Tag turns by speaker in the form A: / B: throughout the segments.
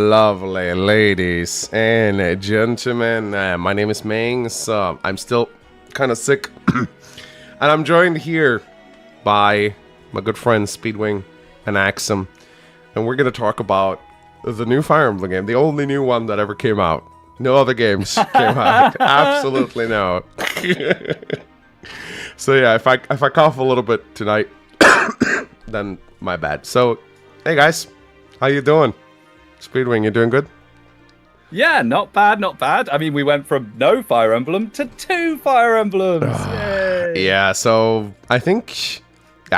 A: Lovely ladies and gentlemen, my name is Mangs. I'm still kind of sick, and I'm joined here by my good friends Speedwing and Axomm, and we're going to talk about the new Fire Emblem game, the only new one that ever came out. No other games came out. Absolutely no. So yeah, if I cough a little bit tonight, then my bad. So, hey guys, how you doing? Speedwing, you doing good?
B: Yeah, not bad, not bad. I mean, we went from no Fire Emblem to 2 Fire Emblems. Yay.
A: Yeah, so I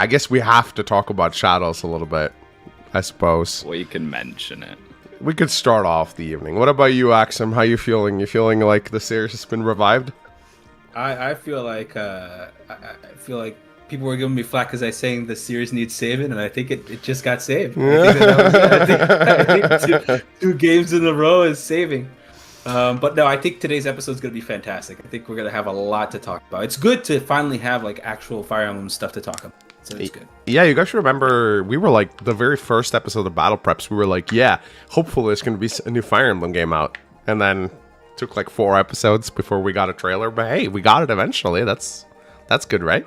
A: guess we have to talk about Shadows a little bit, I suppose.
B: We can mention it.
A: We could start off the evening. What about you, Axomm? How you feeling? You feeling like the series has been revived?
C: I feel like people were giving me flack because I saying the series needs saving, and I think it just got saved. I think two games in a row is saving. But no, I think today's episode is going to be fantastic. I think we're going to have a lot to talk about. It's good to finally have like actual Fire Emblem stuff to talk about. So it's good.
A: Yeah, you guys remember we were like the very first episode of Battle Preps. We were like, yeah, hopefully there's going to be a new Fire Emblem game out, and then took like 4 episodes before we got a trailer. But hey, we got it eventually. That's good, right?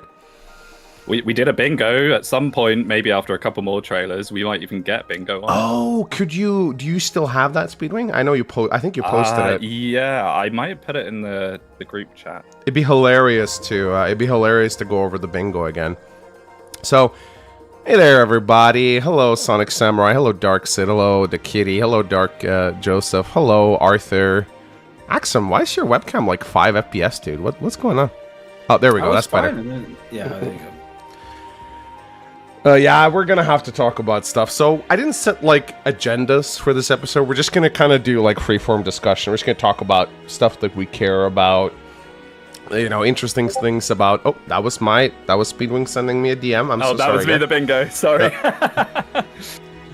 B: We did a bingo at some point, maybe after a couple more trailers. We might even get bingo on.
A: Oh, do you still have that, Speedwing? I know I think you posted it.
B: Yeah, I might have put it in the group chat.
A: It'd be hilarious to go over the bingo again. So, hey there, everybody. Hello, Sonic Samurai. Hello, 𝗙𝗵𝗃. Hello, the Kitty. Hello, Dark Joseph. Hello, Arthur. Axomm, why is your webcam like 5 FPS, dude? What's going on? Oh, there we go. That's better.
C: Yeah, there you
A: go. Yeah, we're gonna have to talk about stuff. So I didn't set like agendas for this episode. We're just gonna kind of do like freeform discussion. We're just gonna talk about stuff that we care about. You know, interesting things about. Oh, that was Speedwing sending me a DM. I'm so sorry.
B: Oh, that was me, the bingo. Sorry.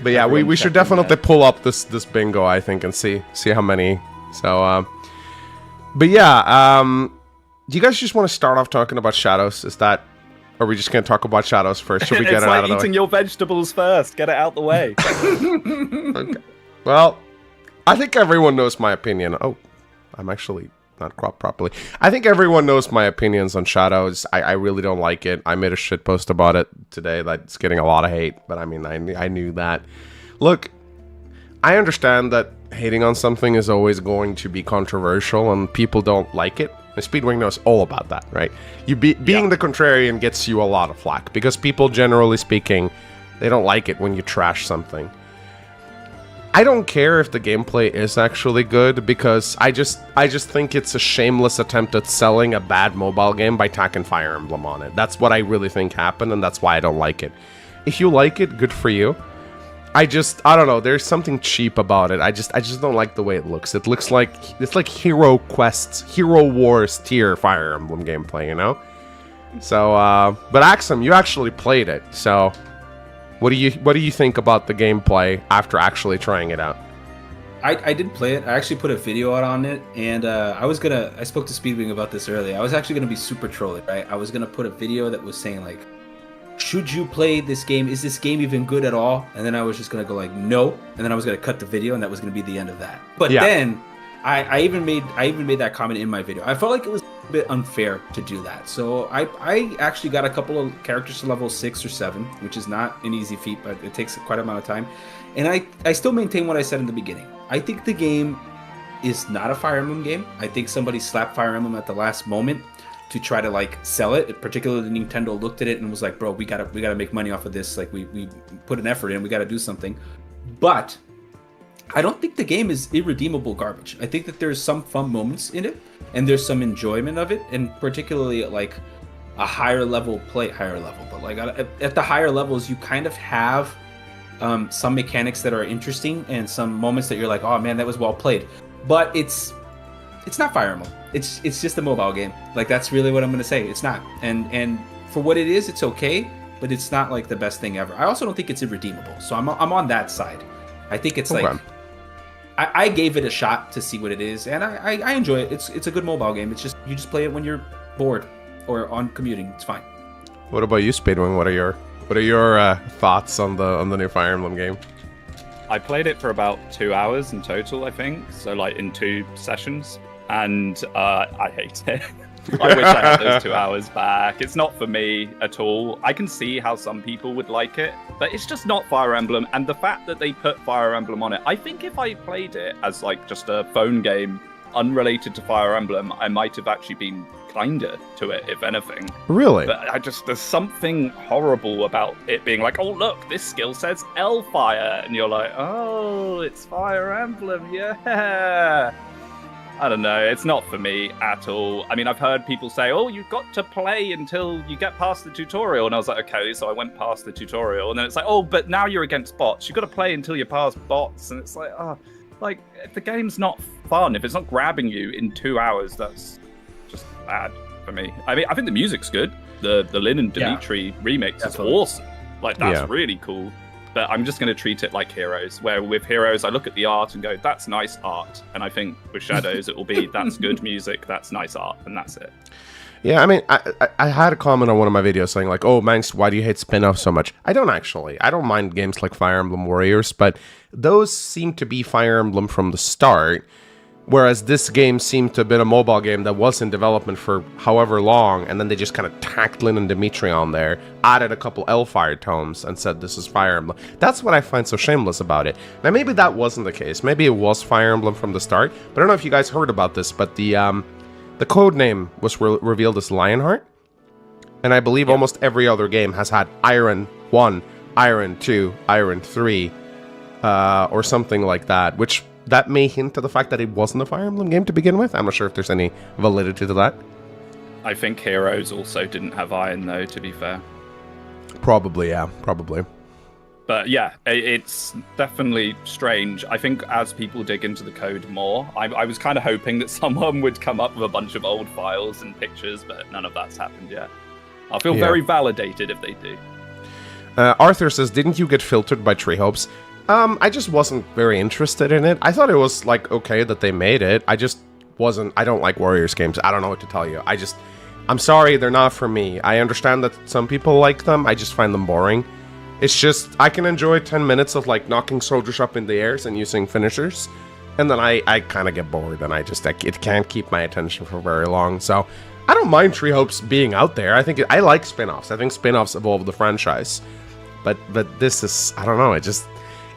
A: But yeah, we should definitely pull up this bingo, I think, and see how many. So, but yeah, do you guys just want to start off talking about Shadows? Or are we just going to talk about Shadows first? Should we get it out of the way?
B: It's like eating your vegetables first. Get it out the way.
A: Okay. Well, I think everyone knows my opinion. Oh, I'm actually not cropped properly. I think everyone knows my opinions on Shadows. I really don't like it. I made a shit post about it today that's getting a lot of hate. But I mean, I knew that. Look, I understand that hating on something is always going to be controversial and people don't like it. And Speedwing knows all about that, right? Being the contrarian gets you a lot of flack because people, generally speaking, they don't like it when you trash something. I don't care if the gameplay is actually good because I just think it's a shameless attempt at selling a bad mobile game by tacking Fire Emblem on it. That's what I really think happened, and that's why I don't like it. If you like it, good for you. I don't know, there's something cheap about it. I just don't like the way it looks. It looks like it's like Hero Wars tier Fire Emblem gameplay, you know? So but Axomm, you actually played it. So what do you think about the gameplay after actually trying it out?
C: I did play it. I actually put a video out on it, and I spoke to Speedwing about this earlier. I was actually gonna be super trolling, right? I was gonna put a video that was saying like, should you play this game? Is this game even good at all? And then I was just gonna go like, no. And then I was gonna cut the video, and that was gonna be the end of that. But then I even made that comment in my video. I felt like it was a bit unfair to do that. So I actually got a couple of characters to level 6 or 7, which is not an easy feat, but it takes quite a amount of time. And I still maintain what I said in the beginning. I think the game is not a Fire Emblem game. I think somebody slapped Fire Emblem at the last moment to try to like sell it. Particularly Nintendo looked at it and was like, bro, we gotta make money off of this. Like we put an effort in, we gotta do something. But I don't think the game is irredeemable garbage. I think that there's some fun moments in it and there's some enjoyment of it, and particularly at like a higher level, but like at the higher levels you kind of have some mechanics that are interesting and some moments that you're like, oh man, that was well played. But it's not Fire Emblem. It's just a mobile game. Like that's really what I'm gonna say. It's not. And for what it is, it's okay, but it's not like the best thing ever. I also don't think it's irredeemable. So I'm on that side. I think it's okay. Like I gave it a shot to see what it is, and I enjoy it. It's a good mobile game. It's just you just play it when you're bored or on commuting. It's fine.
A: What about you, Speedwing? What are your thoughts on the new Fire Emblem game?
B: I played it for about 2 hours in total, I think. So like in 2 sessions, and I hate it. I wish I had those 2 hours back. It's not for me at all. I can see how some people would like it, but it's just not Fire Emblem. And the fact that they put Fire Emblem on it, I think if I played it as like just a phone game unrelated to Fire Emblem, I might have actually been kinder to it, if anything.
A: Really?
B: But there's something horrible about it being like, oh look, this skill says L-Fire, and you're like, oh, it's Fire Emblem, yeah. I don't know, it's not for me at all. I mean, I've heard people say, oh, you've got to play until you get past the tutorial, and I was like, okay, so I went past the tutorial, and then it's like, oh, but now you're against bots. You've got to play until you're past bots, and it's like, oh, like, if the game's not fun, if it's not grabbing you in 2 hours, that's just bad for me. I mean, I think the music's good. The Lynn and Dimitri remix is awesome. Like, that's really cool. But I'm just going to treat it like Heroes, where with Heroes, I look at the art and go, that's nice art. And I think with Shadows, it will be, that's good music, that's nice art, and that's it.
A: Yeah, I mean, I had a comment on one of my videos saying like, oh, Mangs, why do you hate spin-offs so much? I don't actually. I don't mind games like Fire Emblem Warriors, but those seem to be Fire Emblem from the start, whereas this game seemed to have been a mobile game that was in development for however long, and then they just kind of tacked Lynn and Dimitri on there, added a couple L-Fire tomes, and said this is Fire Emblem. That's what I find so shameless about it. Now, maybe that wasn't the case. Maybe it was Fire Emblem from the start, but I don't know if you guys heard about this, but the code name was revealed as Lionheart, and I believe almost every other game has had Iron 1, Iron 2, Iron 3, or something like that, which that may hint to the fact that it wasn't a Fire Emblem game to begin with. I'm not sure if there's any validity to that.
B: I think Heroes also didn't have Iron, though, to be fair.
A: Probably, yeah, probably.
B: But yeah, it's definitely strange. I think as people dig into the code more, I was kind of hoping that someone would come up with a bunch of old files and pictures, but none of that's happened yet. I'll feel very validated if they do.
A: Arthur says, didn't you get filtered by Tree Hopes? I just wasn't very interested in it. I thought it was, like, okay that they made it. I just wasn't... I don't like Warriors games. I don't know what to tell you. I'm sorry, they're not for me. I understand that some people like them. I just find them boring. It's just, I can enjoy 10 minutes of, like, knocking soldiers up in the airs and using finishers. And then I kind of get bored, and it can't keep my attention for very long. So, I don't mind Tree Hopes being out there. I like spin-offs. I think spin-offs evolve the franchise. But this is... I don't know, it just...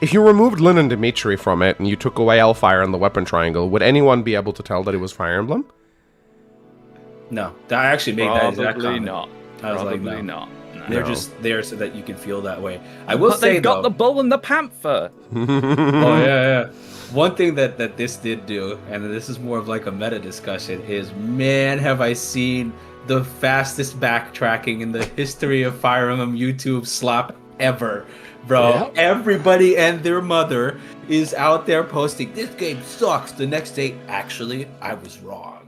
A: If you removed Lynn and Dimitri from it, and you took away L-Fire and the weapon triangle, would anyone be able to tell that it was Fire Emblem?
C: No. I actually made that exact comment.
B: Not.
C: I was
B: Probably
C: like,
B: not. No.
C: They're just there so that you can feel that way. I will say,
B: they've got the bull and the panther.
C: Oh, yeah. One thing that this did do, and this is more of like a meta discussion, is, man, have I seen the fastest backtracking in the history of Fire Emblem YouTube slop ever. Bro, everybody and their mother is out there posting, this game sucks. The next day, actually, I was wrong.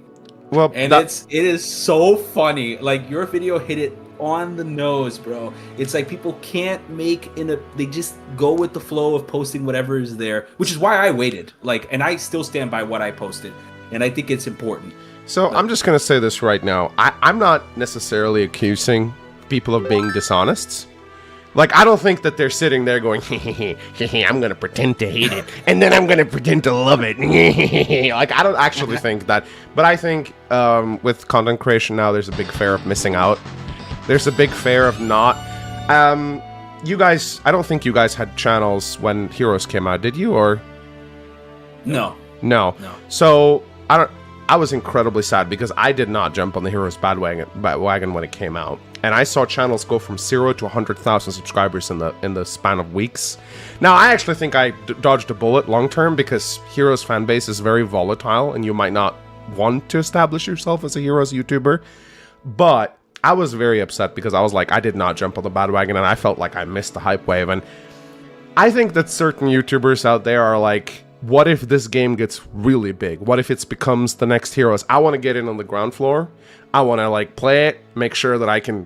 A: Well,
C: and it is so funny. Like, your video hit it on the nose, bro. It's like people can't they just go with the flow of posting whatever is there, which is why I waited. Like, and I still stand by what I posted, and I think it's important.
A: So I'm just gonna say this right now. I'm not necessarily accusing people of being dishonest. Like, I don't think that they're sitting there going, I'm going to pretend to hate it, and then I'm going to pretend to love it. Like, I don't actually think that. But I think with content creation now, there's a big fear of missing out. There's a big fear of not... you guys, I don't think you guys had channels when Heroes came out, did you? Or
C: No.
A: So, I was incredibly sad because I did not jump on the Heroes bandwagon when it came out. And I saw channels go from 0 to 100,000 subscribers in the span of weeks. Now, I actually think I dodged a bullet long term because Heroes fan base is very volatile and you might not want to establish yourself as a Heroes YouTuber. But I was very upset because I was like, I did not jump on the bandwagon and I felt like I missed the hype wave. And I think that certain YouTubers out there are like, what if this game gets really big? What if it becomes the next Heroes? I want to get in on the ground floor. I want to, like, play it, make sure that I can,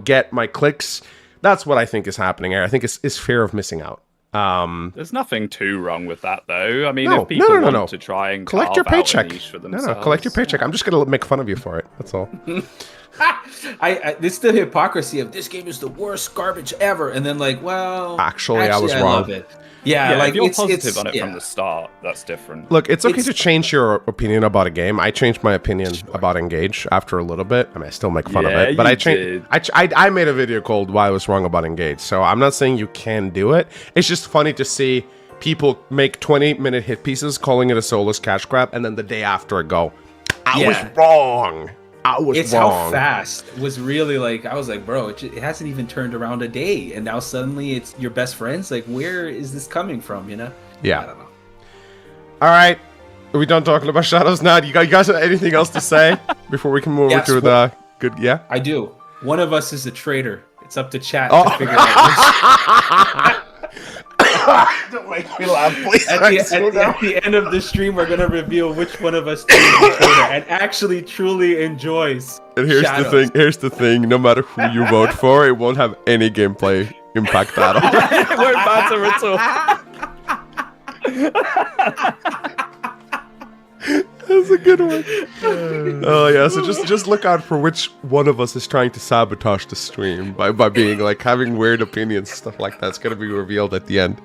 A: get my clicks. That's what I think is happening here. I think it's fear of missing out.
B: There's nothing too wrong with that, though. I mean,
A: if
B: people want to try and
A: collect your paycheck.
B: Out a niche for themselves,
A: collect your paycheck. I'm just going to make fun of you for it. That's all.
C: This is the hypocrisy of this game is the worst garbage ever, and then like, well,
A: actually I was wrong.
C: love it. Yeah, like
B: if you're
C: it's
B: positive on it from the start, that's different.
A: Look, it's okay to change your opinion about a game. I changed my opinion about Engage after a little bit. I mean, I still make fun of it, but I changed. I made a video called "Why I Was Wrong About Engage." So I'm not saying you can do it. It's just funny to see people make 20-minute hit pieces, calling it a soulless cash grab, and then the day after go, I was wrong.
C: It's wrong. How fast it was really like, I was like, bro, it hasn't even turned around a day, and now suddenly it's your best friends. Like, where is this coming from? You know?
A: Yeah.
C: I don't know.
A: All right, are we done talking about Shadows now? You guys have anything else to say before we can move over to the good? Yeah,
C: I do. One of us is a traitor. It's up to chat to figure out.
A: Don't make me laugh, please.
C: At the end of the stream, we're gonna reveal which one of us is the traitor and actually truly enjoys.
A: And here's
C: Shadows.
A: the thing. Here's the thing. No matter who you vote for, it won't have any gameplay impact at all.
B: It won't matter at all.
A: That's a good one. Oh yeah. So just look out for which one of us is trying to sabotage the stream by being like having weird opinions, stuff like that. It's gonna be revealed at the end.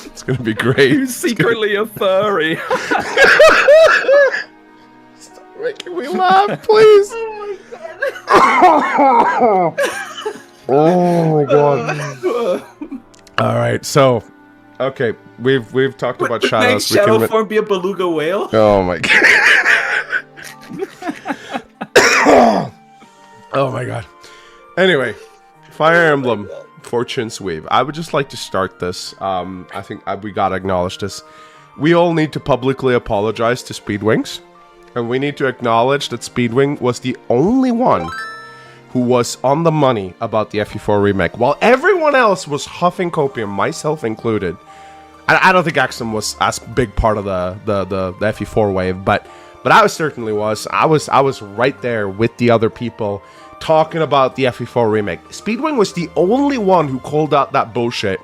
A: It's gonna be great.
B: Who's secretly a furry?
A: Stop making me laugh, please. Oh my god. All right, so okay, we've talked about shadows.
C: Next shadow form be a beluga whale.
A: Oh my god. Oh my god. Anyway, Fire Emblem Fortune's Weave. I would just like to start this. I think we gotta acknowledge this. We all need to publicly apologize to Speedwings, and we need to acknowledge that Speedwing was the only one who was on the money about the FE4 remake, while everyone else was huffing copium, myself included. I don't think Axomm was as big part of the FE4 wave, but I certainly was. I was right there with the other people talking about the FE4 remake. Speedwing was the only one who called out that bullshit,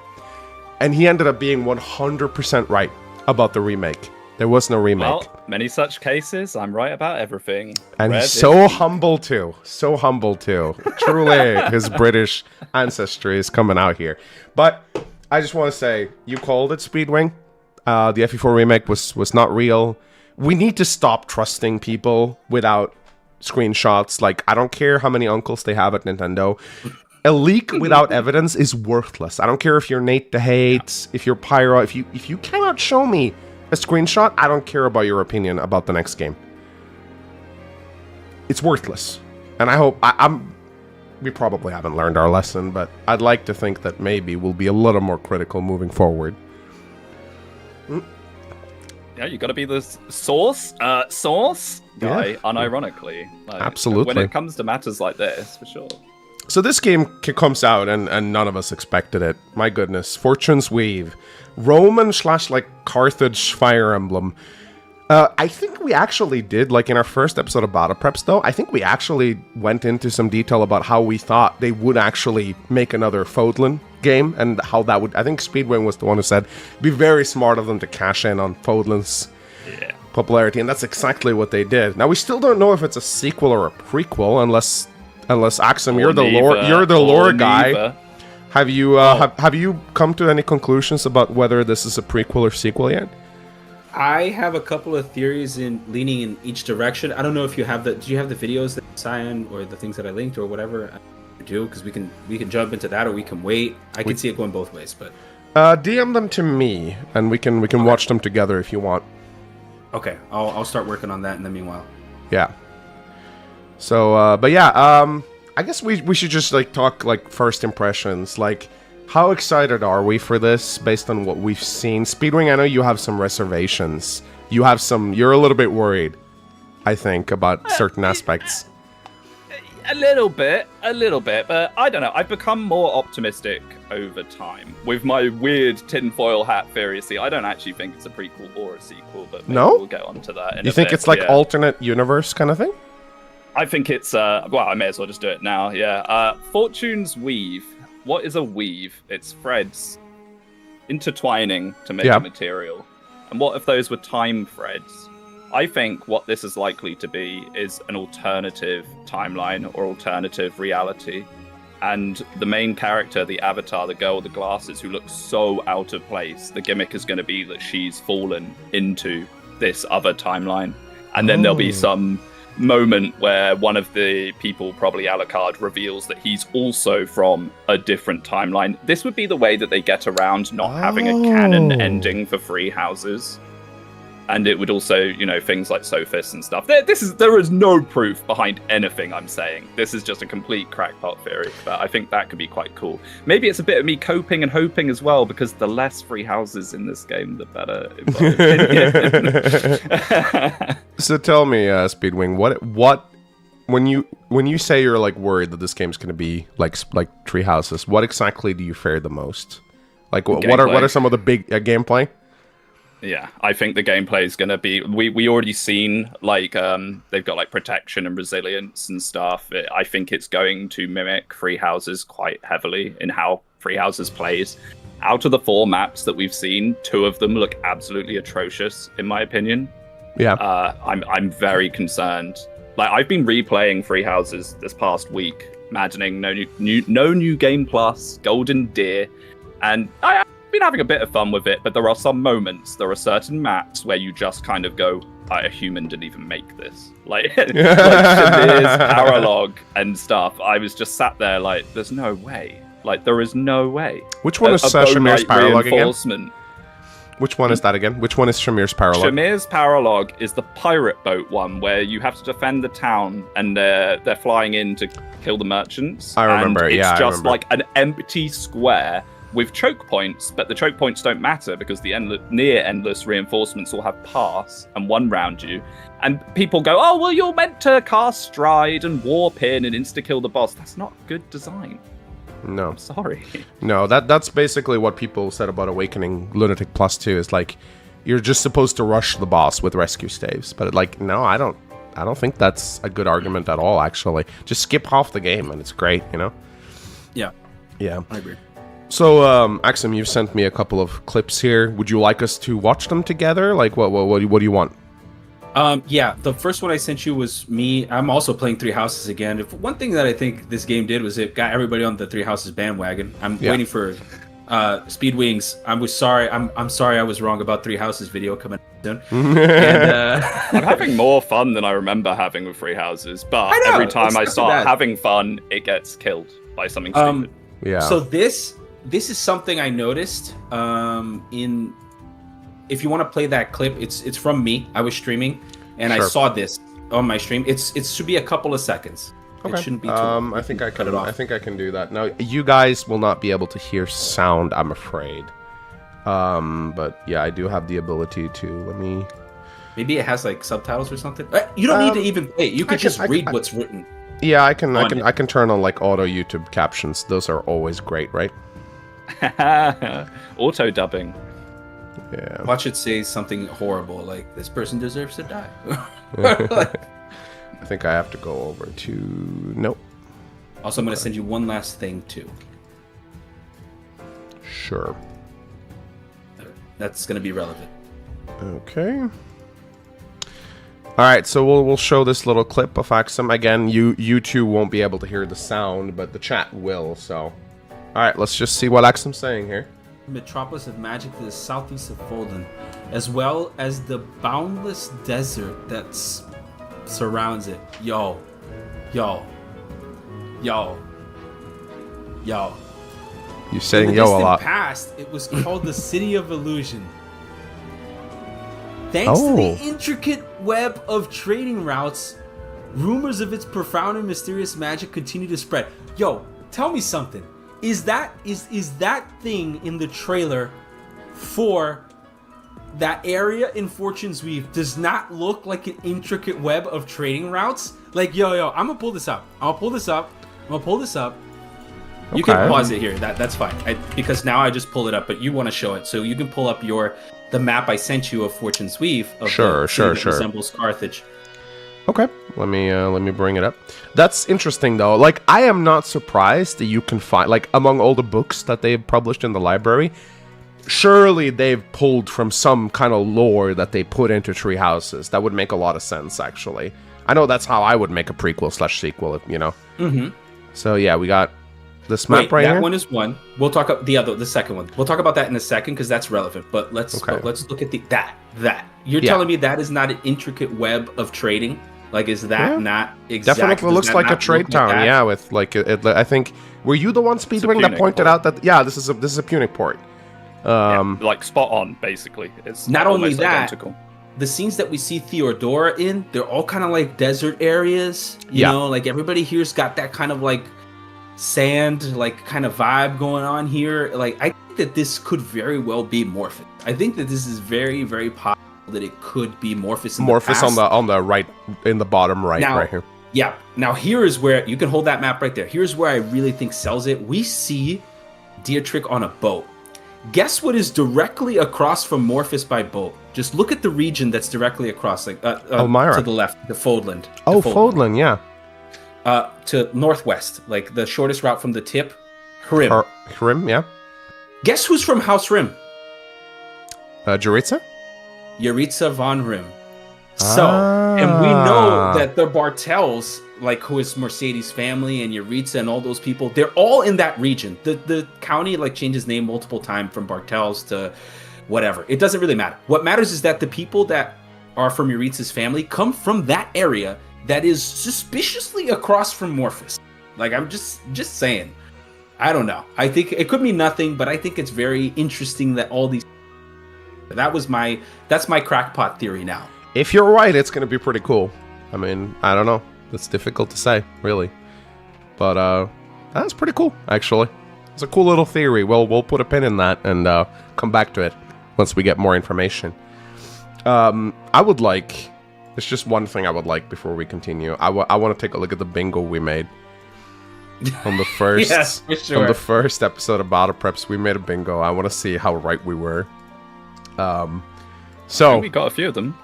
A: and he ended up being 100% right about the remake. There was no remake.
B: Well, many such cases. I'm right about everything.
A: And he's so humble too. So humble too. Truly, his British ancestry is coming out here. But I just want to say, you called it, Speedwing. The FE4 remake was not real. We need to stop trusting people without screenshots. Like, I don't care how many uncles they have at Nintendo. A leak without evidence is worthless. I don't care if you're Nate the Hates, if you're Pyro. If you cannot show me a screenshot, I don't care about your opinion about the next game. It's worthless. And I hope we probably haven't learned our lesson, but I'd like to think that maybe we'll be a little more critical moving forward.
B: Yeah, you got to be the source guy, unironically. Like,
A: absolutely.
B: When it comes to matters like this, for sure.
A: So this game comes out, and none of us expected it. My goodness. Fortune's Weave. Roman / like Carthage Fire Emblem. I think we actually did, like in our first episode of Battle Preps though, I think we actually went into some detail about how we thought they would actually make another Fodlan game, and how that would, I think Speedwing was the one who said, it'd be very smart of them to cash in on Fodlan's popularity, and that's exactly what they did. Now we still don't know if it's a sequel or a prequel, unless Axomm, you're the lore guy. Have you have you come to any conclusions about whether this is a prequel or sequel yet?
C: I have a couple of theories leaning in each direction. I don't know if you have do you have the videos that Cyan or the things that I linked or whatever I do, because we can jump into that, or we can wait. I can see it going both ways, but
A: DM them to me and we can watch them together if you want.
C: Okay, I'll start working on that in the meanwhile.
A: Yeah. So but yeah, I guess we should just like talk like first impressions. Like, how excited are we for this based on what we've seen? Speedwing, I know you have some reservations. You're a little bit worried, I think, about certain aspects.
B: A little bit, but I don't know. I've become more optimistic over time. With my weird tinfoil hat theory, I don't actually think it's a prequel or a sequel, but maybe we'll get onto that in
A: You
B: a
A: think
B: bit.
A: it's like alternate universe kind of thing?
B: I think it's, well, I may as well just do it now, yeah. Fortune's Weave. What is a weave? It's threads intertwining to make a material. And what if those were time threads? I think what this is likely to be is an alternative timeline or alternative reality. And the main character, the avatar, the girl with the glasses who looks so out of place, the gimmick is going to be that she's fallen into this other timeline. And then there'll be some moment where one of the people, probably Alucard, reveals that he's also from a different timeline. This would be the way that they get around not having a canon ending for Three Houses. And it would also, you know, things like Sophis and stuff. There is no proof behind anything I'm saying. This is just a complete crackpot theory, but I think that could be quite cool. Maybe it's a bit of me coping and hoping as well, because the less Three Houses in this game, the better.
A: So tell me, Speedwing, what when you say you're like worried that this game's going to be like Three Houses, what exactly do you fear the most? Like what are some of the big gameplay?
B: Yeah, I think the gameplay is going to be... We already seen, like, they've got, like, protection and resilience and stuff. I think it's going to mimic Three Houses quite heavily in how Three Houses plays. Out of the 4 maps that we've seen, 2 of them look absolutely atrocious, in my opinion.
A: Yeah.
B: I'm very concerned. Like, I've been replaying Three Houses this past week, imagining no new game plus, Golden Deer, and I've been having a bit of fun with it, but there are some moments, there are certain maps where you just kind of go, a human didn't even make this. Like, like Shamir's Paralog and stuff. I was just sat there like, there's no way. Like, there is no way.
A: Which one is Shamir's Paralog again? Which one is
B: Hmm?
A: that again? Which one is Shamir's Paralog?
B: Shamir's Paralog is the pirate boat one where you have to defend the town and they're flying in to kill the merchants.
A: I remember,
B: and
A: yeah,
B: it's
A: I
B: just
A: remember.
B: like an empty square with choke points, but the choke points don't matter because the near endless reinforcements will have pass and one round you. And people go, oh, well, you're meant to cast Stride and Warp in and insta-kill the boss. That's not good design.
A: No.
B: I'm sorry.
A: No, that's basically what people said about Awakening Lunatic Plus 2 is like, you're just supposed to rush the boss with rescue staves. But like, no, I don't think that's a good argument at all, actually. Just skip half the game and it's great, you know?
C: Yeah.
A: Yeah.
C: I agree.
A: So, Axomm, you've sent me a couple of clips here. Would you like us to watch them together? Like, what do you want?
C: Yeah, the first one I sent you was me. I'm also playing Three Houses again. One thing that I think this game did was it got everybody on the Three Houses bandwagon. I'm waiting for Speedwings. I'm sorry I was wrong about Three Houses video coming soon. And,
B: I'm having more fun than I remember having with Three Houses, but
C: I know,
B: every time
C: it's
B: I
C: not too
B: start
C: bad.
B: having fun, it gets killed by something stupid.
A: Yeah.
C: So this is something I noticed in. If you want to play that clip, it's from me. I was streaming, and
A: Sure.
C: I saw this on my stream. It should be a couple of seconds.
A: Okay.
C: It shouldn't be too long.
A: I think I
C: cut
A: can.
C: it off.
A: I think I can do that. Now, you guys will not be able to hear sound, I'm afraid. But yeah, I do have the ability to. Let me.
C: Maybe it has like subtitles or something. You don't need to even play it. You could just read what's written.
A: Yeah, I can turn on like auto YouTube captions. Those are always great, right?
B: Auto dubbing.
A: Yeah.
C: Watch it say something horrible like "This person deserves to die."
A: I think I have to go over to. Nope.
C: Also, I'm going to send you one last thing too.
A: Sure.
C: That's going to be relevant.
A: Okay. All right, so we'll show this little clip of Axomm. Again, you two won't be able to hear the sound, but the chat will. So, all right, let's just see what Axomm's saying here.
C: Metropolis of magic to the southeast of Folden, as well as the boundless desert that surrounds it. Yo.
A: You're saying
C: In the
A: yo a
C: distant
A: lot.
C: past, it was called the City of Illusion. Thanks to the intricate web of trading routes, rumors of its profound and mysterious magic continue to spread. Yo, tell me something. Is that thing in the trailer for that area in Fortune's Weave does not look like an intricate web of trading routes? Like, yo, I'm gonna pull this up. You can pause it here. That's fine. Because now I just pulled it up, but you want to show it, so you can pull up the map I sent you of Fortune's Weave. Of
A: Sure.
C: Resembles Carthage.
A: Okay, let me bring it up. That's interesting though. Like, I am not surprised that you can find, like, among all the books that they've published in the library, surely they've pulled from some kind of lore that they put into Tree Houses. That would make a lot of sense, actually. I know that's how I would make a prequel/sequel, you know.
C: Mm-hmm.
A: So yeah, we got this map right here.
C: That one is one. We'll talk about the second one. We'll talk about that in a second because that's relevant. But let's look at that. You're telling me that is not an intricate web of trading? Like, is that not exactly?
A: Definitely looks like a trade town. Yeah, with like I think. Were you the one, Speedwing, that pointed out that? Yeah, this is a Punic port.
B: Like spot on, basically. It's
C: not only that.
B: Identical.
C: The scenes that we see Theodora in, they're all kind of like desert areas. You know, like everybody here's got that kind of like sand, like kind of vibe going on here. Like, I think that this could very well be Morphous. I think that this is very, very possible that it could be Morphous.
A: Morphous on the right, in the bottom right, right here.
C: Yeah. Now here is where you can hold that map right there. Here's where I really think sells it. We see Dietrich on a boat. Guess what is directly across from Morphous by boat? Just look at the region that's directly across, like
A: Elmira.
C: To the left, the Foldland.
A: Oh, Foldland, yeah.
C: To northwest, like the shortest route from the tip, Hrym.
A: Hrym, yeah.
C: Guess who's from House Hrym?
A: Ďurica?
C: Ďurica von Hrym. So, and we know that the Bartels, like who is Mercedes' family and Ďurica and all those people, they're all in that region. The county like changes name multiple times from Bartels to whatever. It doesn't really matter. What matters is that the people that are from Ďurica's family come from that area that is suspiciously across from Morphous. Like, I'm just saying. I don't know. I think it could mean nothing, but I think it's very interesting that all these. That's my crackpot theory now.
A: If you're right, it's going to be pretty cool. I mean, I don't know. It's difficult to say, really. But that's pretty cool, actually. It's a cool little theory. Well, we'll put a pin in that and come back to it once we get more information. I would like... There's just one thing I would like before we continue. I want to take a look at the bingo we made. On the first
C: yes, for sure.
A: On the first episode of Battle Preps, we made a bingo. I want to see how right we were. So
B: we got a few of them.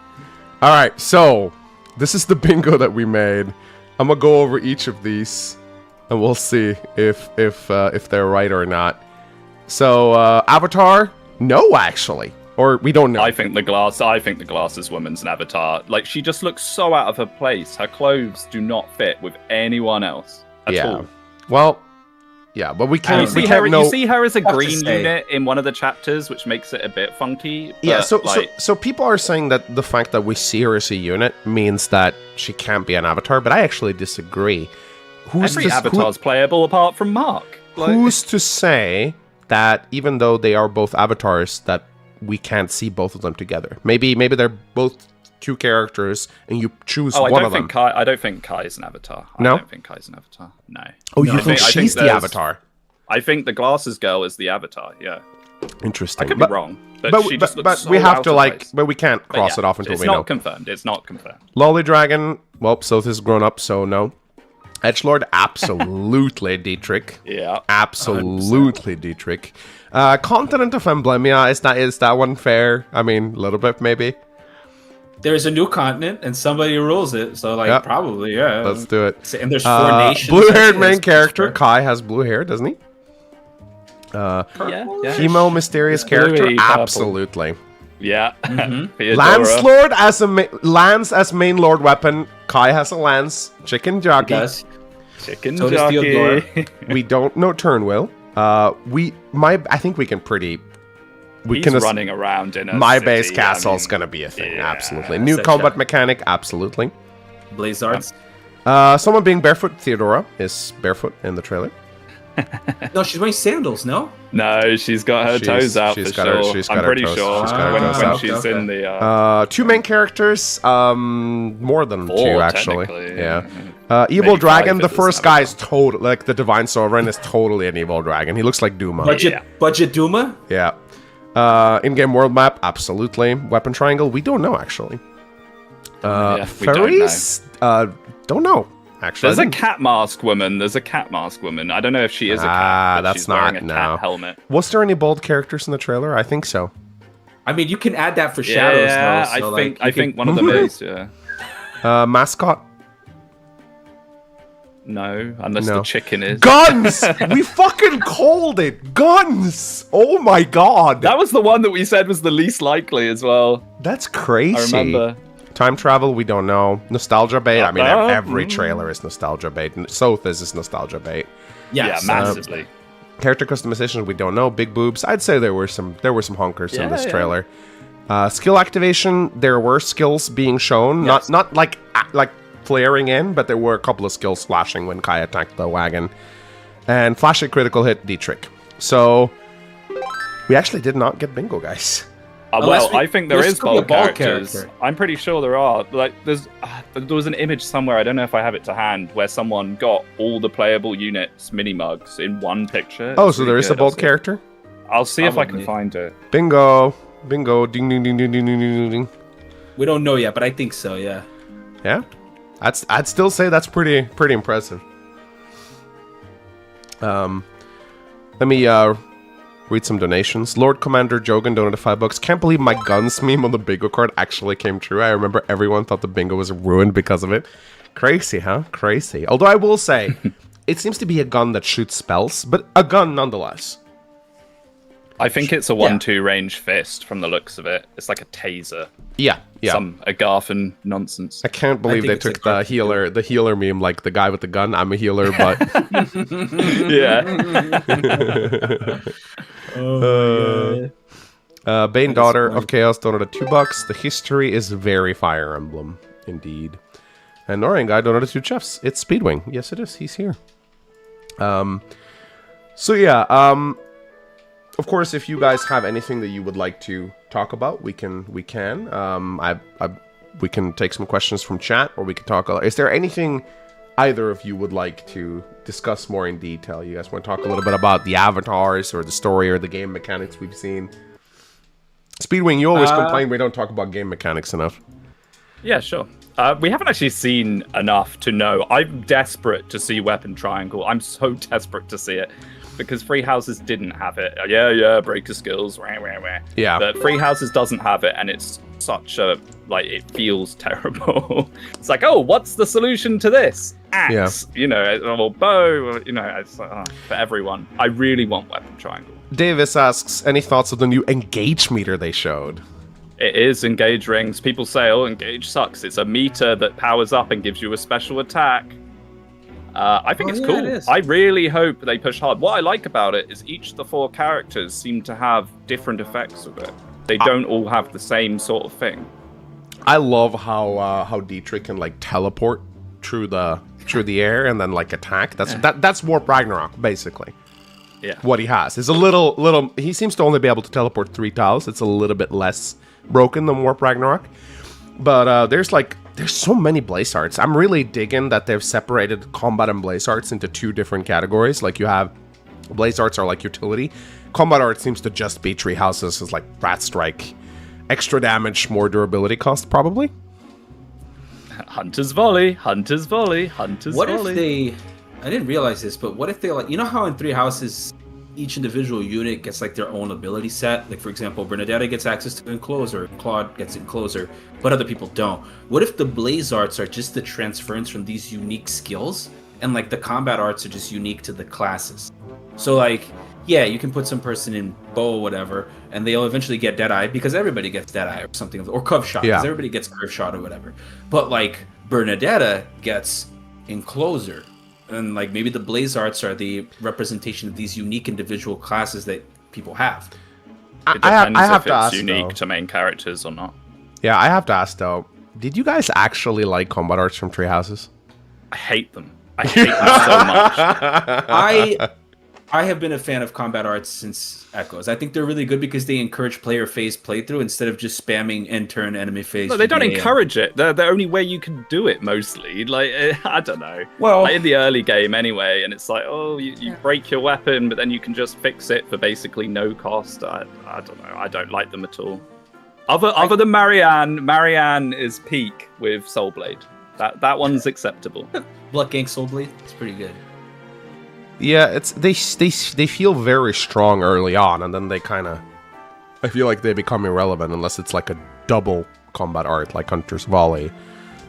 A: All right, so this is the bingo that we made. I'm gonna go over each of these, and we'll see if they're right or not. So Avatar, no, actually, or we don't know.
B: I think the glasses woman's an Avatar. Like, she just looks so out of her place. Her clothes do not fit with anyone else at all.
A: Well, yeah, but we can't.
B: You see her as a green unit in one of the chapters, which makes it a bit funky.
A: Yeah, so people are saying that the fact that we see her as a unit means that she can't be an avatar, but I actually disagree.
B: Every avatar's playable apart from Mark.
A: Who's to say that even though they are both avatars, that we can't see both of them together? Maybe they're both two characters, and you choose one of them.
B: I don't think Kai is an avatar.
A: No?
B: I don't think Kai's an avatar. No.
A: Oh, you think she's the avatar?
B: I think the glasses girl is the avatar. Yeah.
A: Interesting.
B: I could be wrong, but she just looks so
A: we have
B: out
A: to
B: of
A: like,
B: place.
A: but we can't cross it off until we know.
B: It's not confirmed.
A: Lolly Dragon. Well, so this is grown up, so no. Edgelord, absolutely Dietrich.
B: Yeah.
A: Absolutely 100%. Dietrich. Continent of Emblem, yeah, is that one fair? I mean, a little bit maybe.
C: There's a new continent and somebody rules it, so probably, yeah.
A: Let's do it.
C: And there's 4 nations.
A: Blue-haired main character. Kai has blue hair, doesn't he? Emo mysterious character.
B: Bluey,
A: absolutely.
B: Yeah.
A: Lancelord lance as main lord weapon. Kai has a lance. Chicken jockey.
B: Chicken
C: so
B: jockey.
A: We don't know Turnwill. I think we can pretty.
B: He's running around in a
A: my
B: city,
A: base castle's gonna be a thing.
B: Yeah,
A: absolutely. New combat mechanic. Absolutely.
C: Blazards.
A: Someone being barefoot. Theodora is barefoot in the trailer.
C: No, she's wearing sandals. No.
B: No, she's got her toes out for sure. I'm pretty sure when she's in the.
A: 2 main characters. More than
B: 4,
A: 2 actually. Yeah. Evil
B: Maybe
A: dragon.
B: 5
A: The first guy is total like the divine sovereign is totally an evil dragon. He looks like Duma.
C: Budget Duma.
A: Yeah. In-game world map, absolutely. Weapon triangle, we don't know actually. Furries, don't know actually.
B: There's a cat mask woman. I don't know if she is a cat. But
A: that's
B: she's
A: not
B: wearing a cat helmet.
A: Was there any bold characters in the trailer? I think so.
C: I mean, you can add that for shadows.
B: Yeah,
C: though,
B: I think one of them is. Yeah.
A: Mascot.
B: No, unless
A: No.
B: the chicken is.
A: Guns! We fucking called it! Guns! Oh my god!
B: That was the one that we said was the least likely as well.
A: That's crazy.
B: I remember.
A: Time travel, we don't know. Nostalgia bait, I mean, every trailer is nostalgia bait. So this is nostalgia bait.
C: Yes.
B: Yeah, massively.
A: Character customization, we don't know. Big boobs, I'd say there were some honkers in this trailer. Skill activation, there were skills being shown,
B: Yes.
A: not like flaring in, but there were a couple of skills flashing when Kai attacked the wagon. And flash a critical hit, D-trick. So we actually did not get bingo, guys.
B: Well, I think there
C: there's
B: is
C: probably
B: bold
C: a bald
B: characters.
C: character.
B: I'm pretty sure there are. Like, there was an image somewhere. I don't know if I have it to hand, where someone got all the playable units mini mugs in one picture.
A: Oh,
B: It's
A: so
B: really
A: there is a
B: good.
A: bold character?
B: I'll see if I can
C: Probably.
B: find it.
A: Bingo. Bingo. Ding, ding, ding, ding, ding, ding, ding, ding.
C: We don't know yet, but I think so. Yeah.
A: Yeah? I'd still say that's pretty impressive. Let me read some donations. Lord Commander Jogan donated $5. Can't believe my guns meme on the bingo card actually came true. I remember everyone thought the bingo was ruined because of it. Crazy, huh? Crazy. Although I will say, it seems to be a gun that shoots spells, but a gun nonetheless.
B: I think it's a 1-2 range fist from the looks of it. It's like a taser.
A: Yeah, yeah.
B: Some @𝐴𝐵𝐴RFN nonsense.
A: I can't believe
C: think
A: they
C: it's a
A: took the healer meme, like the guy with the gun. I'm a healer, but
B: Yeah.
A: Bane Daughter of Chaos donated $2. The history is very Fire Emblem, indeed. And Norian Guy donated 2 chefs. It's Speedwing. Yes, it is. He's here. So yeah. Of course, if you guys have anything that you would like to talk about, we can. We can take some questions from chat, or we can talk. Is there anything either of you would like to discuss more in detail? You guys want to talk a little bit about the avatars, or the story, or the game mechanics we've seen? Speedwing, you always complain we don't talk about game mechanics enough.
B: Yeah, sure. We haven't actually seen enough to know. I'm desperate to see Weapon Triangle. I'm so desperate to see it. Because Free Houses didn't have it. Yeah, breaker skills. Wah, wah, wah.
A: Yeah.
B: But Free Houses doesn't have it, and it's such a, like, it feels terrible. It's like, oh, what's the solution to this? Axe, you know, or bow, you know, it's like, for everyone. I really want Weapon Triangle.
A: Davis asks, any thoughts of the new engage meter they showed?
B: It is engage rings. People say, oh, engage sucks. It's a meter that powers up and gives you a special attack. I think it's cool.
C: It is.
B: I really hope they push hard. What I like about it is each of the 4 characters seem to have different effects of it. They don't all have the same sort of thing.
A: I love how Dietrich can like teleport through the air and then like attack. That's Warp Ragnarok basically.
B: Yeah.
A: What he has is a little. He seems to only be able to teleport 3 tiles. It's a little bit less broken than Warp Ragnarok. But there's so many blaze arts. I'm really digging that they've separated combat and blaze arts into 2 different categories. Like you have blaze arts are like utility. Combat art seems to just be tree houses. It's like Rat Strike, extra damage, more durability cost probably.
B: Hunter's Volley, Hunter's Volley, Hunter's
C: What
B: Volley.
C: if they? I didn't realize this, but what if they like? You know how in 3 houses, each individual unit gets like their own ability set. Like for example, Bernadetta gets access to Encloser, Claude gets Encloser, but other people don't. What if the blaze arts are just the transference from these unique skills, and like the combat arts are just unique to the classes? So like, yeah, you can put some person in bow or whatever, and they'll eventually get Deadeye because everybody gets Deadeye or something, or Curve Shot because everybody gets Curve Shot or whatever. But like Bernadetta gets Encloser. And like maybe the blaze arts are the representation of these unique individual classes that people have.
B: It depends
A: I have
B: if
A: to
B: it's
A: ask,
B: unique
A: though.
B: to main characters or not.
A: Yeah, I have to ask though. Did you guys actually like combat arts from Tree Houses?
B: I hate them. I hate them so much.
C: I have been a fan of combat arts since Echoes. I think they're really good because they encourage player phase playthrough instead of just spamming end turn enemy phase.
B: No, they don't
C: GBA.
B: encourage it. They're the only way you can do it mostly. Like, I don't know.
C: Well,
B: like in the early game anyway, and it's like, oh, you break your weapon, but then you can just fix it for basically no cost. I don't know. I don't like them at all. Other than Marianne is peak with Soul Blade. That one's acceptable.
C: Blood Gang Soul Blade, it's pretty good.
A: Yeah, it's they feel very strong early on, and then they kind of, I feel like they become irrelevant unless it's like a double combat art like Hunter's Volley,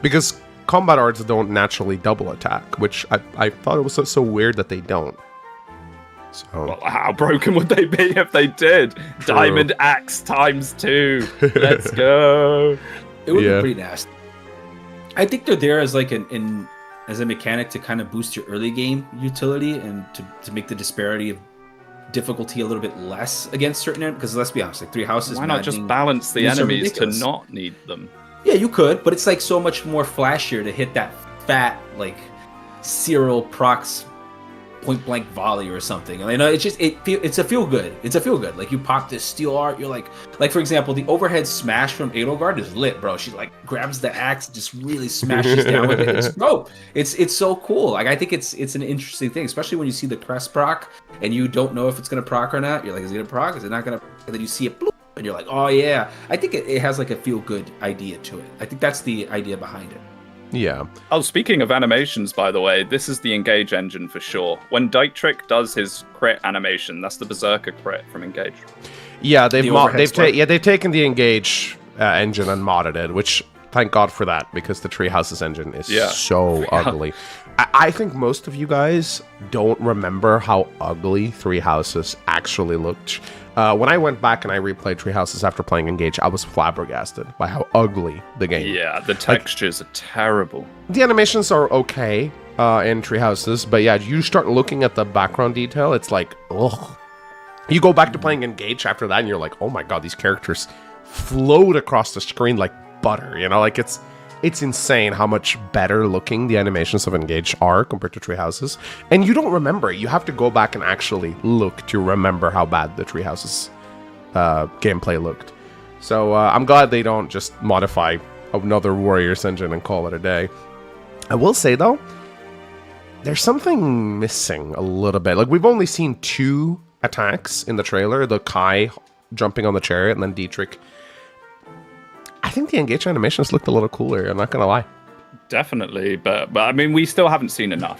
A: because combat arts don't naturally double attack, which I thought it was so weird that they don't. So
B: well, how broken would they be if they did?
A: True.
B: Diamond axe ×2. Let's go.
C: It would be pretty nasty. I think they're there as like as a mechanic to kind of boost your early game utility and to make the disparity of difficulty a little bit less against certain enemies. Because let's be honest, like 3 houses.
B: Why not just balance the enemies to not need them?
C: Yeah, you could, but it's like so much more flashier to hit that fat like Cyril procs point blank volley or something. You know, it's a feel good. It's a feel good. Like you pop this steel art, you're like for example, the overhead smash from 𝗏𝗏 is lit, bro. She like grabs the axe, just really smashes down with it. It's so cool. Like I think it's an interesting thing, especially when you see the crest proc and you don't know if it's gonna proc or not. You're like, is it gonna proc? Is it not gonna? And then you see it, bloop, and you're like, oh yeah. I think it has like a feel good idea to it. I think that's the idea behind it.
A: Yeah.
B: Oh, speaking of animations, by the way, this is the Engage engine for sure. When Dietrich does his crit animation, that's the Berserker crit from Engage.
A: Yeah, they've taken the Engage engine and modded it, which thank God for that, because the Three Houses engine is so ugly. I think most of you guys don't remember how ugly Three Houses actually looked. When I went back and I replayed Three Houses after playing Engage, I was flabbergasted by how ugly the game.
B: Yeah, the textures are terrible.
A: The animations are okay in Three Houses, but yeah, you start looking at the background detail, it's like, ugh. You go back to playing Engage after that, and you're like, oh my god, these characters float across the screen like butter, you know? Like, it's insane how much better looking the animations of Engage are compared to Three Houses. And you don't remember. You have to go back and actually look to remember how bad the Three Houses gameplay looked. So I'm glad they don't just modify another Warriors engine and call it a day. I will say, though, there's something missing a little bit. Like, we've only seen 2 attacks in the trailer. The Kai jumping on the chariot and then Dietrich. I think the Engage animations looked a little cooler, I'm not gonna lie.
B: Definitely, but I mean, we still haven't seen enough.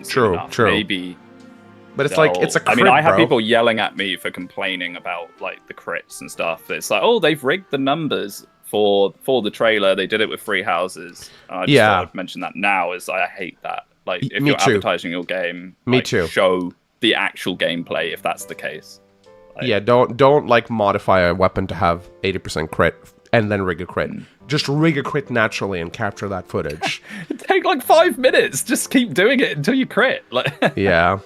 B: True.
A: Maybe. But it's like, it's a crit,
B: I had
A: bro.
B: people yelling at me for complaining about, like, the crits and stuff. It's like, oh, they've rigged the numbers for the trailer. They did it with Three Houses. I just thought I'd mention that now, is I hate that. Like, if you're advertising your game, show the actual gameplay if that's the case. Like,
A: yeah, don't like modify a weapon to have 80% crit and then rig a crit. Just rig a crit naturally and capture that footage.
B: Take like 5 minutes. Just keep doing it until you crit. Like,
A: yeah,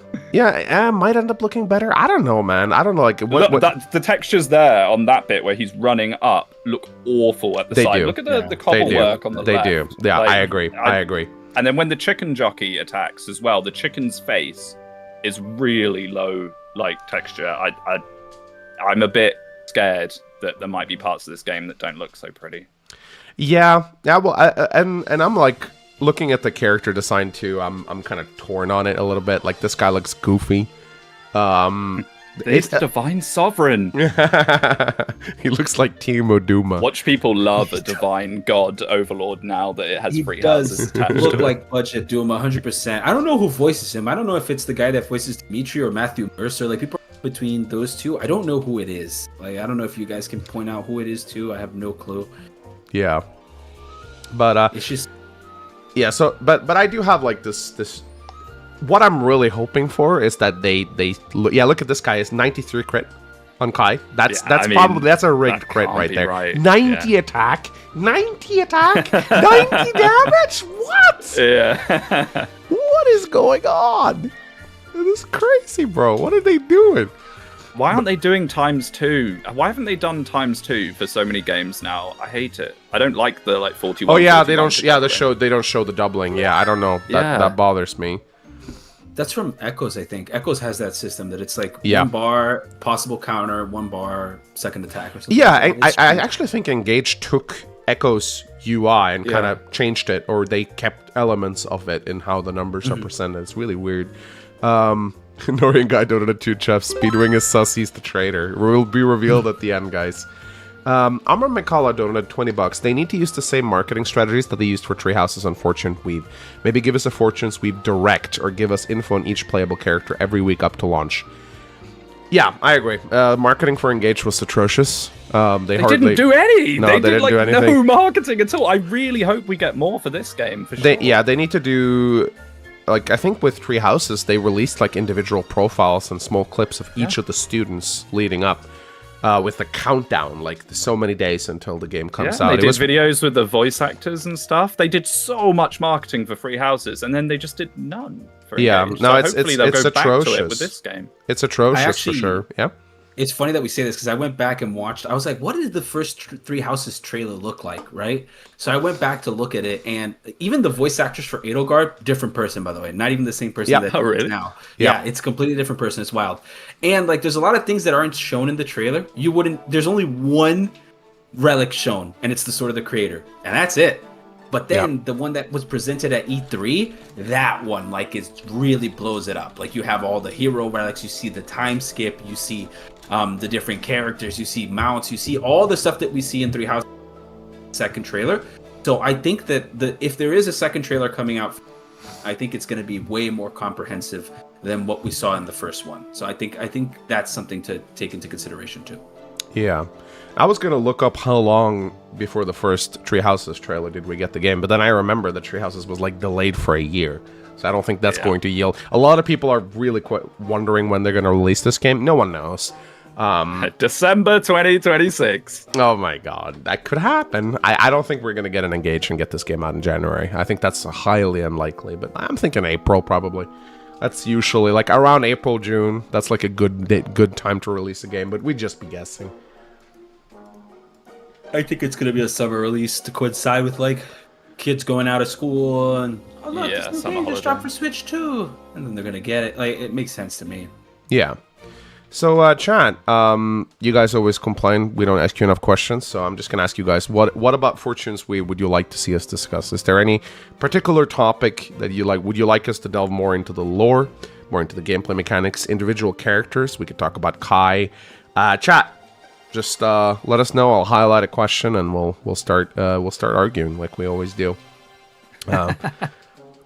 A: might end up looking better. I don't know, man. I don't know. Like,
B: the textures there on that bit where he's running up look awful at the side. Look at the cobble work on the left.
A: They do. Yeah, like, I agree.
B: And then when the chicken jockey attacks as well, the chicken's face is really low, like, texture. I'm a bit scared that there might be parts of this game that don't look so pretty. Yeah. Well,
A: and I'm like looking at the character design too. I'm kind of torn on it a little bit. Like, this guy looks goofy.
B: It's the Divine Sovereign.
A: He looks like 𝗙𝗵𝘁.
B: Watch people love a divine god overlord now that it has Three Houses attached.
C: He does look like Budget Doom 100%. I don't know who voices him. I don't know if it's the guy that voices Dimitri or Matthew Mercer. Like, people between those two, I don't know who it is. Like, I don't know if you guys can point out who it is too. I have no clue.
A: Yeah, but
C: it's just
A: so but I do have like this. What I'm really hoping for is that they look at this guy. It's 93 crit on Kai. That's a rigged crit right there.
B: Right.
A: 90 attack, 90 attack, 90 damage. What?
B: Yeah.
A: What is going on? It is crazy, bro. What are they doing?
B: Why aren't they doing ×2? Why haven't they done ×2 for so many games now? I hate it. I don't like the 41.
A: Oh yeah, they don't. Yeah, they don't show the doubling. Yeah, I don't know. That bothers me.
C: That's from Echoes, I think. Echoes has that system that it's like 1 bar possible counter, 1 bar second attack or something.
A: Yeah, I actually think Engage took Echoes UI and kind of changed it, or they kept elements of it in how the numbers are presented. It's really weird. Norian guy donated 2 chefs. Speedwing is sus, he's the traitor. Will be revealed at the end, guys. 𝗵𝗱𝗃𝗂𝗏 donated $20. They need to use the same marketing strategies that they used for Three Houses on Fortune Weave. Maybe give us a Fortune's Weave direct, or give us info on each playable character every week up to launch. Yeah, I agree. Marketing for Engage was atrocious. They
B: didn't do any.
A: No,
B: they
A: didn't
B: did
A: do
B: like
A: anything.
B: no marketing at all. I really hope we get more for this game. For sure.
A: They need to do. Like, I think with Three Houses, they released like individual profiles and small clips of each of the students leading up, with a countdown, like so many days until the game comes out.
B: They did videos with the voice actors and stuff. They did so much marketing for Three Houses, and then they just did none. For Engage.
A: No,
B: so
A: it's
B: hopefully they'll go
A: atrocious.
B: back to it with this game.
A: It's atrocious for sure. Yeah.
C: It's funny that we say this because I went back and watched. I was like, what did the first Three Houses trailer look like, right? So I went back to look at it, and even the voice actress for 𝗏𝗏𝗃, different person, by the way. Not even the same person that
B: really?
C: now.
A: Yeah.
C: It's a completely different person. It's wild. And like, there's a lot of things that aren't shown in the trailer. There's only one relic shown, and it's the Sword of the Creator. And that's it. But then the one that was presented at E3, that one, like, it really blows it up. Like, you have all the hero relics, you see the time skip, you see the different characters, you see mounts, you see all the stuff that we see in Three Houses second trailer. So I think that if there is a second trailer coming out, I think it's going to be way more comprehensive than what we saw in the first one. So I think that's something to take into consideration too.
A: Yeah. I was going to look up how long before the first Three Houses trailer did we get the game, but then I remember that Three Houses was like delayed for a year. So I don't think that's going to yield. A lot of people are really wondering when they're going to release this game. No one knows.
B: December 2026.
A: Oh my god, that could happen. I don't think we're going to get an Engage and get this game out in January. I think that's highly unlikely, but I'm thinking April probably. That's usually like around April, June. That's like a good time to release a game, but we'd just be guessing.
C: I think it's going to be a summer release to coincide with like kids going out of school and look, this new game just dropped for Switch too, and then they're going to get it. Like, it makes sense to me.
A: Yeah. So, chat, you guys always complain we don't ask you enough questions, so I'm just going to ask you guys, what about Fortune's Wii would you like to see us discuss? Is there any particular topic that you like? Would you like us to delve more into the lore, more into the gameplay mechanics, individual characters? We could talk about Kai. Chat, just let us know. I'll highlight a question, and we'll start arguing like we always do.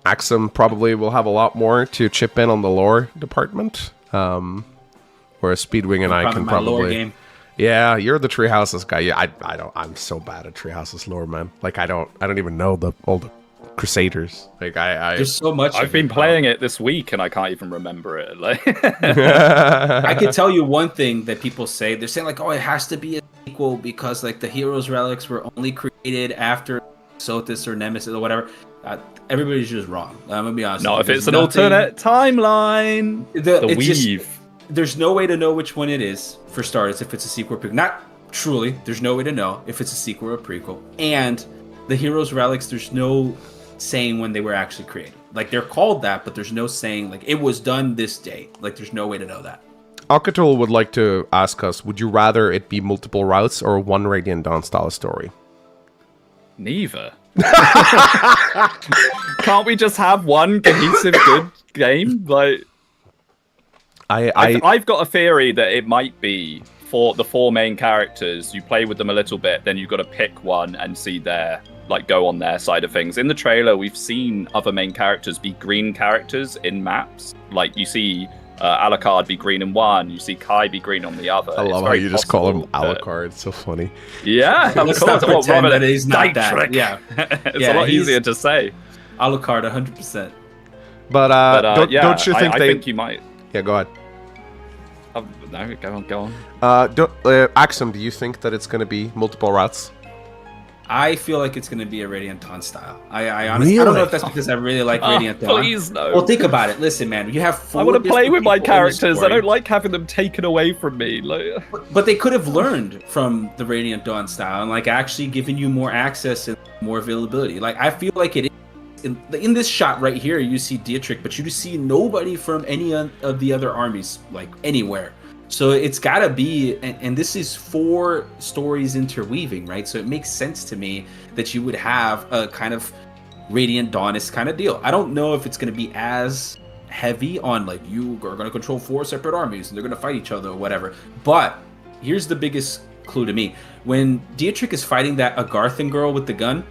A: Axomm probably will have a lot more to chip in on the lore department. Whereas Speedwing and I can probably, yeah, you're the Three Houses guy. Yeah, I don't. I'm so bad at Three Houses lore, man. Like I don't even know all the Crusaders. Like
C: there's so much.
B: I've been playing it this week and I can't even remember it. Like
C: I can tell you one thing that people say. They're saying like, oh, it has to be a sequel because like the heroes relics were only created after Sothis or Nemesis or whatever. Everybody's just wrong. I'm gonna be honest.
B: No, if it's an alternate timeline, the weave.
C: There's no way to know which one it is, for starters, if it's a sequel or prequel. Not truly, there's no way to know if it's a sequel or a prequel. And the Heroes Relics, there's no saying when they were actually created. Like, they're called that, but there's no saying, like, it was done this day. Like, there's no way to know that.
A: 𝗏𝗏𝗏 would like to ask us, would you rather it be multiple routes or one Radiant Dawn style story?
B: Neither. Can't we just have one cohesive good game? Like... I've got a theory that it might be for the four main characters. You play with them a little bit, then you've got to pick one and see go on their side of things. In the trailer, we've seen other main characters be green characters in maps. Like you see Alucard be green in one, you see Kai be green on the other.
A: I love how you just call him Alucard. It's so funny.
C: Yeah, let's not pretend that he's not that.
B: Trick. Yeah, it's a lot easier to say.
C: Alucard, 100%.
A: But don't you think
B: I think you might.
A: Yeah, go ahead.
B: No, go on.
A: Axomm, do you think that it's going to be multiple routes?
C: I feel like it's going to be a Radiant Dawn style. I honestly, I don't know if that's because I really like Radiant Dawn.
B: Please no.
C: Well, think about it. Listen, man, you have four.
B: I want to play with my characters. I don't like having them taken away from me. Like...
C: But they could have learned from the Radiant Dawn style and like actually given you more access and more availability. Like I feel like it. In this shot right here, you see 𝗙𝗏𝗃, but you just see nobody from any of the other armies, like anywhere. So it's gotta be, and this is 4 stories interweaving, right? So it makes sense to me that you would have a kind of Radiant Dawnist kind of deal. I don't know if it's gonna be as heavy on like you are gonna control 4 separate armies and they're gonna fight each other or whatever. But here's the biggest clue to me: when 𝗙𝗏𝗃 is fighting that 𝗏𝗏𝗃 girl with the gun.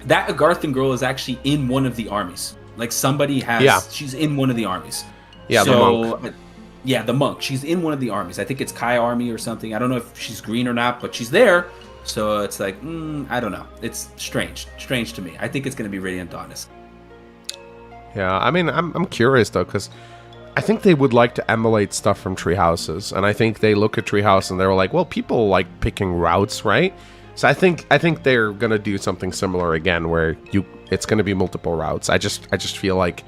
C: That 𝗏𝗏𝗃 girl is actually in one of the armies. Like somebody has, she's in one of the armies.
A: Yeah,
C: so,
A: the monk.
C: Yeah, the monk. She's in one of the armies. I think it's Kai army or something. I don't know if she's green or not, but she's there. So it's like, I don't know. It's strange to me. I think it's going to be Radiant Dawness.
A: Yeah, I mean, I'm curious though, because I think they would like to emulate stuff from tree houses, and I think they look at tree house and they're like, well, people like picking routes, right? So I think they're gonna do something similar again, where it's gonna be multiple routes. I just feel like,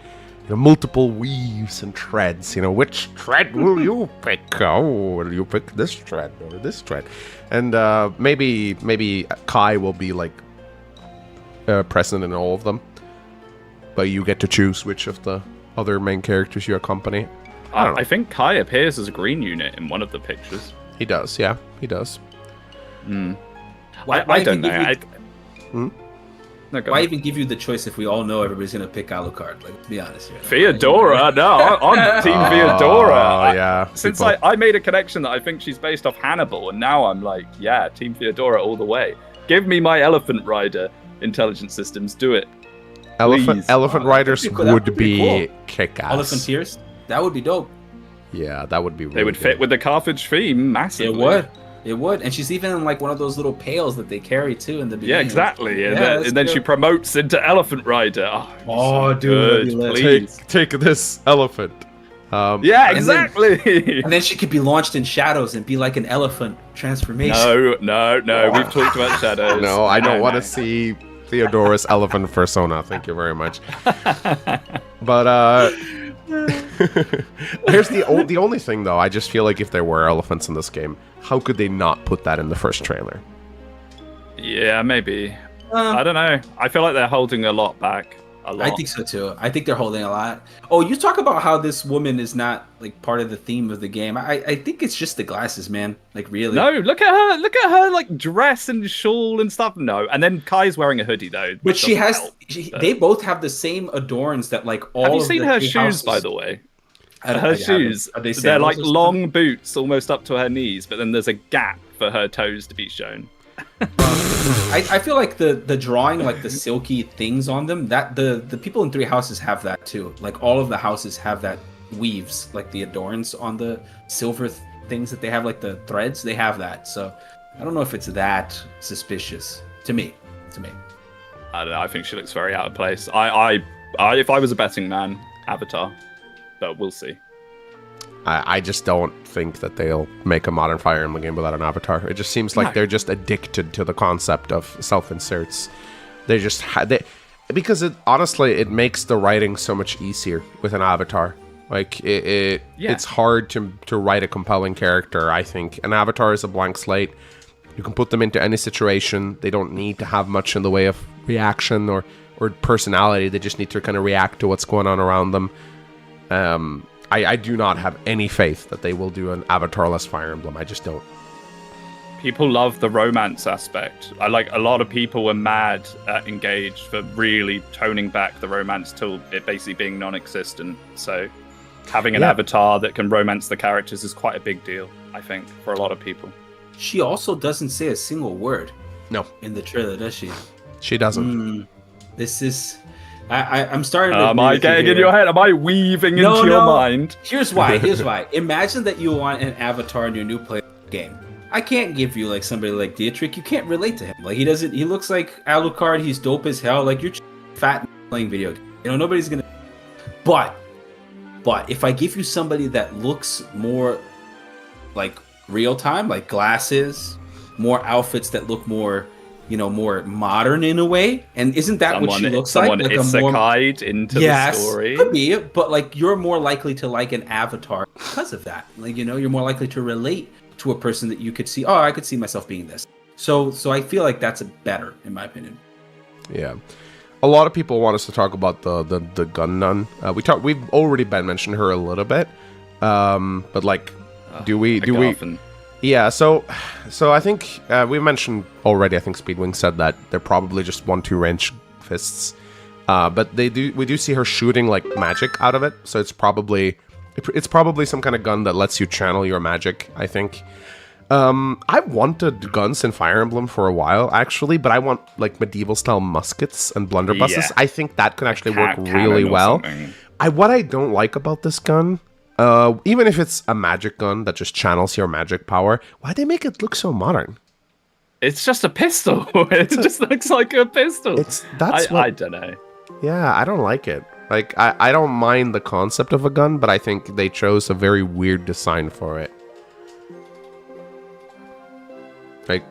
A: you know, multiple weaves and treads. You know, which tread will you pick? Oh, will you pick this tread or this tread? And maybe Kai will be like present in all of them, but you get to choose which of the other main characters you accompany.
B: I think Kai appears as a green unit in one of the pictures.
A: He does, yeah, he does.
C: Why
B: don't know.
C: Why even give you the choice if we all know everybody's gonna pick Alucard? Like, to be honest here.
B: Theodora? No, I'm Team Theodora.
A: Oh, yeah.
B: Since I made a connection that I think she's based off Hannibal, and now I'm like, yeah, Team Theodora all the way. Give me my Elephant Rider intelligence systems. Do it.
A: Elephant Riders would be
C: cool.
A: kick-ass.
C: Elephanters? That would be dope.
A: Yeah, that would be really
B: They would fit
A: good.
B: with the Carthage theme massively.
C: It would. And she's even in like one of those little pails that they carry too in the beginning.
B: Yeah, exactly. And,
C: Yeah,
B: then she promotes into Elephant Rider. Oh,
C: dude,
B: please.
A: Take this elephant.
B: Yeah, exactly.
C: And then she could be launched in shadows and be like an elephant transformation.
B: No. We've talked about shadows.
A: No, I don't want to see Theodora's elephant persona. Thank you very much. But here's the only thing though. I just feel like if there were elephants in this game, how could they not put that in the first trailer?
B: Yeah, maybe. I don't know. I feel like they're holding a lot back. A lot.
C: I think so too. I think they're holding a lot. Oh, you talk about how this woman is not like part of the theme of the game. I think it's just the glasses, man. Like really.
B: No, look at her. Look at her like dress and shawl and stuff. No, and then Kai's wearing a hoodie though.
C: But she has. They both have the same adorns that like all.
B: Have you
C: of
B: seen
C: the
B: her
C: three
B: shoes,
C: houses.
B: by the way?
C: Her
B: shoes.
C: Are they
B: They're like
C: sandals or
B: long boots, almost up to her knees, but then there's a gap for her toes to be shown.
C: I feel like the drawing, like the silky things on them, that the people in Three Houses have that too. Like all of the houses have that weaves, like the adorns on the silver things that they have, like the threads. They have that. So I don't know if it's that suspicious to me.
B: I don't know. I think she looks very out of place. I if I was a betting man, Avatar, but we'll see.
A: I just don't think that they'll make a modern Fire Emblem game without an avatar. It just seems like they're just addicted to the concept of self-inserts. They just because honestly, it makes the writing so much easier with an avatar. Like it's hard to write a compelling character. I think an avatar is a blank slate. You can put them into any situation. They don't need to have much in the way of reaction or personality. They just need to kind of react to what's going on around them. I do not have any faith that they will do an avatarless Fire Emblem. I just don't.
B: People love the romance aspect. I like a lot of people were mad at Engage for really toning back the romance till it basically being non-existent. So having an avatar that can romance the characters is quite a big deal, I think, for a lot of people.
C: She also doesn't say a single word.
A: No.
C: In the trailer, does she?
A: She doesn't.
C: This is... I'm starting to...
B: Am I getting in your head? Am I weaving into your mind?
C: Here's why. Imagine that you want an avatar in your new play game. I can't give you like somebody like 𝗙𝗵𝘁. You can't relate to him. Like he looks like Alucard. He's dope as hell. Like you're fat and playing video games. You know, nobody's gonna... But if I give you somebody that looks more like real time, like glasses, more outfits that look more... more modern in a way, and isn't that what she looks like?
B: Someone isekai'd into the story.
C: Could be, but like you're more likely to like an avatar because of that. Like you're more likely to relate to a person that you could see. Oh, I could see myself being this. So I feel like that's better in my opinion.
A: Yeah, a lot of people want us to talk about the Gun Nun. We've already mentioned her a little bit, but like, do we? Yeah, so I think we mentioned already. I think Speedwing said that they're probably just 1-2 range fists, but we do see her shooting like magic out of it. So it's probably some kind of gun that lets you channel your magic. I think. I wanted guns in Fire Emblem for a while actually, but I want like medieval style muskets and blunderbusses. Yeah. I think that could actually work really well. What I don't like about this gun. even if it's a magic gun that just channels your magic power, why they make it look so modern?
B: It's just a pistol. It just looks like a pistol. I don't know.
A: Yeah, I don't like it. Like, I don't mind the concept of a gun, but I think they chose a very weird design for it. Like,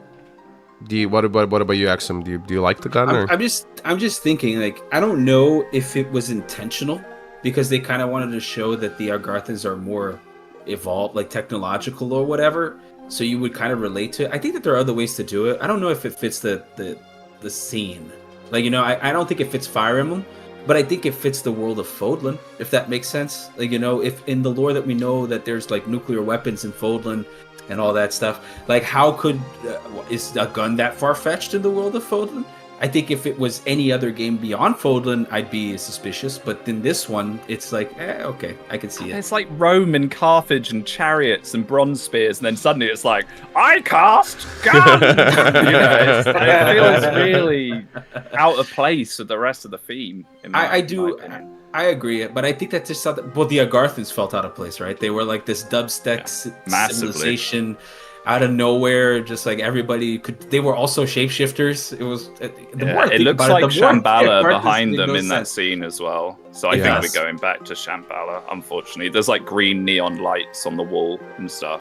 A: what about you, Axomm? Do you like the gun?
C: I'm just thinking, like, I don't know if it was intentional, because they kind of wanted to show that the Argarthans are more evolved, like technological or whatever. So you would kind of relate to it. I think that there are other ways to do it. I don't know if it fits the scene. Like, you know, I don't think it fits Fire Emblem, but I think it fits the world of Fodlan, if that makes sense. Like, you know, if in the lore that we know that there's like nuclear weapons in Fodlan and all that stuff, like how could is a gun that far-fetched in the world of Fodlan? I think if it was any other game beyond Fodlan, I'd be suspicious. But in this one, it's like, okay, I can see it.
B: It's like Rome and Carthage and chariots and bronze spears, and then suddenly it's like, I cast gun! It feels really out of place with the rest of the theme.
C: I agree, but I think that's just something. Well, the Argarthans felt out of place, right? They were like this dubstep civilization. Out of nowhere, just like everybody could. They were also shapeshifters. It was.
B: It looks like Shambhala behind them in that scene as well. So I think we're going back to Shambhala. Unfortunately, there's like green neon lights on the wall and stuff.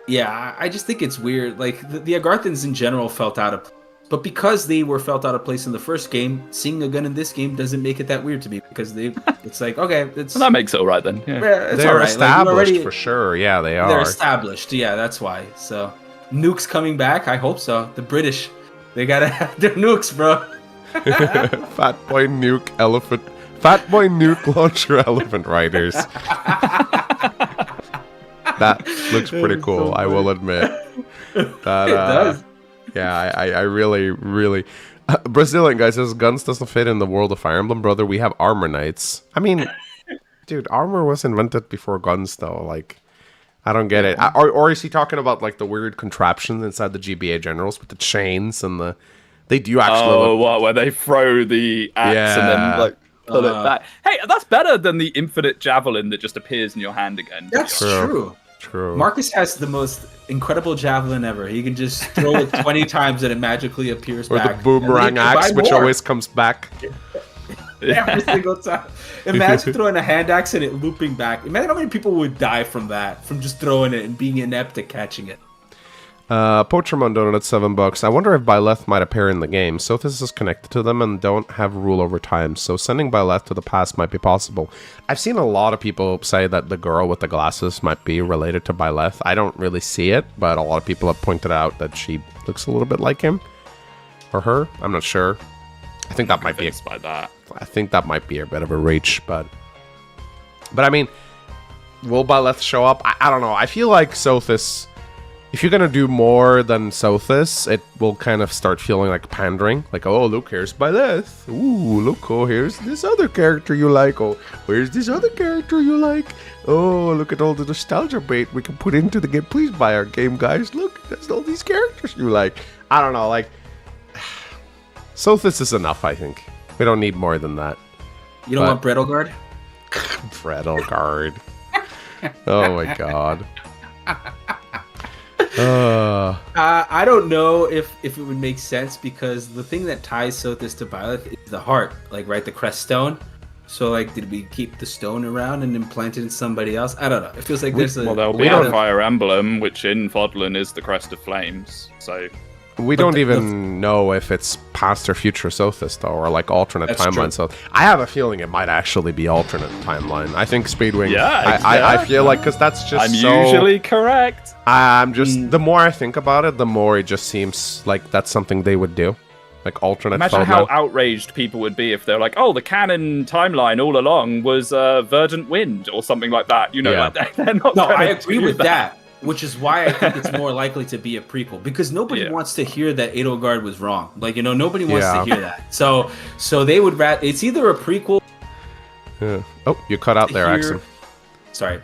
C: Yeah, I just think it's weird. Like the Argarthans in general felt out of place. But because they were felt out of place in the first game, seeing a gun in this game doesn't make it that weird to me, because it's like, okay, it's...
B: Well, that makes it all right then.
C: Yeah,
A: they're right. Established for sure. Yeah, they are.
C: They're established. Yeah, that's why. So, nukes coming back? I hope so. The British, they gotta have their nukes, bro.
A: Fat boy nuke elephant. Fat boy nuke launcher elephant riders. That looks pretty cool, so I will admit. That,
C: it does.
A: Yeah, I really... Brazilian guy says, guns doesn't fit in the world of Fire Emblem, brother. We have armor knights. I mean, dude, armor was invented before guns, though. Like, I don't get it. Or is he talking about, like, the weird contraptions inside the GBA generals with the chains and the... They do actually...
B: Oh, what? Where they throw the axe and then, like, pull it back. Hey, that's better than the infinite javelin that just appears in your hand again.
C: That's true. Marcus has the most incredible javelin ever. He can just throw it 20 times and it magically appears back.
A: Or the boomerang axe, which always comes back.
C: Every single time. Imagine throwing a hand axe and it looping back. Imagine how many people would die from that, from just throwing it and being inept at catching it.
A: Pochermon donated $7. I wonder if Byleth might appear in the game. Sothis is connected to them and don't have rule over time, so sending Byleth to the past might be possible. I've seen a lot of people say that the girl with the glasses might be related to Byleth. I don't really see it, but a lot of people have pointed out that she looks a little bit like him. Or her. I'm not sure. I think that might be I think that might be a bit of a reach, but I mean, will Byleth show up? I don't know. I feel like Sothis... If you're gonna do more than Sothis, it will kind of start feeling like pandering. Like, oh, look, here's Byleth. Ooh, look, oh, here's this other character you like. Oh, where's this other character you like? Oh, look at all the nostalgia bait we can put into the game. Please buy our game, guys. Look, there's all these characters you like. I don't know, like... Sothis is enough, I think. We don't need more than that.
C: You don't want Bredalgard?
A: Bredalgard. Oh my god.
C: I don't know if it would make sense, because the thing that ties Sothis to Byleth is the heart, like, right, the crest stone. So, like, did we keep the stone around and implant it in somebody else? I don't know. It feels like there's a...
B: Well, there'll be a Fire Emblem, which in Fodlan is the Crest of Flames, so...
A: We don't even know if it's past or future Sothis, though, or like alternate timeline. So I have a feeling it might actually be alternate timeline. I think Speedwing.
B: Yeah,
A: I feel like, because that's just
B: I'm usually correct.
A: I'm just the more I think about it, the more it just seems like that's something they would do, like alternate.
B: Imagine how outraged people would be if they're like, "Oh, the canon timeline all along was Verdant Wind" or something like that. You know, like they're not.
C: No, I agree with that. Which is why I think it's more likely to be a prequel, because nobody wants to hear that Edelgard was wrong. Like, you know, nobody wants to hear that. So they would it's either a prequel.
A: Yeah. Oh, you cut out there, Axomm.
C: Sorry.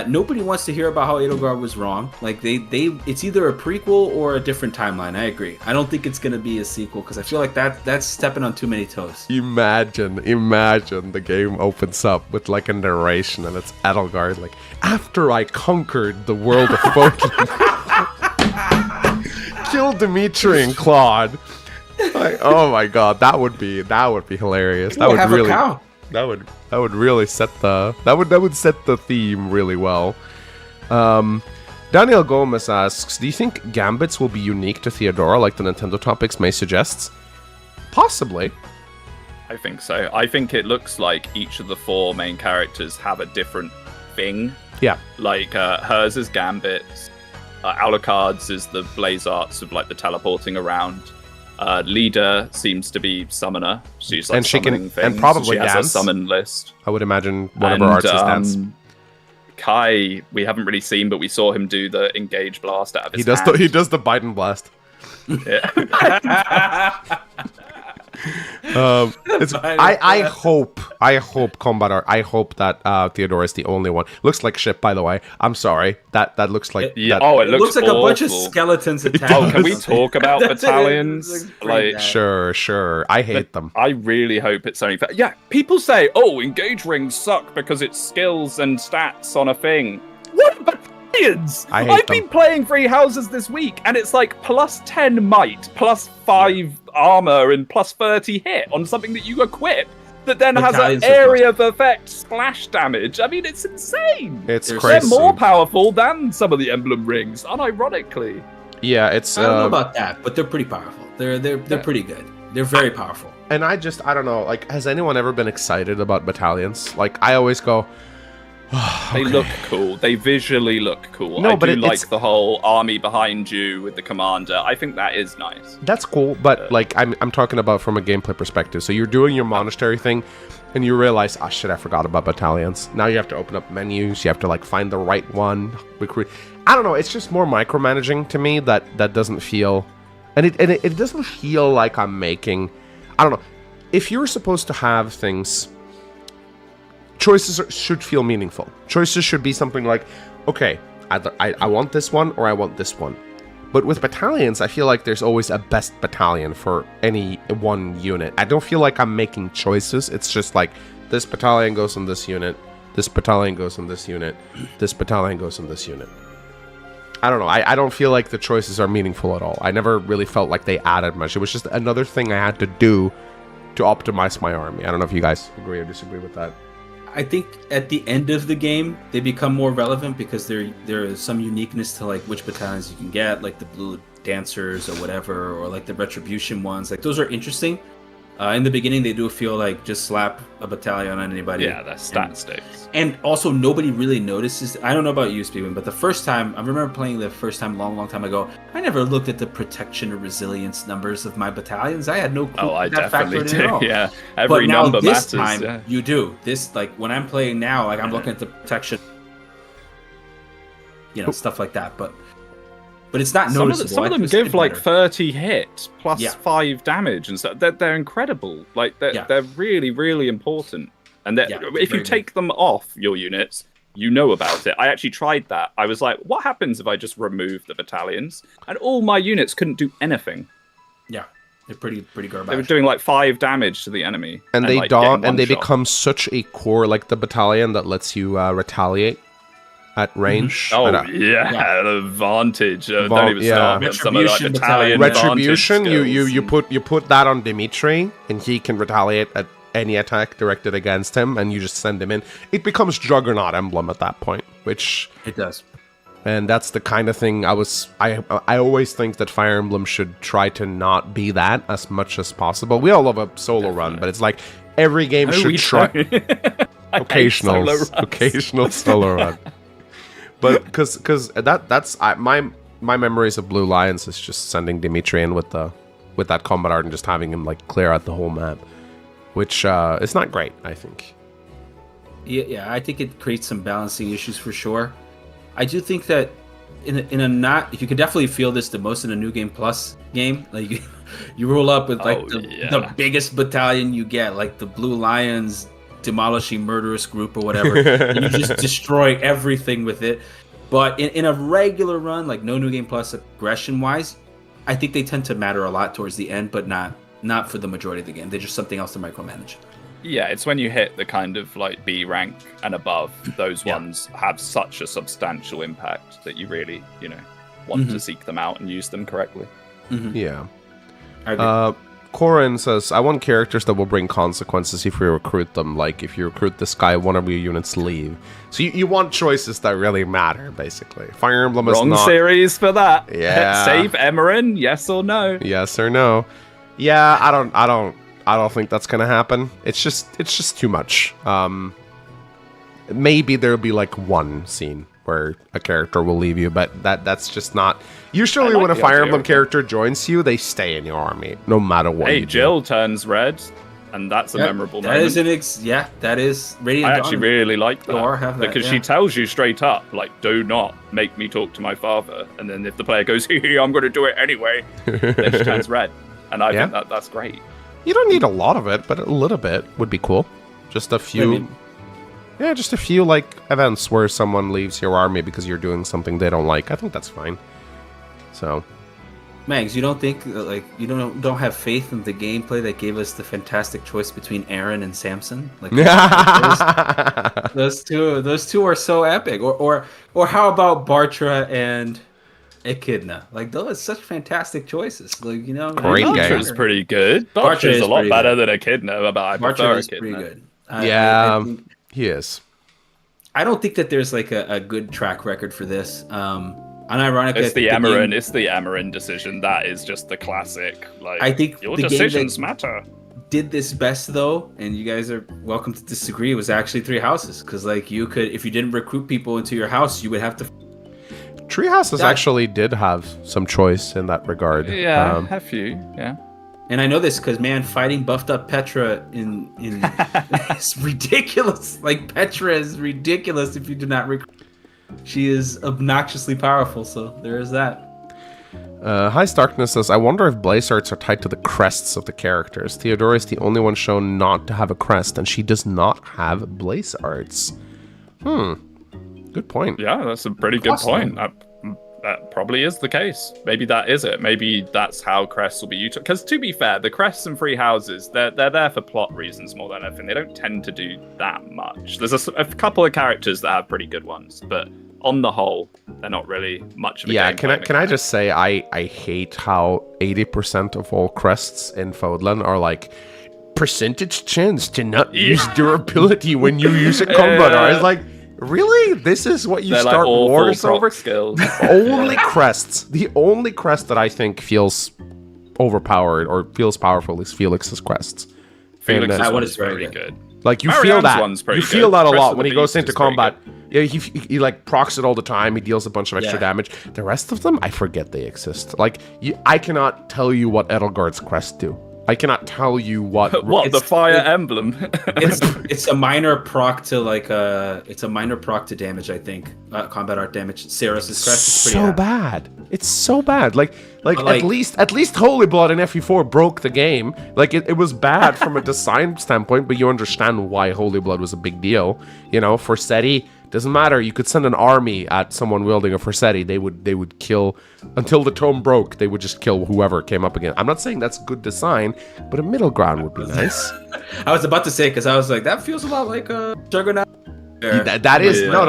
C: nobody wants to hear about how 𝗏𝗏𝗃𝗏 was wrong. Like it's either a prequel or a different timeline. I agree. I don't think it's gonna be a sequel because I feel like that's stepping on too many toes.
A: Imagine the game opens up with like a narration and it's 𝗏𝗏𝗃𝗏 like, after I conquered the world of Pokemon, killed _𝗏𝗏𝗃 and 𝗏𝗏. Like, oh my god, that would be hilarious. That would really that would really set the that would set the theme really well. Daniel Gomez asks, do you think gambits will be unique to Theodora like the Nintendo topics may suggest? Possibly.
B: I think so. I think it looks like each of the 4 main characters have a different thing.
A: Yeah.
B: Like hers is gambits, Alucard's is the blaze arts of like the teleporting around. Leader seems to be summoner. She's like summoning things.
A: And probably
B: she has
A: dance.
B: a summon list.
A: I would imagine whatever arts is dance.
B: Kai, we haven't really seen, but we saw him do the engage blast out of his hand.
A: He does the Biden blast.
B: Yeah.
A: I hope combat art. I hope that Theodora is the only one. Looks like shit, by the way. I'm sorry. That looks like.
B: It looks
C: like
B: awful.
C: a bunch of skeletons attached.
B: Oh, can we talk about battalions? Like,
A: sure. I hate them.
B: I really hope it's only. Yeah, people say, "Oh, engage rings suck because it's skills and stats on a thing." What battalions? I've been playing Three Houses this week, and it's like +10 might, +5 armor, and +30 hit on something that you equip that then has an area of effect splash damage. I mean, it's insane.
A: It's crazy.
B: They're more powerful than some of the Emblem rings, unironically.
A: Yeah, it's.
C: I don't know about that, but they're pretty powerful. They're pretty good. They're very powerful.
A: And I don't know. Like, has anyone ever been excited about battalions? Like, I always go.
B: They look cool. They visually look cool.
A: No, but
B: like the whole army behind you with the commander. I think that is nice.
A: That's cool, but like I'm talking about from a gameplay perspective. So you're doing your monastery thing, and you realize, oh shit, I forgot about battalions. Now you have to open up menus. You have to like find the right one. Recruit. I don't know. It's just more micromanaging to me. That doesn't feel, and it doesn't feel like I'm making. I don't know. If you're supposed to have things. Choices should feel meaningful. Choices should be something like, okay, either I want this one or I want this one. But with battalions, I feel like there's always a best battalion for any one unit. I don't feel like I'm making choices. It's just like, this battalion goes in this unit, this battalion goes in this unit, this battalion goes in this unit. I don't know. I don't feel like the choices are meaningful at all. I never really felt like they added much. It was just another thing I had to do to optimize my army. I don't know if you guys agree or disagree with that.
C: I think at the end of the game, they become more relevant because there is some uniqueness to like which battalions you can get, like the blue dancers or whatever, or like the retribution ones. Like those are interesting. In the beginning, they do feel like just slap a battalion on anybody.
B: Yeah, that's stat sticks.
C: And also, nobody really notices. I don't know about you, Speedwing, but the first time, I remember playing the first time long time ago, I never looked at the protection or resilience numbers of my battalions. I had no clue.
B: Oh, I definitely do. Yeah,
C: every
B: number
C: this
B: matters.
C: Time, you do. This, like, when I'm playing now, like, I'm looking at the protection, stuff like that. But it's not noticeable.
B: Some of them give like 30 hit plus 5 damage and stuff. They're incredible. Like they're really, really important. And if you take them off your units, you know about it. I actually tried that. I was like, what happens if I just remove the battalions? And all my units couldn't do anything.
C: Yeah, they're pretty garbage.
B: They were doing like 5 damage to the enemy.
A: And they like, become such a core, like the battalion that lets you retaliate at range.
B: Oh, the advantage. Don't even start with some of that Italian
A: Retribution, you put that on 𝗏𝗏𝗃𝗏, and he can retaliate at any attack directed against him, and you just send him in. It becomes Juggernaut Emblem at that point, which...
C: It does.
A: And that's the kind of thing I always think that Fire Emblem should try to not be that as much as possible. We all love a solo run, but it's like every game should try... Occasional solo run. But because that's my memories of Blue Lions is just sending 𝗏𝗏𝗃 in with that combat art and just having him like clear out the whole map, which is not great, I think.
C: Yeah, I think it creates some balancing issues for sure. I do think that you can definitely feel this the most in a New Game Plus game. Like you roll up with like the biggest battalion you get, like the Blue Lions demolishing murderous group or whatever. And you just destroy everything with it. But in a regular run, like no new game plus aggression wise, I think they tend to matter a lot towards the end, but not for the majority of the game. They're just something else to micromanage.
B: Yeah, it's when you hit the kind of like B rank and above, those ones have such a substantial impact that you really, want to seek them out and use them correctly.
A: Yeah. Corin says, I want characters that will bring consequences if we recruit them. Like, if you recruit this guy, one of your units leave. So you want choices that really matter, basically. Fire Emblem is
B: Wrong
A: not...
B: series for that.
A: Yeah.
B: Save Emeren, yes or no?
A: Yes or no. Yeah, I don't think that's gonna happen. It's just too much. Maybe there'll be like one scene where a character will leave you, but that's just not... Usually when a Fire Emblem character joins you, they stay in your army, no matter what you do.
B: Jill turns red, and that's a memorable moment.
C: That is Radiant
B: I actually really like that, because she tells you straight up, like, do not make me talk to my father. And then if the player goes, I'm going to do it anyway, then she turns red. And I think that's great.
A: You don't need a lot of it, but a little bit would be cool. Just a few... Yeah, just a few, like, events where someone leaves your army because you're doing something they don't like. I think that's fine. So...
C: Mangs, you don't think, like, you don't have faith in the gameplay that gave us the fantastic choice between Aaron and Samson? Like, those two are so epic. Or how about Bartra and Echidna? Like, those are such fantastic choices. Like,
A: Great game.
B: Bartra's pretty good. Bartra's a lot better than Echidna, but I prefer
C: Bartra is pretty good.
A: I think he is.
C: I don't think that there's like a good track record for this. Unironically,
B: it's the Emeren decision. That is just the classic. Like,
C: I think
B: your
C: the
B: decisions
C: game that
B: matter.
C: Did this best though, and you guys are welcome to disagree. It was actually Three Houses, because like you could, if you didn't recruit people into your house, you would have to.
A: Tree Houses actually did have some choice in that regard.
B: Yeah, a few. Yeah.
C: And I know this because, man, fighting buffed up Petra in is ridiculous. Like, Petra is ridiculous if you do not recruit. She is obnoxiously powerful, so there is that.
A: High Starkness says, I wonder if blaze arts are tied to the crests of the characters. Theodora is the only one shown not to have a crest, and she does not have blaze arts. Good point.
B: Yeah, that's a pretty good point. That probably is the case. Maybe that is it. Maybe that's how crests will be used. Because to be fair, the crests and free houses, they're there for plot reasons more than anything. They don't tend to do that much. There's a couple of characters that have pretty good ones, but on the whole, they're not really much of a gameplay
A: can I just say I hate how 80% of all crests in Fodlan are like percentage chance to not use durability when you use a combat. It's like, really? This is what you start wars over?
B: Skills.
A: Only crests. The only crest that I think feels overpowered or feels powerful is Felix's crests.
B: Felix's one is very good.
A: Like, you feel that. You feel that a lot when he goes into combat. Yeah, he like procs it all the time. He deals a bunch of extra damage. The rest of them, I forget they exist. Like, I cannot tell you what Edelgard's crests do. I cannot tell you what
B: the Fire Emblem.
C: it's a minor proc to to damage. I think combat art damage. Sarah's crest is pretty
A: bad. It's so bad. Like at least Holy Blood in FE4 broke the game. Like it was bad from a design standpoint, but you understand why Holy Blood was a big deal. For 𝗙𝗍, doesn't matter. You could send an army at someone wielding a 𝗙𝗍. They would kill until the tome broke. They would just kill whoever came up again. I'm not saying that's good design, but a middle ground would be nice.
C: I was about to say, because I was like, that feels a lot like a Juggernaut.
A: That is no.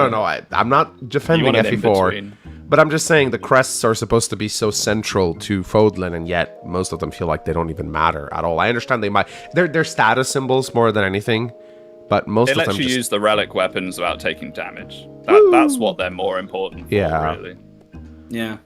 A: I'm not defending FE4, but I'm just saying the crests are supposed to be so central to Fodlan, and yet most of them feel like they don't even matter at all. I understand they're status symbols more than anything. But most of them
B: lets you use the relic weapons without taking damage. That's what they're more important for, really.
C: Yeah.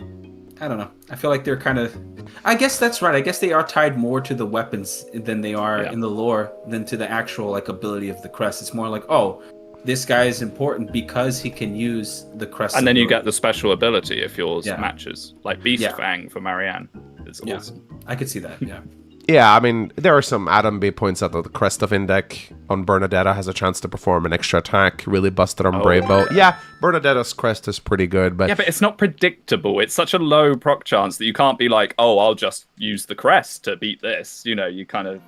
C: I don't know. I feel like they're kind of... I guess that's right. I guess they are tied more to the weapons than they are in the lore than to the actual ability of the crest. It's more like, oh, this guy is important because he can use the crest.
B: And then you get the special ability if yours matches. Like Beast Fang for Marianne. It's awesome.
C: I could see that, yeah.
A: Yeah, I mean, there are some... Adam B points out that the Crest of Indec on Bernadetta has a chance to perform an extra attack, really busted on Braybo. Yeah, Bernadetta's crest is pretty good, but...
B: Yeah, but it's not predictable. It's such a low proc chance that you can't be like, oh, I'll just use the crest to beat this. You kind of...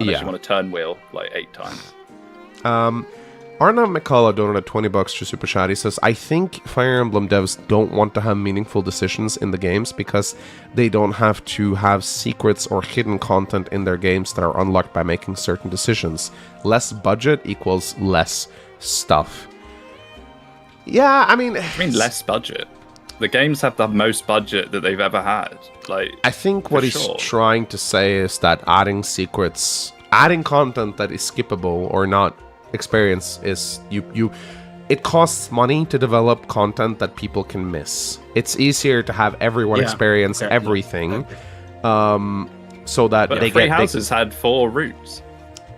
B: Unless you want to turn wheel like 8 times.
A: 𝗙𝗵𝗱𝗃𝗀 donated $20 to Super Chat. He says, I think Fire Emblem devs don't want to have meaningful decisions in the games because they don't have to have secrets or hidden content in their games that are unlocked by making certain decisions. Less budget equals less stuff. Yeah, I mean
B: less budget? The games have the most budget that they've ever had. Like,
A: I think what he's trying to say is that adding secrets, adding content that is skippable or not experience is it costs money to develop content that people can miss. It's easier to have everyone experience everything, so that
B: but
A: they
B: Free
A: get
B: Houses had 4 routes.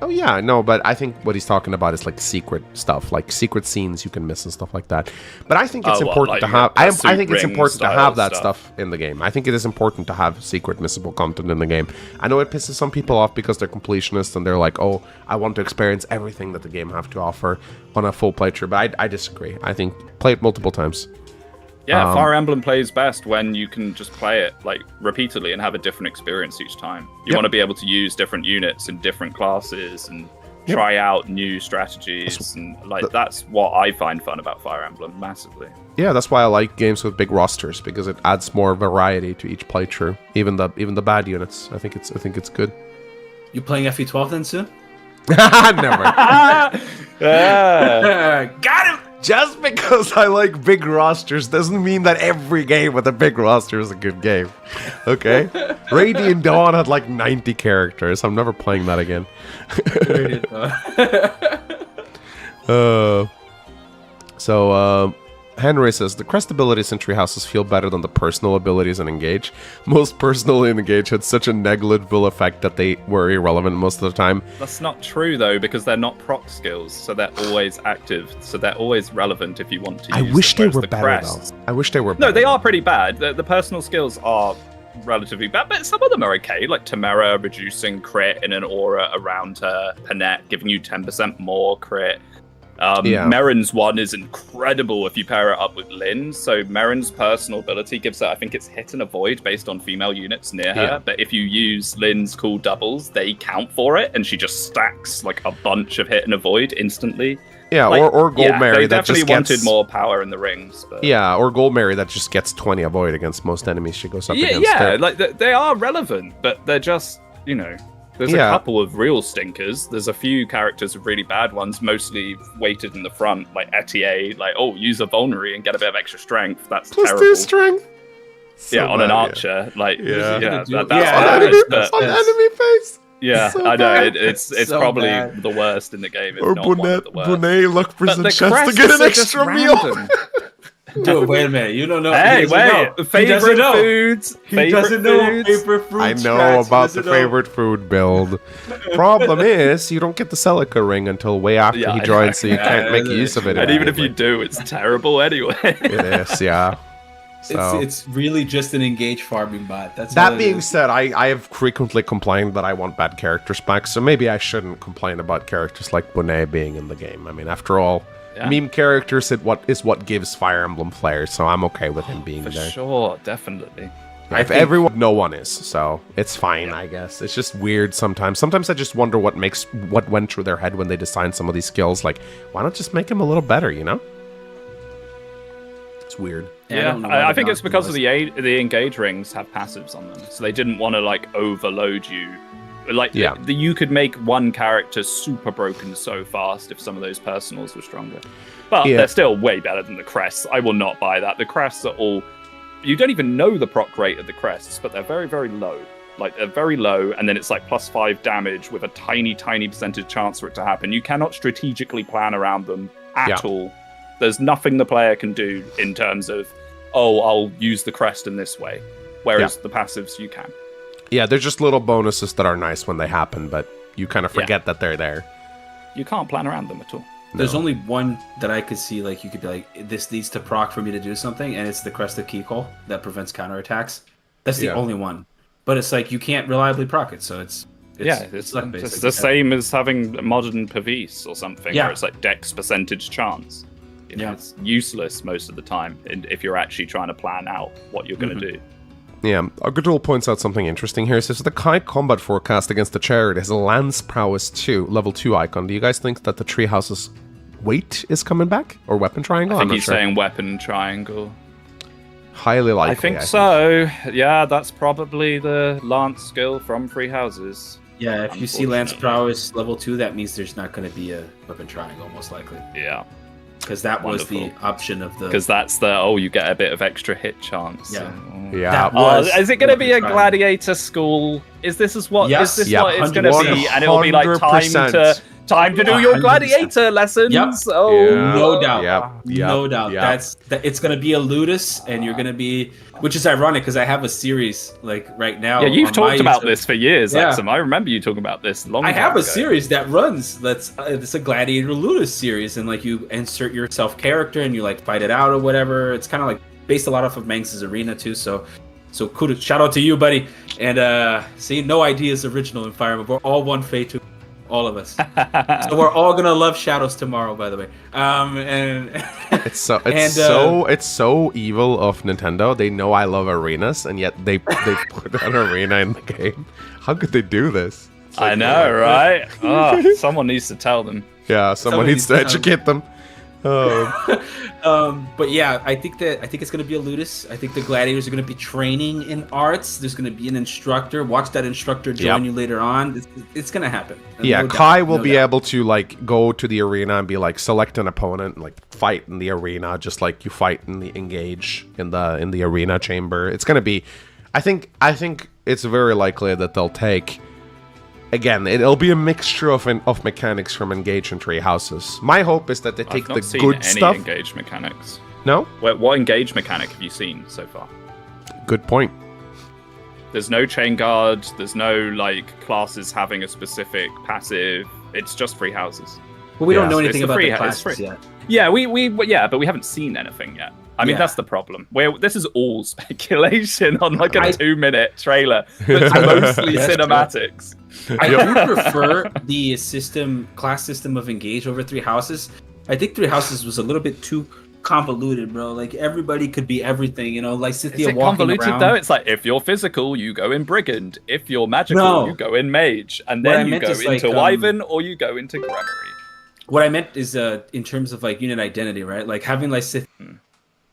A: Oh yeah, no, but I think what he's talking about is like secret stuff, like secret scenes you can miss and stuff like that. But I think it's important to have. I think it's important to have that stuff in the game. I think it is important to have secret missable content in the game. I know it pisses some people off because they're completionists and they're like, "Oh, I want to experience everything that the game have to offer on a full playthrough." But I disagree. I think play it multiple times.
B: Yeah, Fire Emblem plays best when you can just play it like repeatedly and have a different experience each time. You want to be able to use different units and different classes and try out new strategies, and like that's what I find fun about Fire Emblem massively.
A: Yeah, that's why I like games with big rosters, because it adds more variety to each playthrough, even the bad units. I think it's good.
C: You playing FE12 then soon?
A: Never.
C: Got him.
A: Just because I like big rosters doesn't mean that every game with a big roster is a good game. Okay? Radiant Dawn had like 90 characters. I'm never playing that again. Henry says, the crest abilities in Tree Houses feel better than the personal abilities in Engage. Most personal in Engage had such a negligible effect that they were irrelevant most of the time.
B: That's not true, though, because they're not proc skills, so they're always active, so they're always relevant if you want to use them.
A: I wish they were
B: the
A: better,
B: crests.
A: though. I wish they were better.
B: No, they are pretty bad. The personal skills are relatively bad, but some of them are okay, like 𝗏𝗏 reducing crit in an aura around her, Panette giving you 10% more crit. Merrin's one is incredible if you pair it up with Lynn. So Merrin's personal ability gives her, I think it's hit and avoid based on female units near her. But if you use Lynn's cool doubles, they count for it, and she just stacks like a bunch of hit and avoid instantly.
A: Yeah, like, or Gold Mary that just
B: definitely
A: gets
B: wanted more power in the rings. But...
A: Yeah, or Gold Mary that just gets 20 avoid against most enemies she goes up against.
B: Yeah, like they are relevant, but they're just, you know. There's a couple of real stinkers. There's a few characters with really bad ones, mostly weighted in the front, like etier, like, oh, use a vulnerary and get a bit of extra strength. That's
A: +2
B: terrible.
A: Strength.
B: So on an archer, like, that's
A: on enemy face.
B: Yeah,
A: so
B: I know.
A: bad.
B: It's
C: so
B: probably
C: bad.
B: the worst in the game. It's
A: Or
B: not one of the worst.
A: Bonet luck present
B: But the
A: chance to
B: crests
A: get an
B: are just
A: extra meal.
B: random.
C: Dude, wait a minute. You don't know.
B: Hey,
C: he doesn't know.
B: favorite foods.
C: He doesn't know favorite fruit.
A: I know about the favorite food build. Problem is, you don't get the 𝗙𝗏𝗃𝗀 ring until way after he joins, so you can't make use of it.
B: And even if you do, it's terrible anyway.
A: It is, yeah. So.
C: It's really just an engaged farming bot. That's
A: that being said, I have frequently complained that I want bad characters back, so maybe I shouldn't complain about characters like Bonet being in the game. I mean, after all, meme characters is what gives Fire Emblem flair, so I'm okay with him being there.
B: For sure, definitely.
A: If everyone, no one is, so it's fine, I guess. It's just weird sometimes. Sometimes I just wonder what went through their head when they designed some of these skills. Like, why not just make them a little better, you know? It's weird.
B: Yeah, I think it's because of the engage rings have passives on them, so they didn't want to like overload you. Like, you could make one character super broken so fast if some of those personals were stronger. But they're still way better than the crests. I will not buy that. The crests are all... You don't even know the proc rate of the crests, but they're very, very low. Like, they're very low, and then it's like +5 damage with a tiny, tiny percentage chance for it to happen. You cannot strategically plan around them at all. There's nothing the player can do in terms of, oh, I'll use the crest in this way. Whereas the passives, you can.
A: Yeah, they're just little bonuses that are nice when they happen, but you kind of forget that they're there.
B: You can't plan around them at all.
C: There's only one that I could see, like, you could be like, this needs to proc for me to do something, and it's the crest of 𝗙𝗂𝗀𝗀 that prevents counterattacks. That's the only one. But it's like, you can't reliably proc it, so it's
B: the same as having modern 𝗙𝗶𝗄𝗃 or something, where it's like dex percentage chance. You know, it's useless most of the time if you're actually trying to plan out what you're going to do.
A: Yeah, Agudul points out something interesting here. He says, the Kai combat forecast against the chariot has a lance prowess 2, level 2 icon. Do you guys think that the Treehouse's weight is coming back? Or weapon triangle?
B: I think he's saying weapon triangle.
A: Highly likely.
B: I think so. Yeah, that's probably the lance skill from Three Houses.
C: Yeah, if you see lance prowess level 2, that means there's not going to be a weapon triangle, most likely.
B: Yeah.
C: Because that was the option of the...
B: Because that's the, you get a bit of extra hit chance.
C: Yeah.
A: Yeah.
B: Is it going to be a gladiator school? Is this what
C: Yes.
B: is this
A: Yep.
B: what it's going to be? And it'll be like time to do your
C: 100%.
B: gladiator lessons.
C: Yep.
B: Oh,
A: Yeah.
C: No doubt.
A: Yep.
C: No doubt.
A: Yep.
C: It's going to be a ludus, and you're going to be... Which is ironic, because I have a series, like, right now.
B: Yeah, you've
C: on
B: talked
C: my
B: about
C: YouTube.
B: this for years,
C: Yeah.
B: Axomm. I remember you talking about this long
C: I
B: time
C: have a
B: ago.
C: series that runs. It's a Gladiator Ludus series, and like you insert your self character and you like fight it out or whatever. It's kind of like based a lot off of Mangs' Arena too. So kudos, shout out to you, buddy. And see, no idea is original in Fire Emblem. We're all one fate to all of us. So we're all gonna love Shadows tomorrow, by the way. And
A: It's so evil of Nintendo. They know I love arenas, and yet they put an arena in the game. How could they do this?
B: I know, right? Oh, someone needs to tell them.
A: Yeah, someone needs to educate them. Oh.
C: But yeah, I think it's gonna be a ludus. I think the gladiators are gonna be training in arts. There's gonna be an instructor. Watch that instructor join you later on. It's gonna happen.
A: Yeah, Kai will be able to like go to the arena and be like select an opponent and like fight in the arena, just like you fight in the engage in the arena chamber. It's gonna be, I think it's very likely that they'll take. Again, it'll be a mixture of mechanics from Engage and Three Houses. My hope is that they take the good stuff.
B: Any Engage mechanics?
A: No?
B: What Engage mechanic have you seen so far?
A: Good point.
B: There's no chain guard. There's no like classes having a specific passive. It's just Three Houses.
C: Well, we don't know anything about the classes
B: free.
C: yet.
B: Yeah, but we haven't seen anything yet. I mean, that's the problem. This is all speculation on like a 2-minute trailer that's mostly cinematics.
C: I do prefer the class system of Engage over Three Houses. I think Three Houses was a little bit too convoluted, bro. Like everybody could be everything, you know. Like Cynthia
B: Is it
C: walking
B: convoluted
C: around.
B: though? It's like if you're physical, you go in Brigand. If you're magical, you go in Mage, and then you go into Wyvern or you go into Grammary.
C: What I meant is in terms of like unit identity, right? Like having Lysithea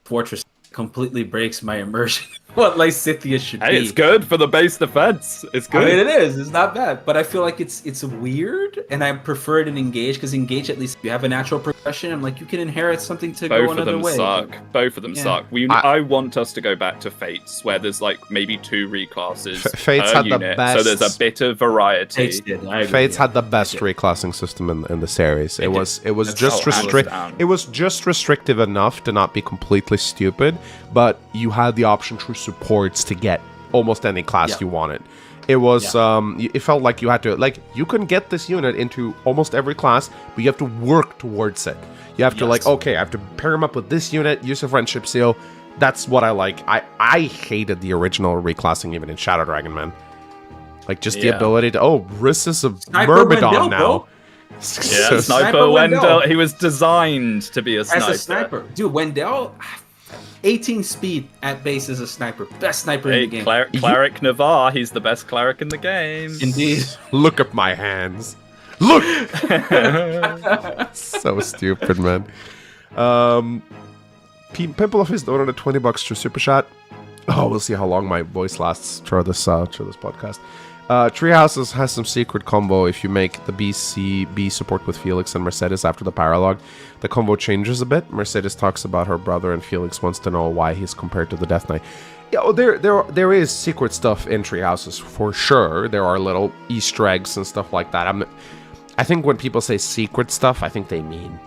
C: Fortress completely breaks my immersion. What Lysithea should be.
B: It's good for the base defense. It's good.
C: I mean, it is. It's not bad, but I feel like it's weird, and I prefer it in Engage because Engage at least you have a natural progression. I'm like you can inherit something to go another way.
B: Both of them suck. I want us to go back to Fates where there's like maybe 2 reclasses
A: Fates
B: per
A: had
B: unit,
A: the best.
B: so there's a bit of variety.
A: Fates had the best reclassing system in the series. It was just restrictive enough to not be completely stupid, but you had the option through supports to get almost any class you wanted. It was it felt like you had to you can get this unit into almost every class, but you have to work towards it. You have to okay, I have to pair him up with this unit, use a friendship seal. That's what I like. I hated the original reclassing even in Shadow Dragon, man. Like just the ability to Briss is a Myrmidon now.
B: Yeah, Sniper Wendell. He was designed to be a sniper.
C: As a sniper, dude, Wendell. 18 speed at base as a sniper. Best sniper in the game.
B: Cleric Navarre, he's the best cleric in the game.
C: Indeed.
A: Look at my hands. Look! So stupid, man. Pimple of his donated $20 through Super Chat. Oh, we'll see how long my voice lasts through this podcast. Treehouses has some secret combo. If you make the BCB support with Felix and Mercedes after the paralog, the combo changes a bit. Mercedes talks about her brother, and Felix wants to know why he's compared to the Death Knight. Yeah, there is secret stuff in Treehouses for sure. There are little Easter eggs and stuff like that. I think when people say secret stuff, I think they mean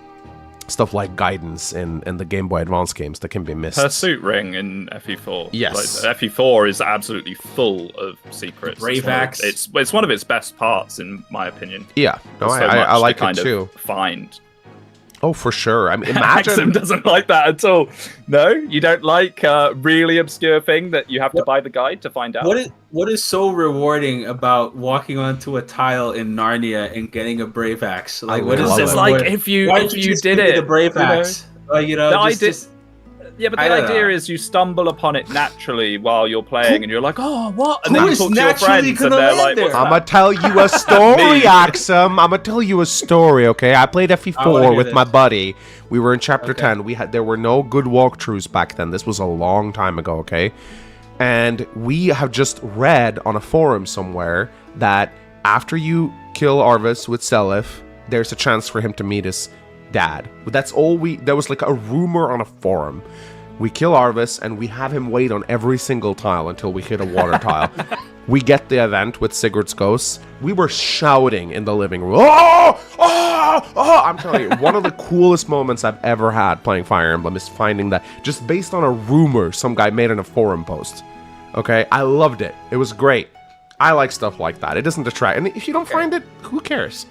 A: stuff like guidance in the Game Boy Advance games that can be missed.
B: Pursuit Ring in FE4.
A: Yes.
B: Like, FE4 is absolutely full of secrets.
C: Brave Axe.
B: It's one of its best parts, in my opinion.
A: Yeah. No, I like it too.
B: Find.
A: Oh, for sure. I mean, imagine...
B: Axomm doesn't like that at all. No? You don't like a really obscure thing that you have to buy the guide to find out?
C: What is so rewarding about walking onto a tile in Narnia and getting a Brave Axe? Like, what is
B: it's like if you did it.
C: The Brave Axe. Like,
B: Yeah, but the
C: I don't
B: idea
C: know.
B: is you stumble upon it naturally while you're playing, and you're like, oh, what? And
C: Who
B: then you
C: is
B: talk to your
C: naturally
B: friends, and
C: gonna
B: they're
C: land
B: like, what's
C: there?
A: I'm
B: that?
A: gonna tell you a story, Axomm. I'm gonna tell you a story, okay? I played
C: I wanna
A: FE4
C: hear
A: with
C: this.
A: my buddy. We were in chapter
C: Okay.
A: 10. There were no good walkthroughs back then. This was a long time ago, okay? And we have just read on a forum somewhere that after you kill Arvis with Seliph, there's a chance for him to meet his dad. But that's all there was like a rumor on a forum. We kill Arvis and we have him wait on every single tile until we hit a water tile. We get the event with Sigurd's ghosts. We were shouting in the living room. Oh! Oh! Oh! I'm telling you, one of the coolest moments I've ever had playing Fire Emblem is finding that just based on a rumor some guy made in a forum post. Okay? I loved it. It was great. I like stuff like that. It doesn't detract. And if you don't find it, who cares?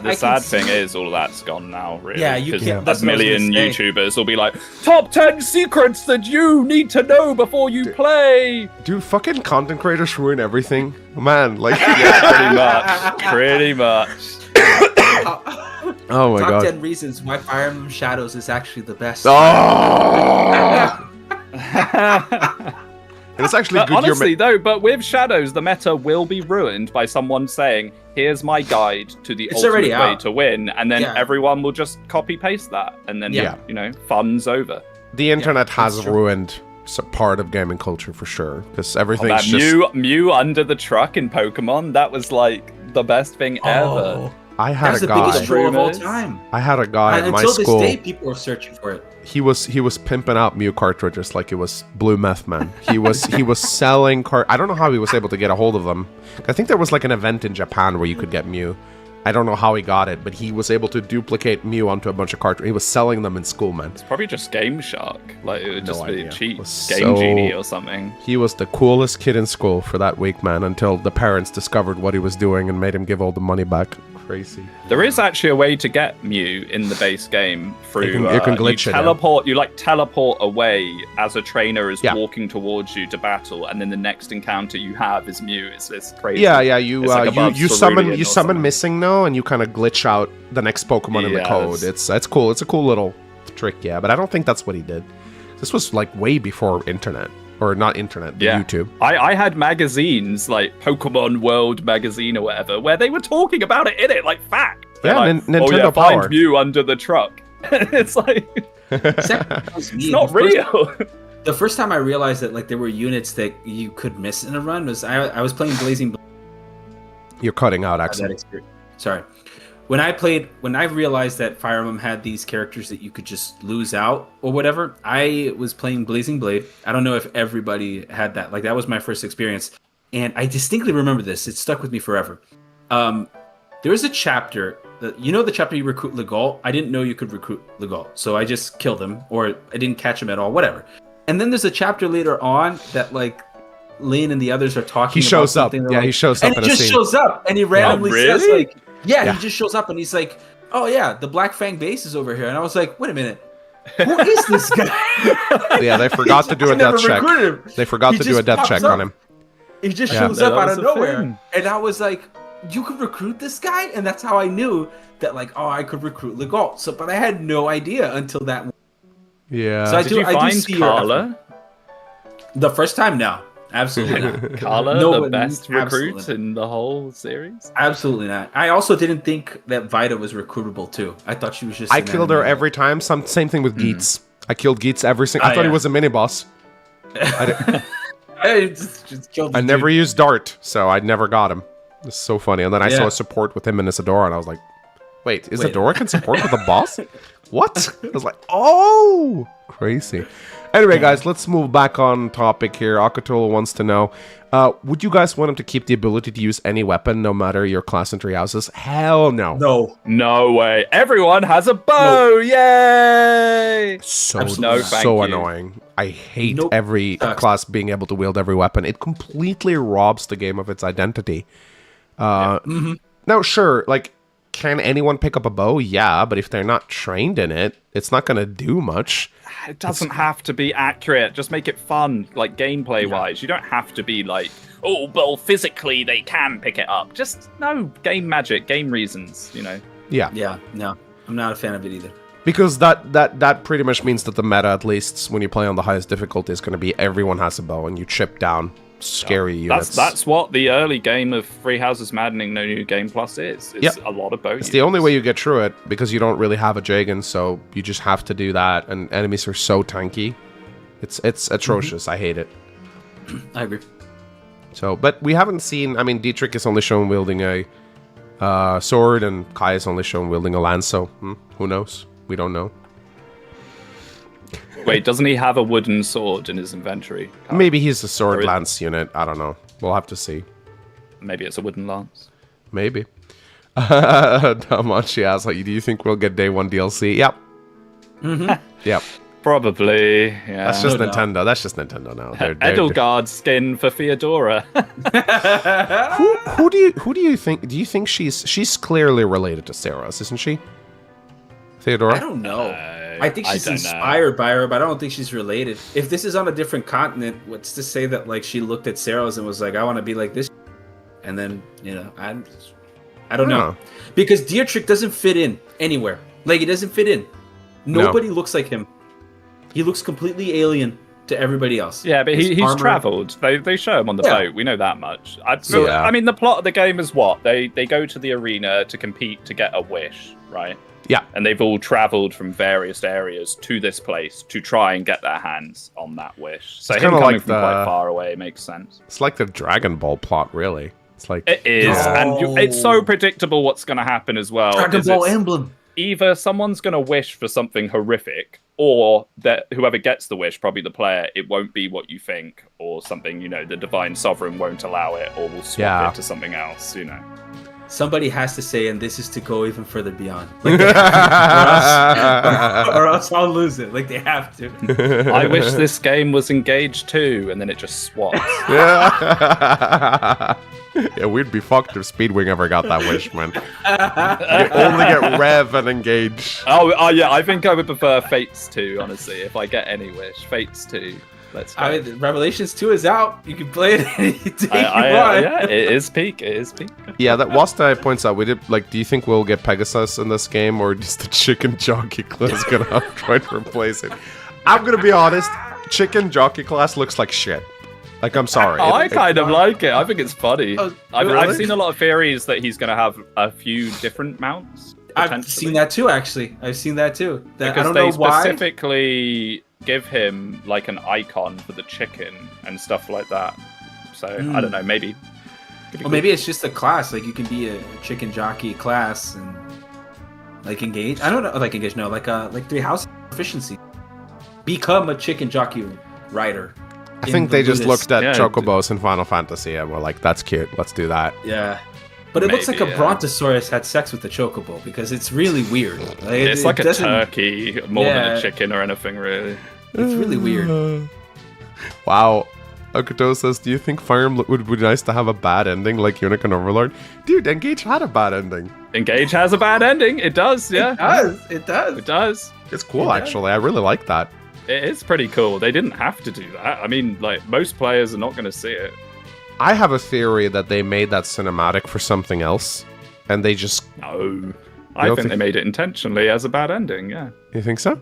B: The sad thing is, all of that's gone now, really.
C: Yeah, you
B: because
C: can't-
B: a
C: that's what I was
B: million
C: gonna say.
B: YouTubers will be like, top 10 secrets that you need to know before you play.
A: Dude, fucking content creators ruin everything. Man, like...
B: Yeah, pretty much.
A: Oh my
C: Top
A: god.
C: 10 reasons why Fire Emblem Shadows is actually the best.
A: Oh! And it's actually good.
B: Honestly, though, but with Shadows, the meta will be ruined by someone saying, here's my guide to the
C: It's
B: ultimate
C: already
B: way
C: out.
B: to win. And then
C: Yeah.
B: everyone will just copy-paste that. And then,
A: Yeah.
B: you know, fun's over.
A: The internet has
C: that's true.
A: ruined part of gaming culture for sure, because
B: Oh,
A: everything's
B: that
A: just.
B: Mew under the truck in Pokemon, that was like the best thing ever.
A: I had
C: That's
A: a
C: the biggest
A: guy.
C: troll of all
B: Rumors.
C: time.
A: I had a guy
C: And
A: at my
C: until
A: school.
C: this day, people are searching for it.
A: He was pimping out Mew cartridges like it was blue meth, man. He was selling I don't know how he was able to get a hold of them. I think there was like an event in Japan where you could get Mew. I don't know how he got it, but he was able to duplicate Mew onto a bunch of cartridges. He was selling them in school, man.
B: It's probably just Game Shark. Like, it would
A: No
B: just be
A: idea.
B: cheap.
A: It was
B: Game
A: so-
B: Genie or something.
A: He was the coolest kid in school for that week, man, until the parents discovered what he was doing and made him give all the money back. Crazy.
B: There is actually a way to get Mew in the base game through
A: You can glitch it, yeah.
B: teleport. You like teleport away as a trainer is
A: Yeah.
B: walking towards you to battle, and then the next encounter you have is Mew. It's this crazy.
A: Yeah, you
B: It's like above
A: you
B: Cerulean or
A: summon
B: something.
A: Missing No, and you kind of glitch out the next Pokemon in the
B: Yeah,
A: code.
B: that's-
A: It's cool. It's a cool little trick, yeah. But I don't think that's what he did. This was like way before internet, or not internet, but
B: Yeah.
A: YouTube.
B: I had magazines like Pokemon World magazine or whatever where they were talking about it in it like fact. They're
A: Yeah,
B: like,
A: Nintendo
B: oh yeah,
A: Power.
B: find Mew under the truck. It's like it's not real.
C: The first time I realized that like there were units that you could miss in a run was I was playing Blazing Blade.
A: You're cutting out,
C: That
A: Axel.
C: experience. Sorry. When I realized that Fire Emblem had these characters that you could just lose out or whatever, I was playing Blazing Blade. I don't know if everybody had that. Like that was my first experience, and I distinctly remember this. It stuck with me forever. There was a chapter that the chapter you recruit 𝗙𝗏. I didn't know you could recruit 𝗙𝗏, so I just killed him, or I didn't catch him at all. Whatever. And then there's a chapter later on that like Lane and the others are talking.
A: He shows
C: about
A: up.
C: something. They're
A: Yeah,
C: like,
A: he shows up
C: and
A: in
C: he
A: a
C: just
A: scene.
C: shows up and he randomly says
B: really?
C: like, yeah,
A: Yeah.
C: he just shows up and he's like, oh yeah, the Black Fang base is over here. And I was like, wait a minute, who is this guy?
A: Yeah, they forgot to do a
C: I never
A: death check.
C: recruited him.
A: They forgot
C: He
A: to do a
C: just
A: death
C: pops
A: check
C: up.
A: on him.
C: He just
A: Yeah.
C: shows
B: Yeah,
C: up
B: that
C: out
B: was
C: of
B: the
C: nowhere.
B: thing.
C: And I was like, you could recruit this guy? And that's how I knew that like, oh, I could recruit 𝗙𝗏. So, but I had no idea until that moment.
A: Yeah.
C: So I
B: Did
C: do-
B: you
C: I do
B: find
C: see your
B: Carla?
C: The first time, no. Absolutely not.
B: Carla,
C: No
B: the
C: one-
B: best recruit
C: absolutely.
B: in the whole series?
C: Absolutely not. I also didn't think that Vida was recruitable too. I thought she was just.
A: I
C: an
A: killed her
C: enemy.
A: every time. Same thing with 𝗙𝗏𝗄𝐻. I killed 𝗙𝗏𝗄𝐻 every single. I
C: Ah,
A: thought he
C: yeah.
A: was a mini boss.
C: Hey, just killed
A: I
C: the
A: never
C: dude.
A: used Dart, so I never got him. It's so funny. And then I saw
C: Yeah.
A: a support with him and 𝗙𝗏𝗏𝗏, and I was like, wait,
C: Wait.
A: 𝗙𝗏𝗏𝗏 can support with a boss? What? I was like, oh, crazy. Anyway, guys, let's move back on topic here. Akatola wants to know, would you guys want him to keep the ability to use any weapon, no matter your class and tree houses? Hell no.
C: No.
B: No way. Everyone has a bow. Yay!
A: So,
C: Absolutely
B: No,
C: not.
B: thank
A: so
B: you.
A: annoying. I hate
C: Nope.
A: every
C: Sucks.
A: class being able to wield every weapon. It completely robs the game of its identity. Now, sure, like, can anyone pick up a bow? Yeah, but if they're not trained in it, it's not going to do much.
B: It doesn't have to be accurate. Just make it fun, like gameplay-wise. You don't have to be like, oh, well, physically they can pick it up. Just, no, game magic, game reasons, you know.
A: Yeah.
C: Yeah, no. I'm not a fan of it either.
A: Because that pretty much means that the meta, at least when you play on the highest difficulty, is going to be everyone has a bow and you chip down scary units.
B: That's what the early game of Three Houses Maddening No New Game Plus is. It's a lot of bow units.
A: It's the only way you get through it, because you don't really have a jagen, so you just have to do that, and enemies are so tanky. It's atrocious. I hate it.
C: I agree.
A: So, but we haven't seen... I mean, 𝗙𝗵𝗃 is only shown wielding a sword, and 𝗏𝗂 is only shown wielding a lance, so who knows? We don't know.
B: Wait, doesn't he have a wooden sword in his inventory?
A: Maybe he's a sword lance unit. I don't know. We'll have to see.
B: Maybe it's a wooden lance.
A: Maybe. 𝗙𝗵𝗁𝗏 asks, like, do you think we'll get day one DLC? Yep. Yep.
B: Probably, yeah.
A: That's just Nintendo. That's just Nintendo now.
B: 𝗙𝗵𝗃𝗄𝗏 skin for Theodora.
A: Who do you think? Do you think she's clearly related to Saros, isn't she? Theodora?
C: I don't know. I think she's inspired by her, but I don't think she's related. If this is on a different continent, what's to say that like she looked at Saros and was like, I want to be like this, and then I don't know, because 𝗙𝗵𝗃 doesn't fit in anywhere. Like, he doesn't fit in. Nobody looks like him. He looks completely alien to everybody else.
B: Yeah, but he's travelled. They show him on the boat. We know that much. I mean, the plot of the game is what? They go to the arena to compete to get a wish, right?
A: Yeah.
B: And they've all travelled from various areas to this place to try and get their hands on that wish. So him coming from quite far away makes sense.
A: It's like the Dragon Ball plot, really. It's like...
B: It is, and it's so predictable what's going to happen as well.
C: Dragon Ball Emblem.
B: Either someone's going to wish for something horrific, or that whoever gets the wish, probably the player, it won't be what you think, or something, the Divine Sovereign won't allow it, or will swap it to something else,
C: Somebody has to say, and this is to go even further beyond. Like, or else I'll lose it. Like, they have to.
B: I wish this game was engaged too, and then it just swaps.
A: Yeah, we'd be fucked if Speedwing ever got that wish, man. You only get Rev and Engage.
B: Oh yeah, I think I would prefer Fates 2, honestly, if I get any wish. Fates 2. Let's go.
C: I mean, Revelations 2 is out. You can play it any day you want.
B: Yeah, it is peak. It is peak.
A: Yeah, that 𝗏𝗏 points out, do you think we'll get Pegasus in this game, or just the chicken jockey class gonna try to replace it? I'm gonna be honest, chicken jockey class looks like shit. Like, I'm sorry.
B: I kind of like it. I think it's funny.
C: Really?
B: I've seen a lot of theories that he's going to have a few different mounts.
C: I've seen that too, actually. I've seen that too.
B: Because
C: I don't know why.
B: They specifically give him like an icon for the chicken and stuff like that. So I don't know. Maybe.
C: Well, maybe it's just a class. Like, you can be a chicken jockey class and like engage. I don't know. Like engage. No, like 3 Houses Efficiency. Become a chicken jockey rider.
A: I think they just looked at chocobos in Final Fantasy and were like, that's cute, let's do that.
C: Yeah. But it looks like a brontosaurus had sex with the chocobo, because it's really weird. Like,
B: it's like a turkey more than a chicken or anything, really.
C: It's really weird.
A: Wow. Okuto says, do you think Fire Emblem would be nice to have a bad ending like Unicorn Overlord? Dude, Engage had a bad ending.
B: Engage has a bad ending. It does, yeah.
C: It does.
A: It's cool, actually. I really like that.
B: It is pretty cool. They didn't have to do that. I mean, like, most players are not going to see it.
A: I have a theory that they made that cinematic for something else, and they just...
B: No. I think they made it intentionally as a bad ending, yeah.
A: You think so?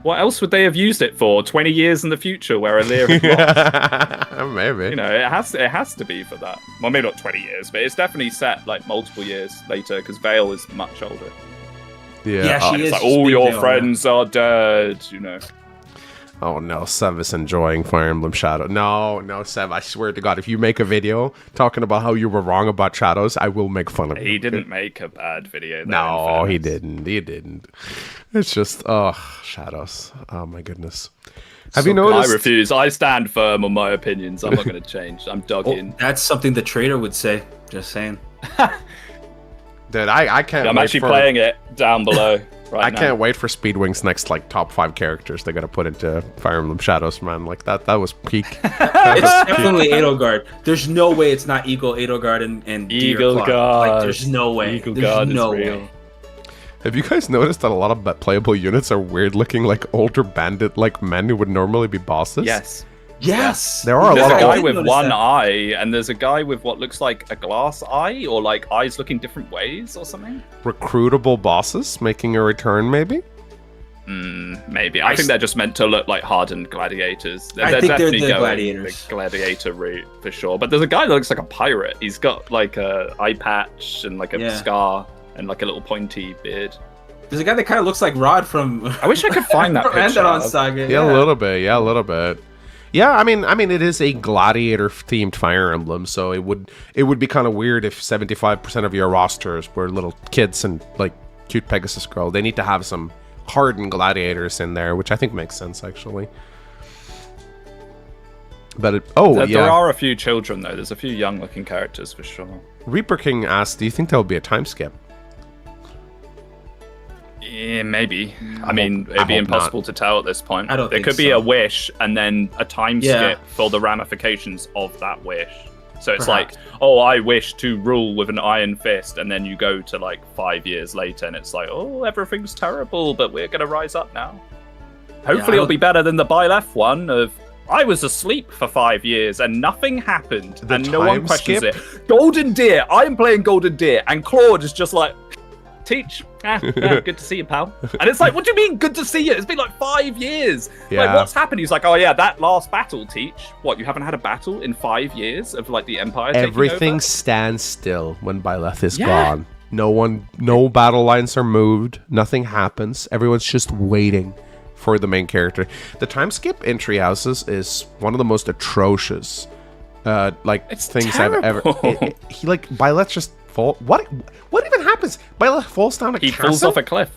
B: What else would they have used it for? 20 years in the future where 𝗙𝗵𝗃 lost?
A: Maybe.
B: It has to be for that. Well, maybe not 20 years, but it's definitely set, like, multiple years later, because Veil is much older.
A: Yeah,
C: she is.
B: Like, all your friends are dead,
A: Oh no, Sev is enjoying Fire Emblem Shadow. No, Sev, I swear to God, if you make a video talking about how you were wrong about Shadows, I will make fun of you.
B: He didn't make a bad video.
A: No, he didn't. It's just, Shadows. Oh my goodness. Have you noticed?
B: I refuse. I stand firm on my opinions. I'm not going to change. I'm dug in.
C: That's something the trader would say. Just saying.
A: Dude, I can't.
B: I'm actually playing it down below. I
A: can't wait for Speedwing's next top 5 characters they're gonna put into Fire Emblem Shadows, man. Like that was peak.
C: It's definitely 𝗏𝗏𝗏𝗏. There's no way it's not 𝗏𝗏𝗏𝗏𝗏 and
B: 𝗏𝗏𝗏𝗏𝗏.
C: Like, there's no way.
B: 𝗏𝗏𝗏𝗏
C: no
B: is
C: way.
B: real.
A: Have you guys noticed that a lot of playable units are weird looking, like older bandit like men who would normally be bosses?
C: Yes.
A: There are a lot of
B: guy with one eye, and there's a guy with what looks like a glass eye, or like eyes looking different ways or something.
A: Recruitable bosses making a return, maybe?
B: Maybe. I think they're just meant to look like hardened gladiators.
C: I think they're
B: definitely
C: the
B: going
C: gladiators.
B: the gladiator route for sure. But there's a guy that looks like a pirate. He's got like a eye patch and like a scar and like a little pointy beard.
C: There's a guy that kind of looks like Rod from.
B: I wish I could find that picture.
C: Enderon Saga.
A: Yeah, a little bit. Yeah, a little bit. Yeah, I mean, it is a gladiator-themed Fire Emblem, so it would be kind of weird if 75% of your rosters were little kids and like cute Pegasus girl. They need to have some hardened gladiators in there, which I think makes sense actually. But
B: there are a few children though. There's a few young-looking characters for sure.
A: Reaper King asked, "Do you think there will be a time skip?"
B: Yeah, maybe. I mean, it'd be impossible to tell at this point.
C: I don't
B: There
C: think
B: could be
C: so.
B: a wish and then a time skip for the ramifications of that wish. So it's like, oh, I wish to rule with an iron fist, and then you go to like 5 years later, and it's like, oh, everything's terrible, but we're gonna rise up now. Hopefully, it'll be better than the Byleth one of I was asleep for 5 years and nothing happened, and no one questions it. Golden Deer, I am playing Golden Deer, and Claude is just like, Teach, good to see you, pal. And it's like, what do you mean, good to see you? It's been like 5 years.
A: Yeah.
B: Like, what's happened? He's like, oh yeah, that last battle, Teach. What, you haven't had a battle in 5 years of like the Empire taking
A: Everything
B: over?
A: stands still when Byleth is gone. No battle lines are moved. Nothing happens. Everyone's just waiting for the main character. The time skip in Treehouses is one of the most atrocious things
B: terrible.
A: I've ever. He like Byleth just fall. What even happens? Byleth falls down a
B: He
A: castle?
B: falls off a cliff.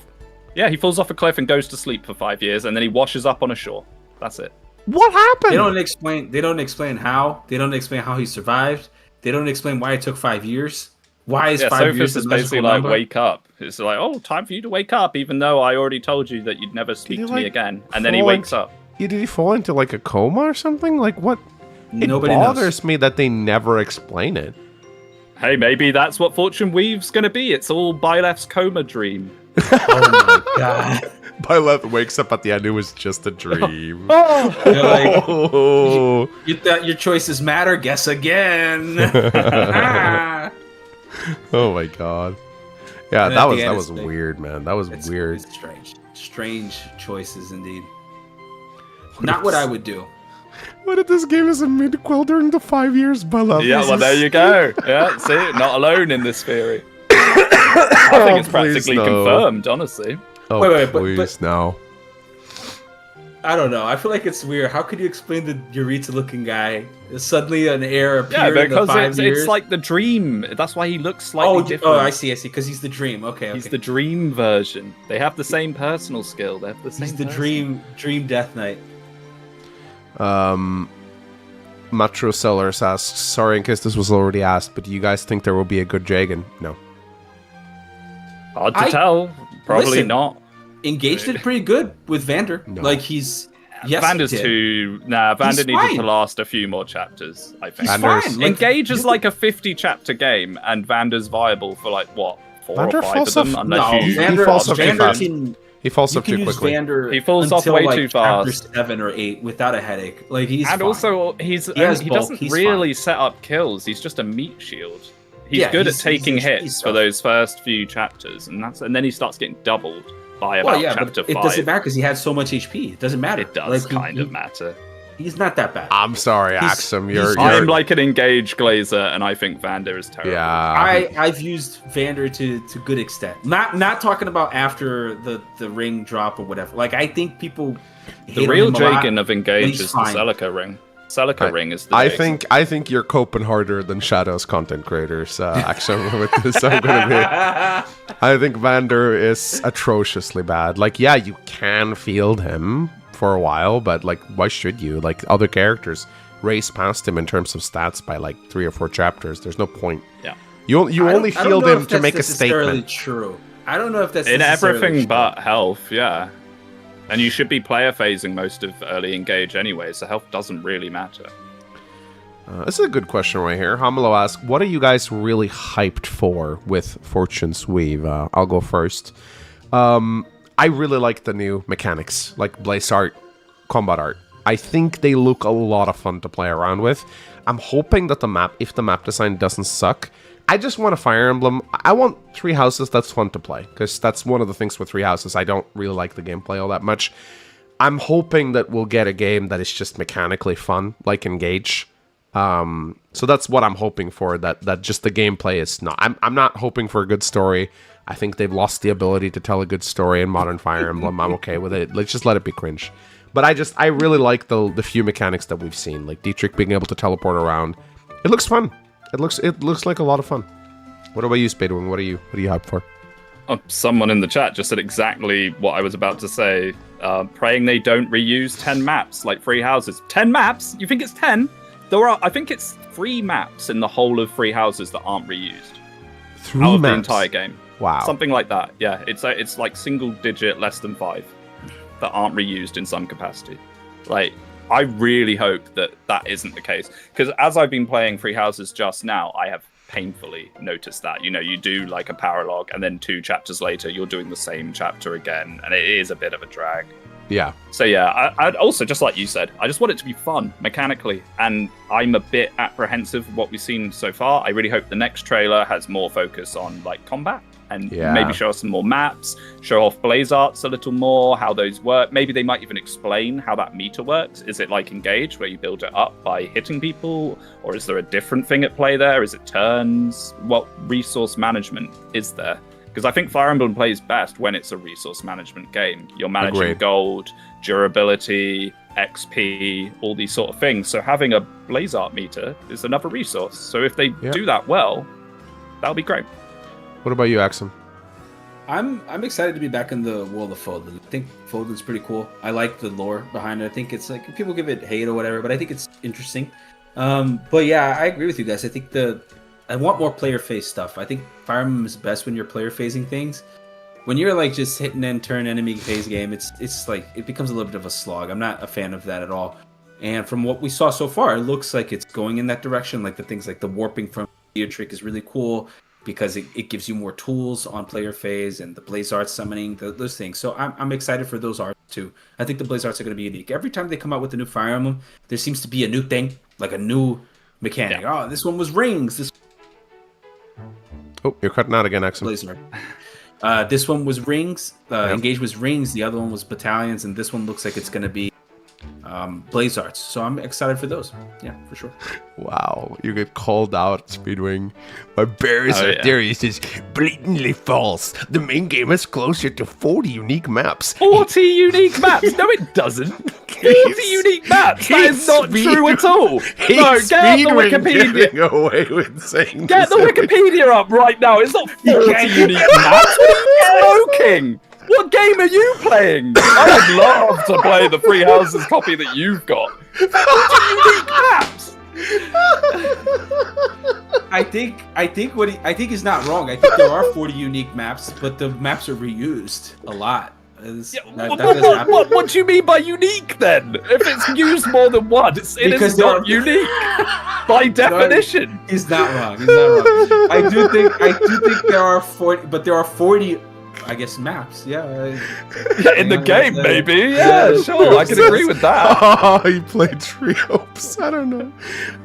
B: Yeah, he falls off a cliff and goes to sleep for 5 years, and then he washes up on a shore. That's it.
A: What happened?
C: They don't explain how. They don't explain how he survived. They don't explain why it took 5 years. Why is 5 years
B: is
C: a
B: basically
C: magical
B: like
C: number?
B: wake up. It's like, oh, time for you to wake up, even though I already told you that you'd never speak to me again. And then he wakes up.
A: Did he fall into like a coma or something? Like what?
C: Nobody
A: it
C: knows.
A: bothers me that they never explain it.
B: Hey, maybe that's what Fortune Weave's gonna be. It's all Byleth's coma dream.
C: Oh my god.
A: Byleth wakes up at the end. It was just a dream.
C: You're like,
A: Oh.
C: you thought your choices matter? Guess again.
A: Oh my god. Yeah,
C: And
A: that
C: at the
A: was
C: end, it's like-
A: weird, man. That was weird.
C: It's strange choices indeed. Not what I would do.
A: What if this game is a midquel during the 5 years Byleth?
B: Yeah, well, there you go. Yeah, see, not alone in this theory. I think it's practically confirmed, honestly.
A: Oh,
C: Wait, but-
A: please, no.
C: I don't know. I feel like it's weird. How could you explain the 𝗬𝗎旄looking guy? Suddenly an heir
B: Yeah,
C: appeared in the
B: because
C: 5 years?
B: it's like the dream. That's why he looks slightly different.
C: Oh, I see. Because he's the dream. Okay.
B: He's the dream version. They have the same personal skill. They have the same.
C: He's the
B: person.
C: dream Death Knight.
A: Matro Sellers asks, sorry in case this was already asked, but do you guys think there will be a good Jagen? No.
B: Hard to tell. Probably
C: listen,
B: not.
C: Engage did pretty good with Vander.
A: No.
C: Like he's
B: Vander's too. Nah, Vander needed
C: fine.
B: to last a few more chapters. I think.
C: He's
A: Vander's-
C: fine. Like,
B: Engage is like a 50-chapter game, and Vander's viable for like what, 4
A: Vander
B: or 5 of
A: falls
B: them,
A: off-
B: unless
C: no,
B: you.
C: Vander,
A: falls off too
C: Vander
A: fast.
C: can.
A: He falls
C: You
A: up
C: can
A: too
C: use
A: quickly.
C: Vander.
B: He falls off
C: until,
B: way
C: like,
B: too fast.
C: After 7 or 8, without a headache. Like he's.
B: And
C: fine.
B: also, he
C: has bulk,
B: doesn't
C: he's
B: really
C: fine.
B: set up kills. He's just a meat shield. He's
C: Yeah,
B: good at
C: he's-
B: taking
C: he's
B: hits for
C: tough.
B: those first few chapters, and then he starts getting doubled by about
C: Well, yeah,
B: chapter
C: but
B: 5.
C: it doesn't matter because he had so much HP. It doesn't matter.
B: It does
C: Like,
B: kind of matter.
C: He's not that bad.
A: I'm sorry,
C: He's-
A: Axomm.
C: he's-
B: I'm like an engaged glazer, and I think Vander is terrible.
A: Yeah.
C: I've used Vander to good extent. Not talking about after the ring drop or whatever. Like I think people
B: The
C: hate
B: real
C: him a lot.
B: Jagen of Engage
C: he's
B: is the
C: fine.
B: 𝗙𝗏𝗃 ring. 𝗙𝗏𝗃 ring is the Jagen.
A: I think you're coping harder than Shadow's content creators, Axomm, with this. I'm gonna be. I think Vander is atrociously bad. Like, yeah, you can field him for a while, but like, why should you? Like, other characters race past him in terms of stats by like 3 or 4 chapters. There's no point.
B: Yeah.
A: You only
C: I don't
A: field
C: know
A: him
C: if
A: to
C: that's
A: make a
C: necessarily
A: statement.
C: True. I don't know if that's
B: In
C: necessarily
B: everything
C: true.
B: but health, yeah. And you should be player phasing most of early Engage anyway, so health doesn't really matter.
A: This is a good question right here. Hamelo asks, what are you guys really hyped for with Fortune's Weave? I'll go first. I really like the new mechanics, like Blaze art, combat art. I think they look a lot of fun to play around with. I'm hoping that the map, if the map design doesn't suck, I just want a Fire Emblem. I want Three Houses that's fun to play, because that's one of the things with Three Houses. I don't really like the gameplay all that much. I'm hoping that we'll get a game that is just mechanically fun, like 𝗙𝐸𝐴ge. So that's what I'm hoping for, that just the gameplay is not. I'm not hoping for a good story. I think they've lost the ability to tell a good story in modern Fire Emblem. I'm okay with it. Let's just let it be cringe. But I really like the few mechanics that we've seen, like 𝗙𝗵𝘃 being able to teleport around. It looks fun. It looks like a lot of fun. What about you, Speedwing? What are you hyped for?
B: Someone in the chat just said exactly what I was about to say. Praying they don't reuse 10 maps like Three Houses. 10 maps? You think it's 10? I think it's 3 maps in the whole of Three Houses that aren't reused.
A: 3
B: out of
A: maps?
B: the entire game.
A: Wow.
B: Something like that. Yeah, it's like single digit, less than 5 that aren't reused in some capacity. Like, I really hope that that isn't the case, because as I've been playing Three Houses just now, I have painfully noticed that. You know, you do like a paralog, and then 2 chapters later, you're doing the same chapter again, and it is a bit of a drag.
A: Yeah.
B: So yeah, I'd also, just like you said, I just want it to be fun mechanically, and I'm a bit apprehensive of what we've seen so far. I really hope the next trailer has more focus on like combat, and maybe show us some more maps, show off blaze arts a little more, how those work. Maybe they might even explain how that meter works. Is it like 𝗙𝐸𝐴ge, where you build it up by hitting people? Or is there a different thing at play there? Is it turns? What resource management is there? Because I think Fire Emblem plays best when it's a resource management game. You're managing gold, durability, XP, all these sort of things. So having a blaze art meter is another resource. So if they do that well, that'll be great.
A: What about you, Axomm?
C: I'm excited to be back in the world of Følden. I think Følden's pretty cool. I like the lore behind it. I think it's like, people give it hate or whatever, but I think it's interesting. But yeah, I agree with you guys. I think I want more player phase stuff. I think Fire Emblem is best when you're player phasing things. When you're like just hit and then turn enemy phase game, it's like it becomes a little bit of a slog. I'm not a fan of that at all. And from what we saw so far, it looks like it's going in that direction. Like the things like the warping from 𝗙𝗵𝘃 is really cool, because it gives you more tools on player phase, and the blaze arts summoning, those things. So I'm excited for those arts too. I think the blaze arts are going to be unique. Every time they come out with a new Fire Emblem, there seems to be a new thing, like a new mechanic. Oh, this one was rings.
A: Oh, you're cutting out again, Axomm.
C: Blaze art. This one was rings. 𝗙𝗵𝘃 was rings. The other one was battalions, and this one looks like it's going to be blaze arts. So I'm excited for those. Yeah, for sure.
A: Wow, you get called out, Speedwing. My Barrister theory is blatantly false. The main game is closer to 40 unique maps.
B: 40 unique maps? No, it doesn't. 40 unique maps? That is not true at all. No, get the Wikipedia.
A: Away with saying
B: get the Wikipedia up right now. It's not 40 unique maps. What are you smoking? What game are you playing? I would love to play the Three Houses copy that you've got. 40 unique maps.
C: I think he's not wrong. I think there are 40 unique maps, but the maps are reused a lot.
B: What do you mean by unique then? If it's used more than once, it is not unique by definition.
C: He's not wrong. He's not wrong. I do think there are 40, but there are 40. I guess maps, in
B: the game, maybe. Yeah, sure, I can agree with that.
A: Oh, you played Trios. I don't know.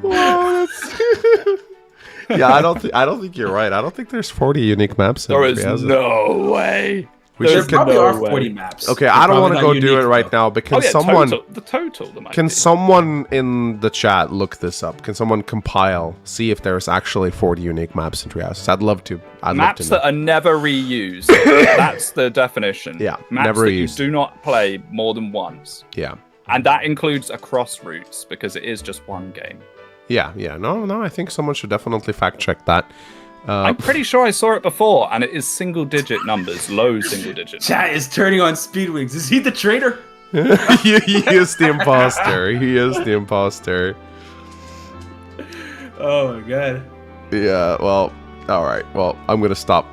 A: Wow, yeah, I don't think you're right. I don't think there's 40 unique maps.
B: There is no way.
C: There probably are 40 maps.
A: Okay, I don't want to go do it right now, but can someone... Can someone in the chat look this up? Can someone compile, see if there's actually 40 unique maps in Three Houses? I'd love to.
B: Maps that are never reused. That's the definition.
A: Yeah,
B: maps
A: never
B: that
A: reused.
B: You do not play more than once.
A: Yeah.
B: And that includes across routes, because it is just one game.
A: Yeah. No, I think someone should definitely fact check that.
B: I'm pretty sure I saw it before, and it is single-digit numbers, low single-digit.
C: Chat is turning on Speedwings. Is he the traitor?
A: he is the imposter. He is the imposter.
C: Oh my god.
A: Yeah. Well. All right. Well, I'm gonna stop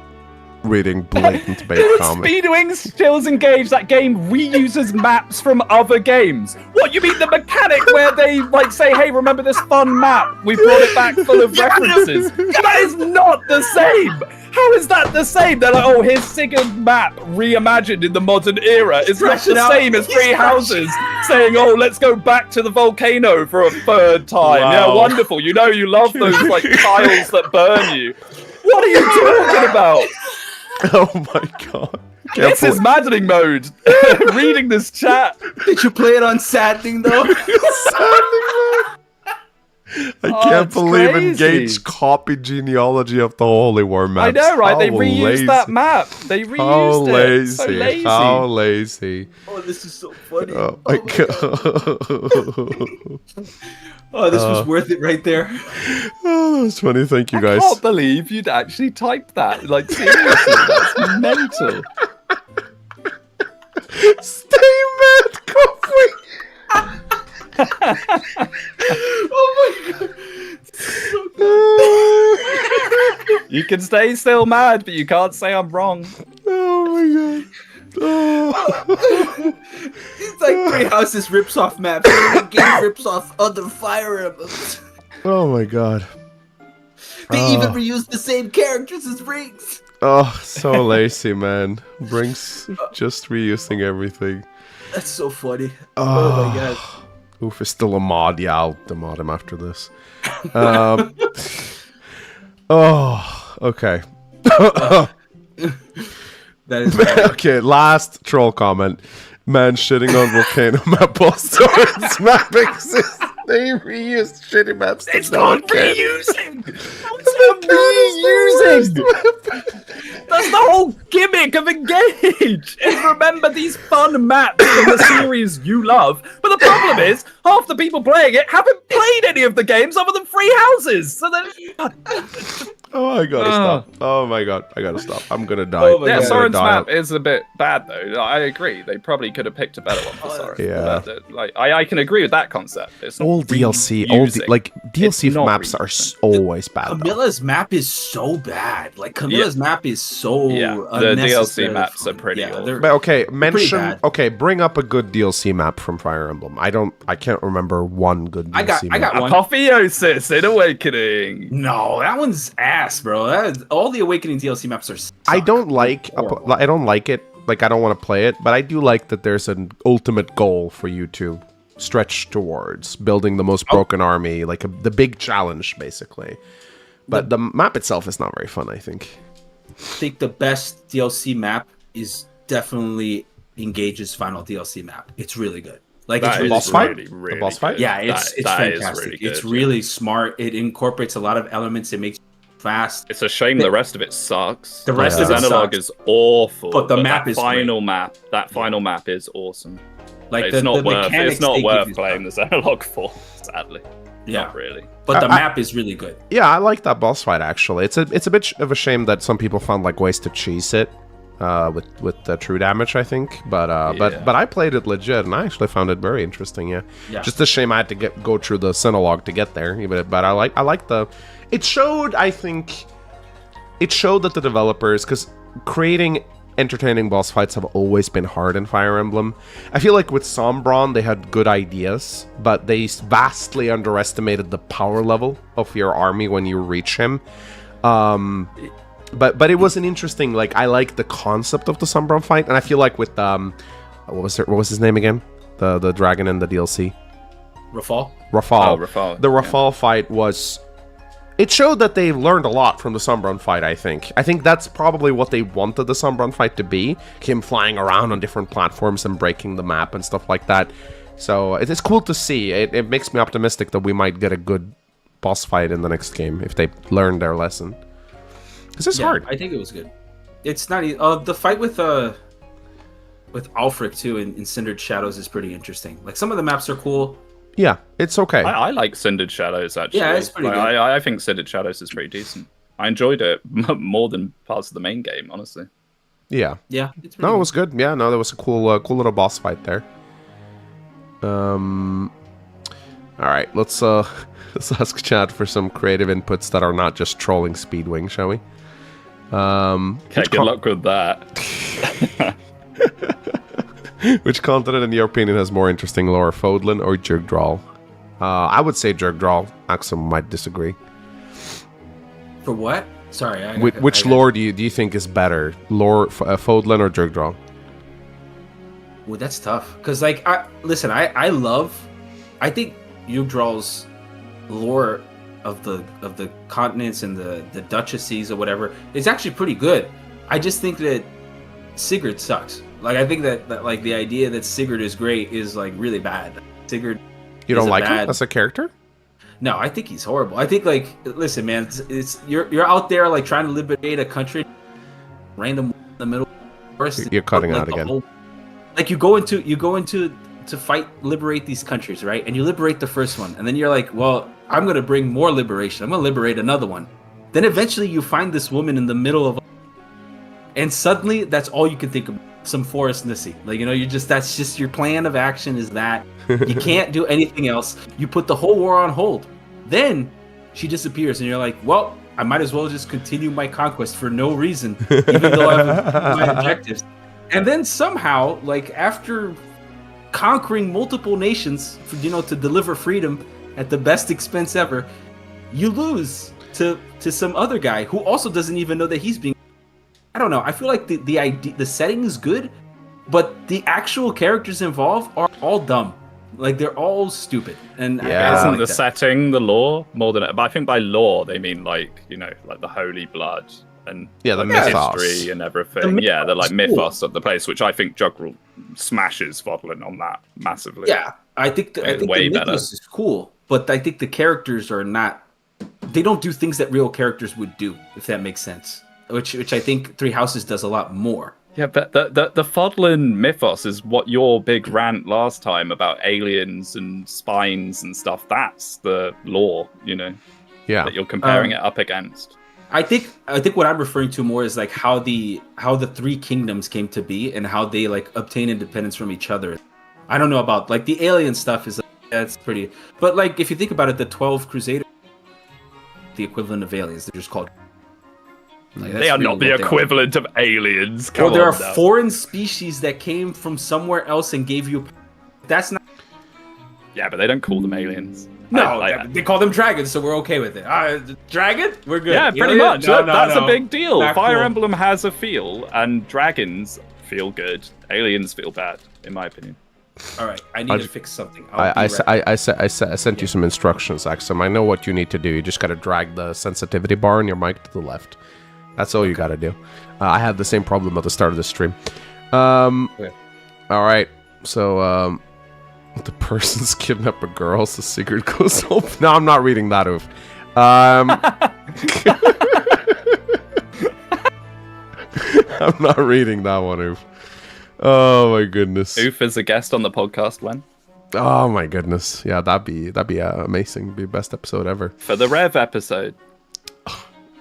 A: reading blatant bait comic.
B: Speedwing's 𝗙𝗵𝗃𝗀𝗃, that game reuses maps from other games. What, you mean the mechanic where they like say, hey, remember this fun map? We brought it back full of references. That is not the same. How is that the same? They're like, oh, here's 𝗙𝗵𝗃 map reimagined in the modern era. It's not the same as Three Houses saying, oh, let's go back to the volcano for a third time.
A: Wow.
B: Yeah, wonderful. You know you love those like tiles that burn you. What are you talking about?
A: Oh my god.
B: This is maddening mode. Reading this chat.
C: Did you play it on Saddening though?
A: I can't
B: it's
A: believe
B: crazy.
A: Engage copy genealogy of the _War maps.
B: I know, right? They
A: How
B: reused
A: lazy.
B: that map. They reused
A: How
B: it.
A: lazy.
B: So lazy.
A: How lazy.
C: Oh, this is so funny.
A: Oh my god.
C: Oh, this was worth it right there.
A: Oh, that was funny. Thank you
B: I
A: guys.
B: can't believe you'd actually typed that. Like, seriously, that's mental.
A: Stay mad, coffee.
C: Oh my god.
B: You can stay still mad, but you can't say I'm wrong.
A: Oh my god. Oh.
C: It's like Three Houses rips off maps. The game rips off other Fire Emblems.
A: Oh my god.
C: They even reuse the same characters as Rings.
A: Oh, so lazy, man. Brinks just reusing everything.
C: That's so funny. Oh my god.
A: Oof is still a mod. Yeah, I'll demod him after this. Oh, okay.
C: That is
A: Okay, last troll comment. Man shitting on volcano map also its map exists. They reused shitty maps.
B: It's not reusing!
A: It's not reusing!
B: That's the whole gimmick of Engage! Is remember these fun maps from the series you love, but the problem is, half the people playing it haven't played any of the games other than Three Houses! So then...
A: Oh, I gotta stop. Oh my god, I gotta stop. I'm gonna die.
C: Oh my
B: Yeah,
C: God.
B: Soren's map is a bit bad though. I agree. They probably could have picked a better one for Soren.
A: Yeah.
B: Like, I can agree with that concept. It's not
A: All DLC, all
B: reusing.
A: like DLC
B: It's not
A: maps are always bad. though.
C: Camilla's map is so bad. Like Camilla's map is so
B: Yeah, the
C: unnecessary
B: DLC maps
C: fun.
B: are pretty awful.
C: they're-
A: But okay,
C: pretty
A: mention.
C: bad.
A: Okay, bring up a good DLC map from Fire Emblem. I can't remember one good DLC
C: I got
A: map.
C: one.
B: Apotheosis in Awakening.
C: No, that one's ass, bro. All the Awakening DLC maps are.
A: I don't like.
C: Horrible.
A: I don't like it. Like I don't want to play it, but I do like that there's an ultimate goal for you to stretch towards building the most broken army, like the big challenge, basically. But the map itself is not very fun, I think.
C: I think the best DLC map is definitely Engage's final DLC map. It's really good. Like
B: That
C: it's
B: is
A: boss fight?
B: really, really
A: The boss fight?
B: good.
C: yeah, it's
B: That is
C: fantastic.
B: really good,
C: It's
B: yeah.
C: really smart. It incorporates a lot of elements. It makes it fast.
B: It's a shame the rest of it sucks.
C: The rest
A: of it
B: analog
C: sucks.
B: is awful.
C: But the map
B: that
C: is
B: final map. That final map is awesome.
C: Like
B: It's not worth.
C: mechanics
B: It's not
C: they give
B: worth
C: you
B: playing this analog for. Sadly,
C: Yeah,
B: not really.
C: but the
A: I-
C: map is really good.
A: Yeah, I like that boss fight actually. It's a bit of a shame that some people found like ways to cheese it with the true damage, I think. But I played it legit and I actually found it very interesting. Yeah,
C: Yeah.
A: just a shame I had to go through the Synologue to get there. But I like the. It showed, I think. It showed that the developers, because creating entertaining boss fights have always been hard in Fire Emblem. I feel like with Sombron they had good ideas, but they vastly underestimated the power level of your army when you reach him. But it was an interesting, like, I like the concept of the Sombron fight, and I feel like with what was his name again? The dragon in the DLC?
C: Rafal?
A: Rafal.
B: Oh, Rafal,
A: The Rafal fight was. It showed that they learned a lot from the Sombron fight, I think. I think that's probably what they wanted the Sombron fight to be. Him flying around on different platforms and breaking the map and stuff like that. So it's cool to see. It makes me optimistic that we might get a good boss fight in the next game if they learn their lesson. This is hard.
C: I think it was good. It's not the fight with Alfric too in Cindered Shadows is pretty interesting. Like some of the maps are cool.
A: Yeah, it's okay.
B: I like Cindered Shadows actually.
C: Yeah, it's pretty good.
B: I think Cindered Shadows is pretty decent. I enjoyed it more than parts of the main game, honestly.
A: Yeah.
C: Yeah, it's
A: No, it was good. Yeah, no, there was a cool little boss fight there. All right, let's ask chat for some creative inputs that are not just trolling Speedwing, shall we?
B: Okay, good luck with that.
A: Which continent, in your opinion, has more interesting lore, Fodlan or 𝗏𝗏𝗏? I would say 𝗏𝗏𝗏. Axomm might disagree.
C: For what? Sorry.
A: Which lore do you think is better, lore Fodlan or 𝗏𝗏𝗏?
C: Well, that's tough. Because, like, I think 𝗏𝗏𝗏's lore of the continents and the duchesses or whatever is actually pretty good. I just think that Sigurd sucks. Like, I think that like the idea that Sigurd is great is like really bad. Sigurd.
A: You don't like him as a character?
C: No, I think he's horrible. I think, like, listen, man, it's you're out there like trying to liberate a country, random in the middle.
A: You're cutting out again.
C: Like you go into to fight, liberate these countries, right? And you liberate the first one, and then you're like, well, I'm gonna bring more liberation. I'm gonna liberate another one. Then eventually you find this woman in the middle of, and suddenly that's all you can think of. Some forest 𝗙𝗎. Like, you know, that's just your plan of action is that. You can't do anything else. You put the whole war on hold. Then she disappears, and you're like, well, I might as well just continue my conquest for no reason, even though I have my objectives. And then somehow, like, after conquering multiple nations, for, you know, to deliver freedom at the best expense ever, you lose to some other guy who also doesn't even know that he's being. I don't know. I feel like the idea, the setting is good, but the actual characters involved are all dumb. Like, they're all stupid. And
B: yeah, isn't the setting the lore more than it? But I think by lore they mean, like, you know, like the holy blood and
A: the mythos
B: history and everything. The like mythos of the place, which I think 𝗏𝗏𝗏 smashes Fodlan on that massively.
C: Yeah, I think the mythos is cool, but I think the characters are not. They don't do things that real characters would do, if that makes sense. Which I think Three Houses does a lot more.
B: Yeah, but the Fodlan mythos is what your big rant last time about aliens and spines and stuff. That's the lore, you know.
A: Yeah,
B: that you're comparing it up against.
C: I think what I'm referring to more is like how the three kingdoms came to be and how they like obtain independence from each other. I don't know about like the alien stuff is that's pretty, but like if you think about it, the 12 Crusaders, the equivalent of aliens, they're just called.
B: Like, they are not the equivalent of aliens.
C: Well, there are foreign species that came from somewhere else and gave you. That's not.
B: Yeah, but they don't call them aliens.
C: No, they call them dragons, so we're okay with it. Dragon, we're good.
B: Yeah, pretty much. That's a big deal. Fire Emblem has a feel, and dragons feel good. Aliens feel bad, in my opinion.
C: All right, I need to fix something.
A: I sent you some instructions, Axomm. I know what you need to do. You just got to drag the sensitivity bar on your mic to the left. That's all you got to do. I had the same problem at the start of the stream.
C: Okay.
A: All right. So, the person's kidnap a girl, so Sigurd goes home. No, I'm not reading that, Oof. I'm not reading that one, Oof. Oh my goodness.
B: Oof is a guest on the podcast when?
A: Oh my goodness. Yeah, that'd be amazing. Be the best episode ever.
B: For the Rev episode.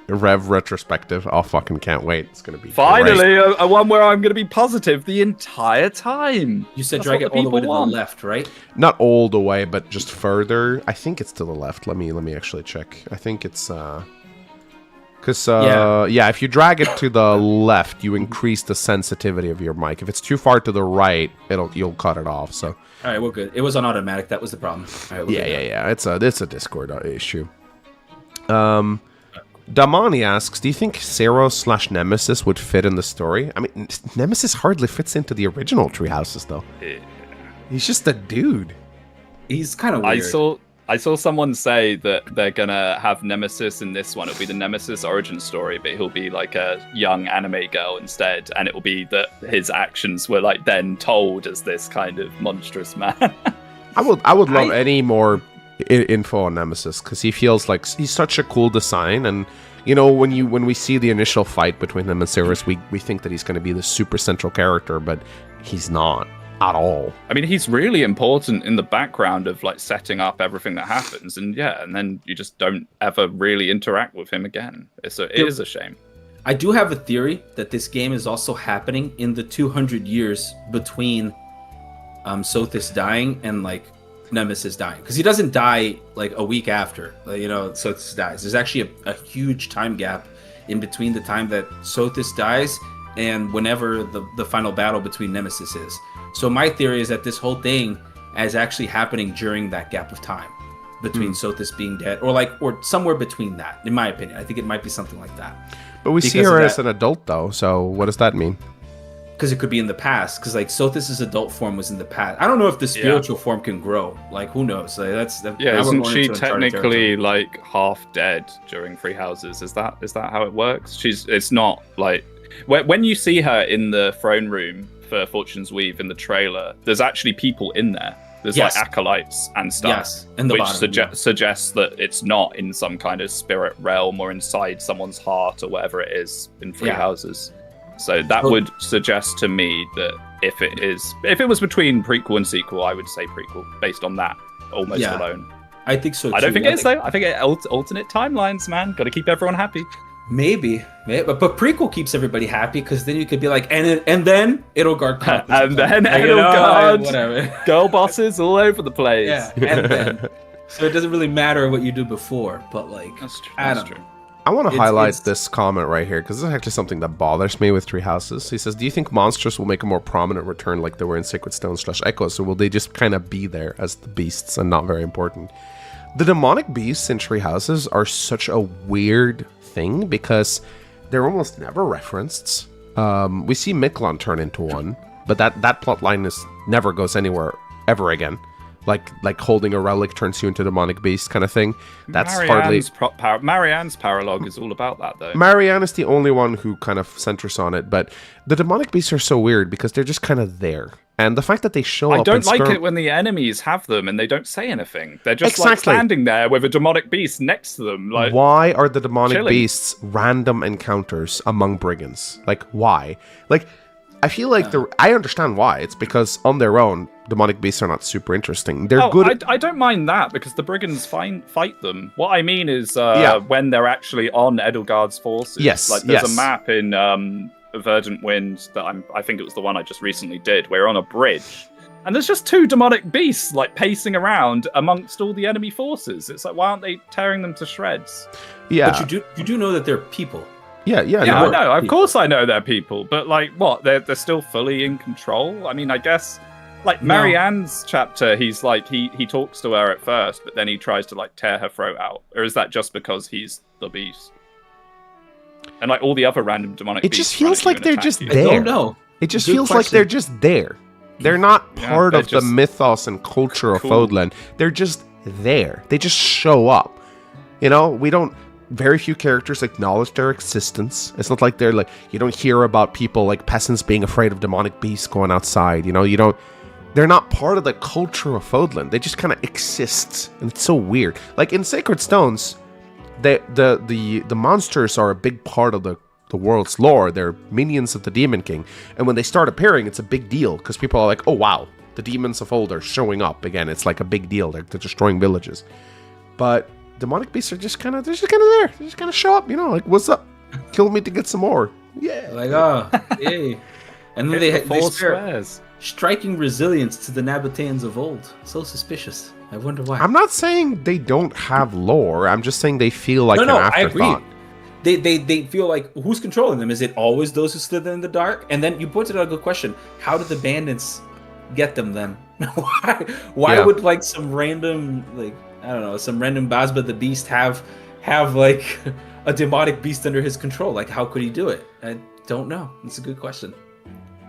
A: Rev retrospective. Oh, fucking can't wait. It's gonna be
B: finally a one where I'm gonna be positive the entire time.
C: You said drag it all the way to the left, right?
A: Not all the way, but just further. I think it's to the left. Let me actually check. I think it's because yeah, if you drag it to the left, you increase the sensitivity of your mic. If it's too far to the right, you'll cut it off. So
C: all right, we're good. It was on automatic. That was the problem. All right,
A: yeah. It's a Discord issue. Damani asks, do you think 𝗏𝗏𝗏/Nemesis would fit in the story? I mean, Nemesis hardly fits into the original Three Houses, though.
B: Yeah.
A: He's just a dude.
C: He's kind of weird.
B: I saw someone say that they're gonna have Nemesis in this one. It'll be the Nemesis origin story, but he'll be like a young anime girl instead, and it will be that his actions were like then told as this kind of monstrous man.
A: I would love any more info on Nemesis, because he feels like he's such a cool design, and you know, when we see the initial fight between him and Sirius, we think that he's going to be the super central character, but he's not at all.
B: I mean, he's really important in the background of like setting up everything that happens, and then you just don't ever really interact with him again. It is a shame.
C: I do have a theory that this game is also happening in the 200 years between Sothis dying and like Nemesis dying, because he doesn't die like a week after, you know, Sothis dies. There's actually a huge time gap in between the time that 𝗏𝗏 dies and whenever the final battle between Nemesis is. So my theory is that this whole thing is actually happening during that gap of time between 𝗏𝗏 being dead, or somewhere between that. In my opinion, I think it might be something like that.
A: But we see her as an adult, though. So what does that mean?
C: Because it could be in the past. Because like 𝗏𝗏's adult form was in the past. I don't know if the spiritual form can grow. Like who knows? Like,
B: isn't she technically like half dead during Three Houses? Is that how it works? It's not like when you see her in the throne room for Fortune's Weave in the trailer. There's actually people in there. There's like acolytes and stuff, which suggests that it's not in some kind of spirit realm or inside someone's heart or whatever it is in Three Houses. So that would suggest to me that if it was between prequel and sequel, I would say prequel based on that almost alone.
C: I think so too.
B: I don't think it is though. I think alternate timelines, man. Got to keep everyone happy.
C: Maybe. But prequel keeps everybody happy because then you could be like, and then 𝗏𝗏 comes.
B: And then 𝗏𝗏, whatever. Girl bosses all over the place.
C: Yeah, and then. So it doesn't really matter what you do before, but like,
B: that's true.
C: I don't know.
A: I want to highlight this comment right here because this is actually something that bothers me with Three Houses. He says, do you think monsters will make a more prominent return like they were in Sacred Stone/Echoes, or will they just kind of be there as the beasts and not very important? The demonic beasts in Three Houses are such a weird thing because they're almost never referenced. We see Miquel turn into one, but that plot line never goes anywhere ever again. Like holding a relic turns you into a demonic beast kind of thing. That's
B: Marianne's Marianne's paralogue is all about that though.
A: Marianne is the only one who kind of centers on it, but the demonic beasts are so weird because they're just kind of there. And the fact that they show up...
B: I don't like it when the enemies have them and they don't say anything. They're just like standing there with a demonic beast next to them. Like,
A: why are the demonic beasts random encounters among brigands? Like, why? Like, I feel like I understand why. It's because on their own, demonic beasts are not super interesting. They're good.
B: I don't mind that because the brigands fight them. What I mean is when they're actually on Edelgard's forces.
A: Yes,
B: like there's a map in Verdant Wind that I think it was the one I just recently did, where you're on a bridge and there's just two demonic beasts like pacing around amongst all the enemy forces. It's like, why aren't they tearing them to shreds?
C: Yeah, but you do know that they're people.
A: Yeah,
B: I know. Of course, I know they're people, but like, what? They're still fully in control. I mean, I guess, like Marianne's chapter, he's like he talks to her at first, but then he tries to like tear her throat out, or is that just because he's the beast? And like all the other random demonic beasts,
A: it just feels like they're just there.
C: I don't know.
A: It just feels like they're just there. They're not part of the mythos and culture of Fodlan. They're just there. They just show up. You know, very few characters acknowledge their existence. It's not like they're like, you don't hear about people like peasants being afraid of demonic beasts going outside. You know, they're not part of the culture of Fodlan. They just kind of exist. And it's so weird. Like in Sacred Stones, the monsters are a big part of the world's lore. They're minions of the Demon King. And when they start appearing, it's a big deal because people are like, oh wow, the demons of old are showing up again. It's like a big deal. They're destroying villages. But demonic beasts are just kind of there. They just kind of show up, you know, like, what's up? Kill me to get some more. Yeah.
C: Like, oh, yay. And then they spare striking resilience to the Nabateans of old. So suspicious. I wonder why.
A: I'm not saying they don't have lore. I'm just saying they feel like an afterthought.
C: I agree. They feel like, who's controlling them? Is it always those who slither in the dark? And then you pointed out a good question. How did the bandits get them then? Why would like some random, like, I don't know, some random 𝗏𝗏 the Beast have like a demonic beast under his control? Like, how could he do it? I don't know. It's a good question.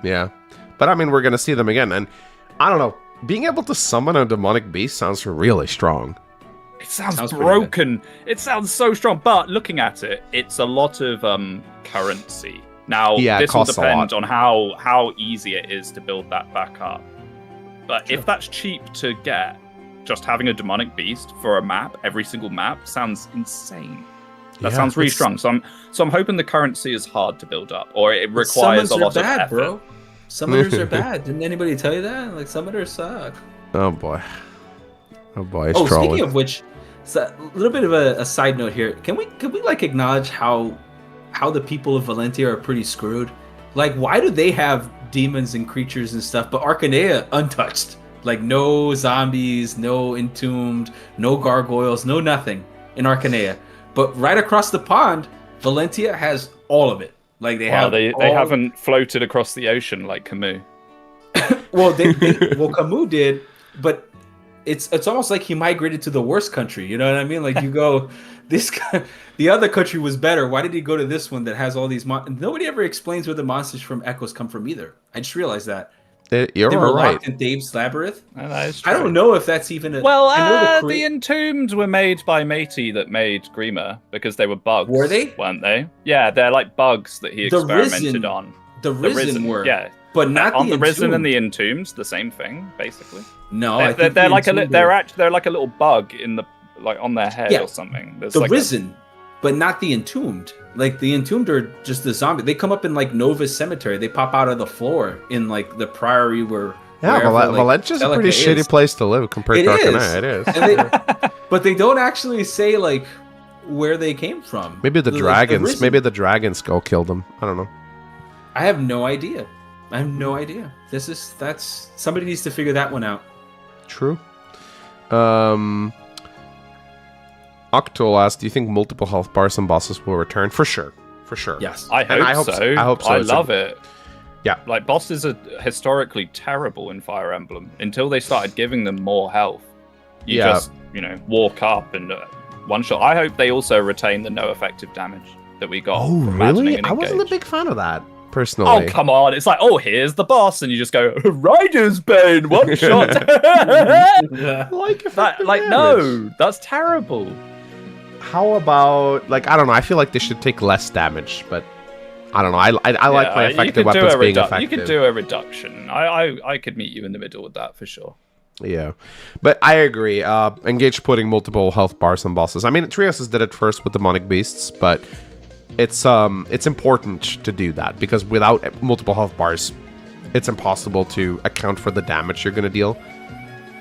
A: Yeah. But I mean, we're going to see them again. And I don't know, being able to summon a demonic beast sounds really strong.
B: It sounds broken. It sounds so strong. But looking at it, it's a lot of currency. Now, this will depend on how easy it is to build that back up. But if that's cheap to get, just having a demonic beast for a map, every single map, sounds insane. That sounds really strong. So I'm hoping the currency is hard to build up, or it requires a lot of effort. Bro.
C: Summoners are bad. Didn't anybody tell you that? Like, summoners suck.
A: Oh boy. It's trolling.
C: Speaking of which, so a little bit of a side note here. Can we like acknowledge how the people of Valentia are pretty screwed? Like, why do they have demons and creatures and stuff, but Arcanea untouched? Like, no zombies, no entombed, no gargoyles, no nothing in Arcanea. But right across the pond, Valentia has all of it. Like they have.
B: They haven't floated across the ocean like Camus.
C: Well, Camus did, but it's almost like he migrated to the worst country. You know what I mean? Like you go, this guy, the other country was better. Why did he go to this one that has all these? Nobody ever explains where the monsters from Echoes come from either. I just realized that.
A: You're
C: they were
A: right.
C: locked in Thebes Labyrinth.
B: Oh, that is true.
C: I don't know if that's even a.
B: Well,
C: I know
B: the Entombed were made by Matey that made Grima because they were bugs.
C: Were they?
B: Weren't they? Yeah, they're like bugs that he experimented on.
C: The Risen were.
B: Yeah.
C: But not
B: on
C: the
B: Risen and the Entombed, the same thing, basically.
C: No,
B: they're like a little bug in the on their head or something. There's
C: the Risen, but not the Entombed. Like the Entombed are just the zombie. They come up in like Nova's cemetery. They pop out of the floor in like the Priory where.
A: Yeah, Valentia's a pretty shitty place to live compared to Arcanine. It is.
C: But they don't actually say like where they came from.
A: Maybe the dragons. Maybe the dragon skull killed them. I don't know.
C: I have no idea. That's somebody needs to figure that one out.
A: True. Octul asked, do you think multiple health bars and bosses will return? For sure.
C: Yes.
B: I hope so.
A: I hope so.
B: I love it.
A: Yeah.
B: Like, bosses are historically terrible in Fire Emblem until they started giving them more health. You just, walk up and one shot. I hope they also retain the no effective damage that we got.
A: Oh, really? I wasn't a big fan of that, personally.
B: Oh, come on. It's like, oh, here's the boss. And you just go, Rider's Bane, one shot. No, that's terrible.
A: How about, I don't know. I feel like they should take less damage, but I don't know. I like my effective weapons being effective.
B: You could do a reduction. I could meet you in the middle with that for sure.
A: Yeah, but I agree. Engage putting multiple health bars on bosses. I mean, Trios did it first with demonic beasts, but it's important to do that because without multiple health bars, it's impossible to account for the damage you're going to deal.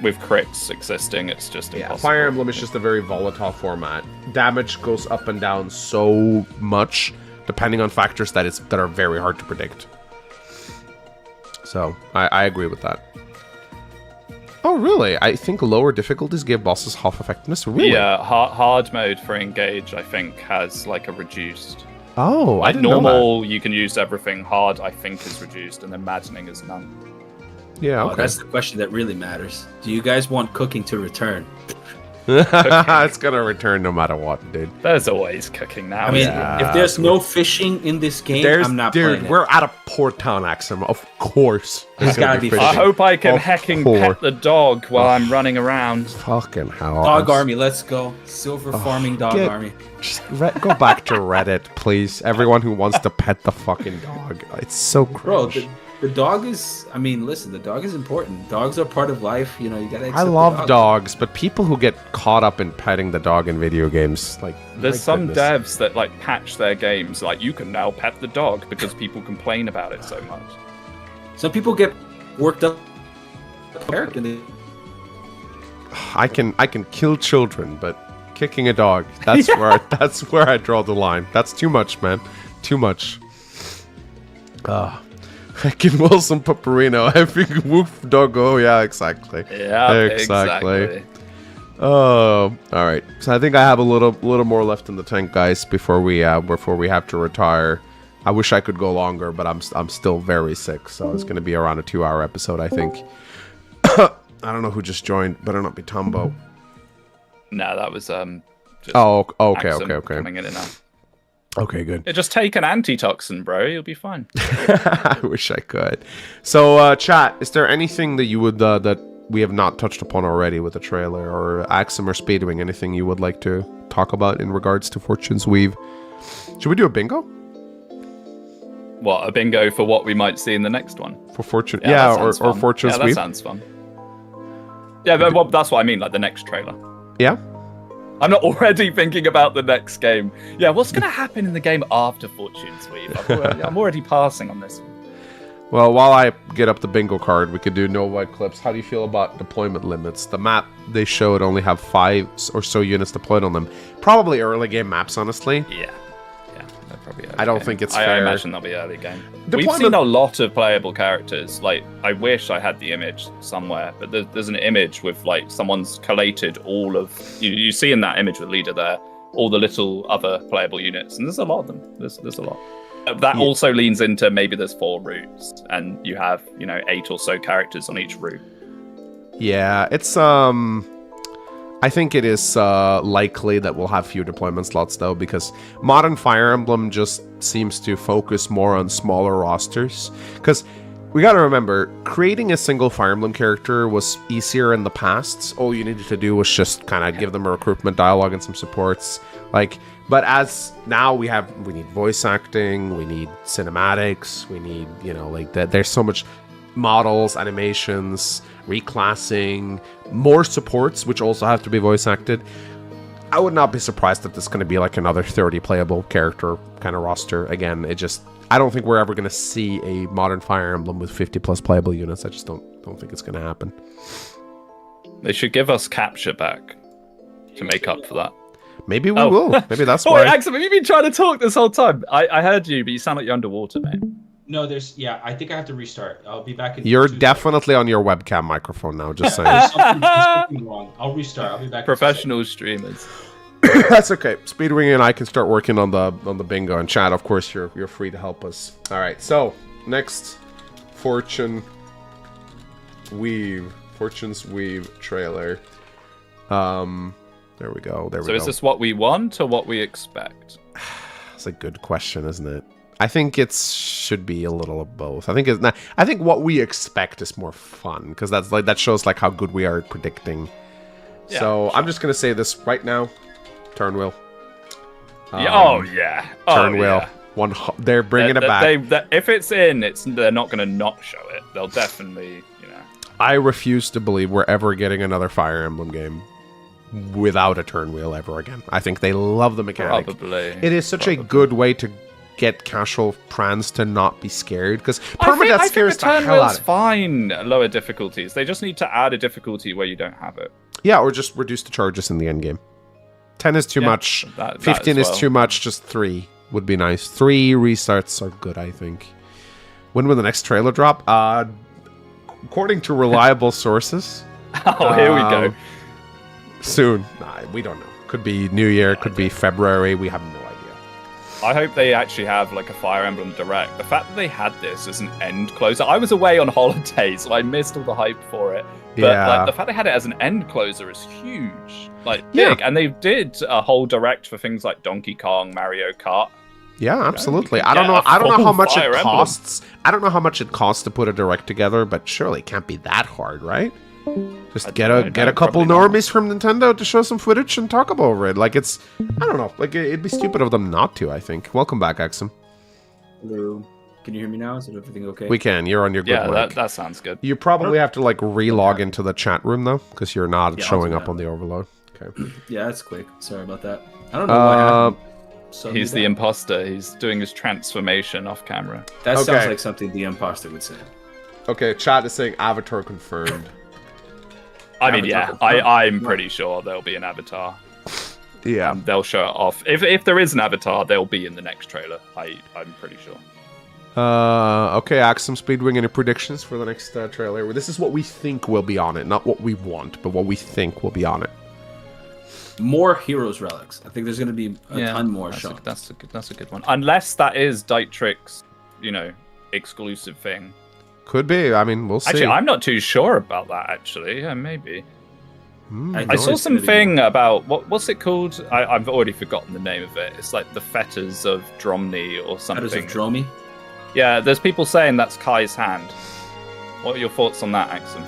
B: With crits existing, it's just impossible.
A: Fire Emblem is just a very volatile format. Damage goes up and down so much depending on factors that are very hard to predict. So I agree with that. Oh, really? I think lower difficulties give bosses half effectiveness. Really?
B: Yeah, hard mode for engage, I think, has a reduced.
A: Oh, I didn't
B: normal,
A: know that.
B: You can use everything. Hard, I think, is reduced, and then maddening is none.
A: Yeah, okay.
C: That's the question that really matters. Do you guys want cooking to return?
A: It's gonna return no matter what, dude.
B: There's always cooking now.
C: I mean, if there's no fishing in this game, I'm not playing it.
A: We're at a port town, Axomm. Of course.
C: There's gotta be fishing.
B: I hope I can pet the dog while I'm running around.
A: Fucking hell.
C: Dog army, let's go. Silver farming dog army.
A: Just go back to Reddit, please. Everyone who wants to pet the fucking dog. It's so cringe.
C: Bro, the dog is, listen, the dog is important. Dogs are part of life. You gotta accept
A: I love dogs, but people who get caught up in petting the dog in video games,
B: there's some devs that patch their games. You can now pet the dog because people complain about it so much.
C: Some people get worked up.
A: I can kill children, but kicking a dog, that's where I draw the line. That's too much, man. Too much. I can Wilson Paparino. I think woof doggo. Yeah, exactly.
B: Yeah, exactly.
A: Oh, all right. So I think I have a little more left in the tank, guys, before we have to retire. I wish I could go longer, but I'm still very sick, so it's going to be around a 2-hour episode, I think. I don't know who just joined. Better not be Tombo.
B: No, that was just
A: okay.
B: Coming in and out.
A: Okay, good.
B: Yeah, just take an antitoxin, bro. You'll be fine.
A: I wish I could. So, chat, is there anything that you would that we have not touched upon already with the trailer, or Axomm or Speedwing? Anything you would like to talk about in regards to Fortune's Weave? Should we do a bingo?
B: What, a bingo for what we might see in the next one?
A: For Fortune, yeah, or Fortune's Weave.
B: That sounds fun. Yeah, but that's what I mean, the next trailer.
A: Yeah.
B: I'm not already thinking about the next game. Yeah, what's going to happen in the game after Fortune's Weave? I'm already passing on this one.
A: Well, while I get up the bingo card, we could do no white clips. How do you feel about deployment limits? The map they showed only have 5 or so units deployed on them. Probably early game maps, honestly.
B: Yeah, they're probably early
A: I don't
B: game.
A: think it's
B: I
A: fair.
B: imagine they'll be early game. We've seen a lot of playable characters. I wish I had the image somewhere, but there's an image with someone's collated all of. You see in that image with Leader there, all the little other playable units, and there's a lot of them. There's a lot. That also leans into maybe there's 4 routes, and you have 8 or so characters on each route.
A: Yeah, it's I think it is likely that we'll have few deployment slots though, because modern Fire Emblem just seems to focus more on smaller rosters. Because we gotta remember, creating a single Fire Emblem character was easier in the past. All you needed to do was just kind of give them a recruitment dialogue and some supports. But as now we need voice acting, we need cinematics, we need, there's so much models, animations, reclassing, more supports, which also have to be voice acted. I would not be surprised if this is going to be like another 30 playable character kind of roster. Again, I don't think we're ever going to see a modern Fire Emblem with 50 plus playable units. I just don't think it's going to happen.
B: They should give us capture back to make up for that.
A: Maybe we will. Maybe that's why.
B: Wait, Axomm, have you been trying to talk this whole time? I heard you, but you sound like you're underwater, mate.
D: No, I think I have to restart. I'll be back in
A: You're definitely on your webcam microphone now, just saying.
D: There's something wrong. I'll restart. I'll be back.
B: Professional streamers.
A: That's okay. Speedwing and I can start working on the bingo, and chat, of course, you're free to help us. All right, so next Fortune's Weave trailer. There we go.
B: So is this what we want or what we expect?
A: That's a good question, isn't it? I think it should be a little of both. I think what we expect is more fun, because that shows like how good we are at predicting. Yeah, so sure. I'm just gonna say this right now. Turn wheel.
B: Turn
A: wheel. They're bringing it back.
B: If it's in, they're not gonna not show it. They'll definitely,
A: I refuse to believe we're ever getting another Fire Emblem game without a turn wheel ever again. I think they love the mechanic.
B: Probably.
A: It is such a good way to get casual prans to not be scared, because permadeath scares the hell out of it.
B: Turn wheel's fine at lower difficulties. They just need to add a difficulty where you don't have it.
A: Yeah, or just reduce the charges in the end game. 10 is too much. 15 is too much. Just 3 would be nice. 3 restarts are good, I think. When will the next trailer drop? According to reliable sources.
B: Here we go.
A: Soon. We don't know. Could be New Year, could be February. We have no idea.
B: I hope they actually have like a Fire Emblem Direct. The fact that they had this as an end closer. I was away on holiday, so I missed all the hype for it. But the fact they had it as an end closer is huge. Big. And they did a whole Direct for things like Donkey Kong, Mario Kart.
A: Yeah, absolutely. I don't know how much it costs. I don't know how much it costs to put a Direct together, but surely it can't be that hard, right? Just get a couple normies from Nintendo to show some footage and talk about it. I don't know. It'd be stupid of them not to, I think. Welcome back, Axomm.
C: Hello. Can you hear me now? Is everything okay?
A: We can. You're on your good mic.
B: Yeah, that sounds good.
A: You probably have to re-log into the chat room though, because you're not showing up on the overload. Okay.
C: Yeah, that's quick. Sorry about that. I don't know what happened.
B: He's the imposter. He's doing his transformation off camera.
C: That sounds like something the imposter would say.
A: Okay, chat is saying avatar confirmed.
B: I mean, yeah, I'm pretty sure there'll be an avatar.
A: Yeah.
B: They'll show it off. If there is an avatar, they'll be in the next trailer. I'm pretty sure.
A: Okay, Axomm, Speedwing, any predictions for the next trailer? This is what we think will be on it, not what we want, but what we think will be on it.
C: More Heroes Relics. I think there's going to be a ton more shown.
B: That's a good one. Unless that is Dietrich's, exclusive thing.
A: Could be. I mean, we'll see.
B: Actually, I'm not too sure about that, actually. Yeah, maybe. I saw something about, what's it called? I've already forgotten the name of it. It's like the Fetters of Dromny or something.
C: Fetters of Dromy?
B: Yeah, there's people saying that's Kai's hand. What are your thoughts on that, Axomm?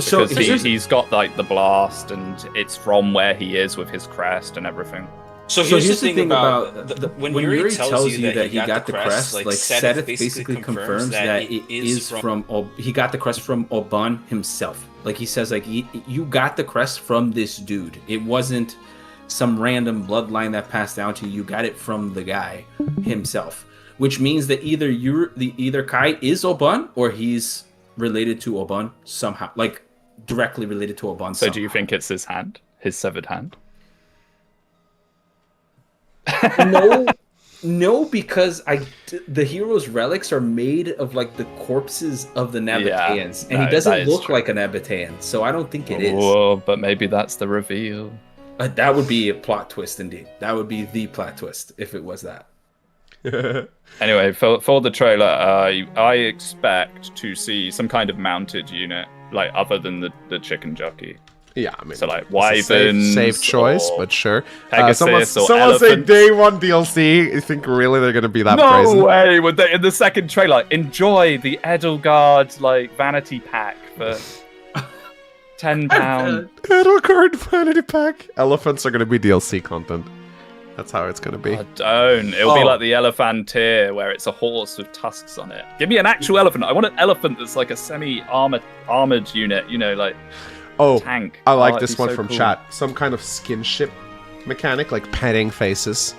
C: So
B: he's got the blast, and it's from where he is with his crest and everything.
D: So here's the thing about when Yuri tells you that he got the crest, Seth basically confirms that it is from he got the crest from Oban himself. He says you got the crest from this dude. It wasn't some random bloodline that passed down to you. You got it from the guy himself, which means that either Kai is Oban or he's related to Oban somehow, directly related to Oban.
B: So do you think it's his hand, his severed hand?
C: No, because the hero's relics are made of the corpses of the Nabateans, and he doesn't look like a Nabatean, so I don't think it is.
B: Oh, but maybe that's the reveal.
C: That would be a plot twist indeed. That would be the plot twist if it was that.
B: Anyway, for the trailer, I expect to see some kind of mounted unit, like other than the chicken jockey.
A: Yeah, I mean,
B: so like wyverns,
A: safe choice, but sure.
B: Pegasus
A: someone say day one DLC. You think really they're gonna be that
B: no
A: brazen?
B: Way! Would they in the second trailer enjoy the 𝗙𝗚𝗏 like vanity pack for £10?
A: 𝗙𝗚𝗏 vanity pack. Elephants are gonna be DLC content. That's how it's gonna be.
B: Oh, don't. It'll be like the 𝗙𝗵𝘁𝗃, where it's a horse with tusks on it. Give me an actual elephant. I want an elephant that's like a semi-armored unit. You know, like.
A: Oh,
B: tank.
A: I like this one from chat. Some kind of skinship mechanic, like petting faces.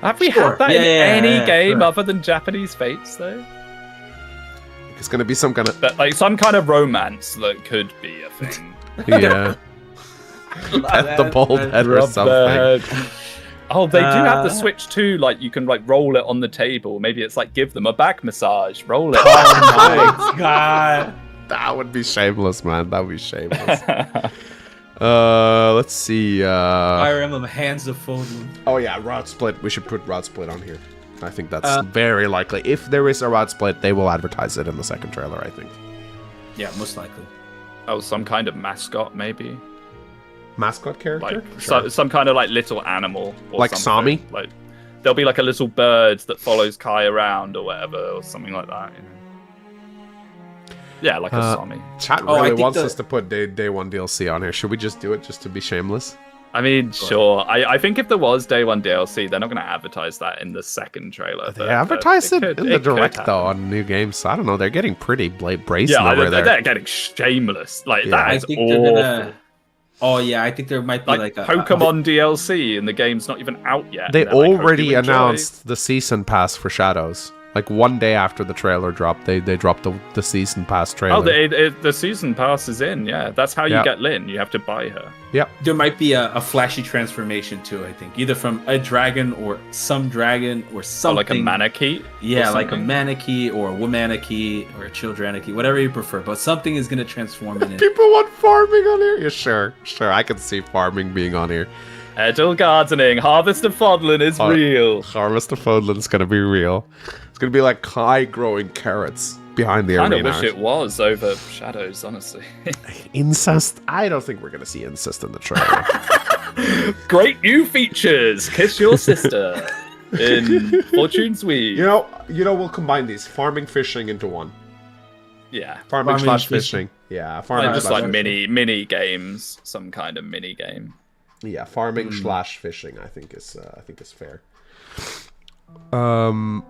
B: Have we had that in any game other than Japanese Fates, though?
A: It's gonna be some kind of
B: like some kind of romance that could be a thing.
A: Yeah. Pet the bald head or something.
B: Oh, they do have the Switch too. Like you can like roll it on the table. Maybe it's like give them a back massage. Roll it.
C: Oh my god.
A: That would be shameless, man. That would be shameless. Let's see.
C: Fire Emblem Hands of Folding.
A: Oh yeah, Rod Split. We should put Rod Split on here. I think that's very likely. If there is a Rod Split, they will advertise it in the second trailer, I think.
C: Yeah, most likely.
B: Oh, some kind of mascot, maybe.
A: Mascot character?
B: Like sure. Some kind of like little animal. Or
A: like
B: something.
A: 𝗙𝗵𝘁?
B: Like there'll be like a little bird that follows Kai around or whatever, or something like that. You know? Yeah, like a 𝗙𝗵𝘁.
A: Chat really wants us to put day one DLC on here. Should we just do it just to be shameless?
B: I mean, sure. I think if there was day one DLC, they're not going to advertise that in the second trailer.
A: They advertise it in the direct, though, on new games. I don't know. They're getting pretty brazen over there.
B: They're getting shameless. Like, that is awful.
C: Oh, yeah, I think there might be like a
B: Pokemon DLC, and the game's not even out yet.
A: They already announced the season pass for Shadows. Like, one day after the trailer dropped, they dropped the season pass trailer.
B: Oh, the season pass is in, yeah. That's how you get Lyn. You have to buy her.
A: Yep.
C: There might be a flashy transformation, too, I think. Either from a dragon or some dragon or something.
B: Or like a Manakey?
C: Yeah, like a Manakey or a Womanakey or a Childrenakey, whatever you prefer. But something is going to transform it in.
A: People want farming on here? Yeah, sure. I can see farming being on here.
B: Agile gardening, Harvest of Fodlan is real.
A: Harvest of Fodlan's going to be real. It's going to be like Kai growing carrots behind the arena.
B: I wish it was over Shadows, honestly.
A: Incest? I don't think we're going to see incest in the trailer.
B: Great new features. Kiss your sister in Fortune Suite.
A: You know, we'll combine these. Farming, fishing into one.
B: Yeah.
A: Farming / fishing. Yeah, farming
B: just like mini games. Some kind of mini game.
A: Yeah, farming / fishing, I think is fair.
C: More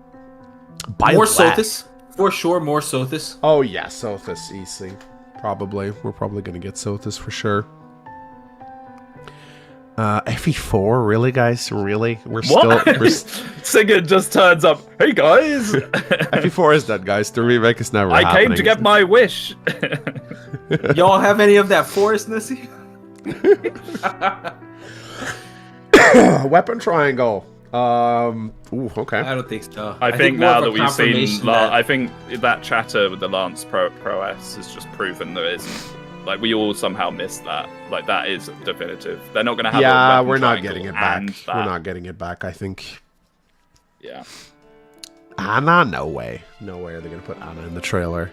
C: Sothis, for sure. More Sothis.
A: Oh yeah, Sothis, easy. Probably, we're probably gonna get Sothis for sure. FE4, really, guys? Really? We're
B: Singer just turns up. Hey guys,
A: FE4 is dead, guys. The remake is never happening.
B: I came to get my wish.
C: Y'all have any of that forest, 𝗙𝗎?
A: Weapon triangle. Okay.
C: I don't think so.
B: I think now that we've seen, I think that chatter with the Lance prowess has just proven there isn't. Like, we all somehow missed that. Like, that is definitive. They're not going to have.
A: Yeah, we're not getting it back. We're not getting it back. I think.
B: Yeah.
A: Anna, no way. No way are they going to put Anna in the trailer.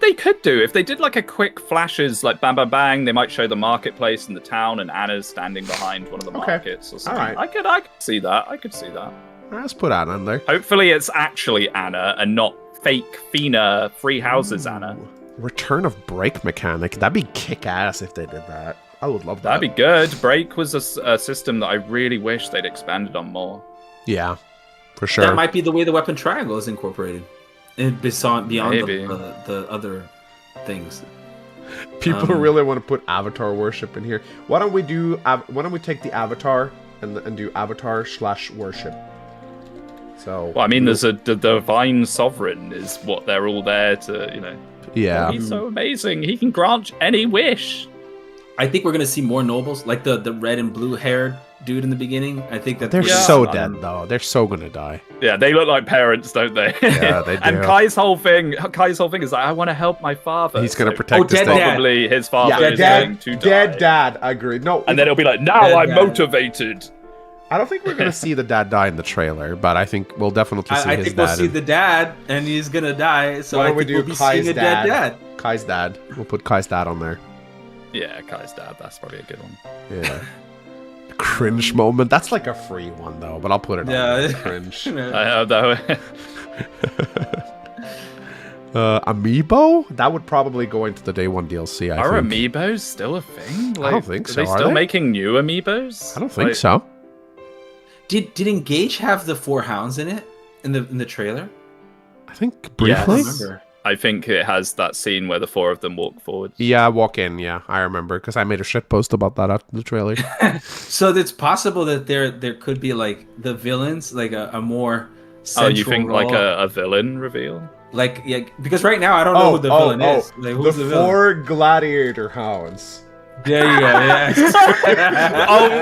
B: They could do. If they did like a quick flashes, like bang, bang, bang, they might show the marketplace in the town and Anna's standing behind one of the markets or something.
A: All right.
B: I could see that. I could see that.
A: Let's put Anna in there.
B: Hopefully it's actually Anna and not fake Fina Free Houses Anna.
A: Return of break mechanic. That'd be kick-ass if they did that. I would love that.
B: That'd be good. Break was a system that I really wish they'd expanded on more.
A: Yeah, for sure.
C: That might be the way the weapon triangle is incorporated. And beyond the other things.
A: People really want to put avatar worship in here. Why don't we take the avatar and do avatar / worship? So.
B: Well, I mean, there's the divine sovereign is what they're all there to,
A: Yeah.
B: Oh, he's so amazing. He can grant any wish.
C: I think we're gonna see more nobles, like the red and blue haired dude in the beginning. I think that
A: they're so dead though. They're so gonna die.
B: Yeah, they look like parents, don't they?
A: Yeah, they do.
B: And Kai's whole thing is like, I want to help my father.
A: He's gonna protect his dad.
B: Probably his father is going to die.
A: Dead dad. I agree. No,
B: and then he'll be like, now I'm motivated.
A: I don't think we're gonna see the dad die in the trailer, but I think we'll definitely see his dad.
C: I think we'll see the dad, and he's gonna die. So I think we'll be seeing a dead dad.
A: Kai's dad. We'll put Kai's dad on there.
B: Yeah, Kai's dad. That's probably a good one.
A: Yeah. Cringe moment. That's like a free one though, but I'll put it on. Cringe.
B: I know.
A: Amiibo? That would probably go into the day one DLC. I
B: think.
A: Are
B: amiibos still a thing? Like,
A: I don't think so.
B: Are they still making new amiibos?
A: I don't think so.
C: Did 𝗙𝐸ℴ have the 4 hounds in it in the trailer?
A: I think briefly.
C: Yes.
B: I think it has that scene where the 4 of them walk forward.
A: Yeah, walk in. Yeah, I remember because I made a shit post about that after the trailer.
C: So it's possible that there could be like the villains, like a more central
B: you think
C: role.
B: Like a villain reveal?
C: Like, yeah, because right now I don't know who the villain is. Like, who's the
A: 4 gladiator hounds.
C: There you go. Yeah.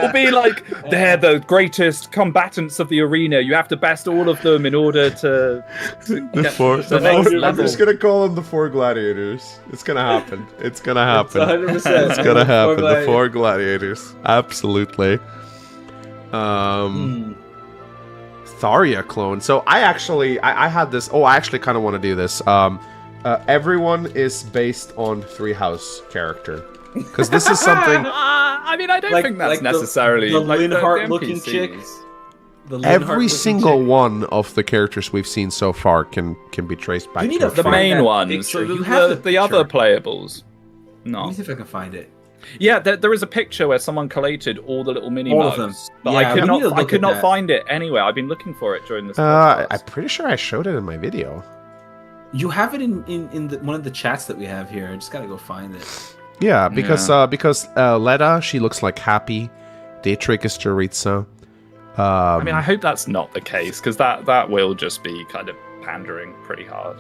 B: It'll be like they're the greatest combatants of the arena. You have to best all of them in order to
A: the 4.
B: The next level.
A: I'm just gonna call them the 4 gladiators. It's gonna happen. It's gonna happen.
C: It's 100%.
A: It's gonna happen. The 4 gladiators. Absolutely. Tharia clone. So I had this. Oh, I actually kind of want to do this. Everyone is based on 3 house character. Because this is something.
B: I mean, I don't think that's necessarily
C: the Linhardt-looking chick.
A: Every single one of the characters we've seen so far can be traced back to
B: the main ones. So the other playables. No.
C: Let me see if I can find it.
B: Yeah, there is a picture where someone collated all the little mini mugs,
C: of them.
B: But
C: Yeah,
B: I could not find it anywhere. I've been looking for it during this.
A: I'm pretty sure I showed it in my video.
C: You have it in one of the chats that we have here. I just gotta go find it.
A: Yeah, because Leda, she looks like happy. 𝗙𝗵𝗁𝗀𝗀.
B: I mean, I hope that's not the case, because that will just be kind of pandering pretty hard.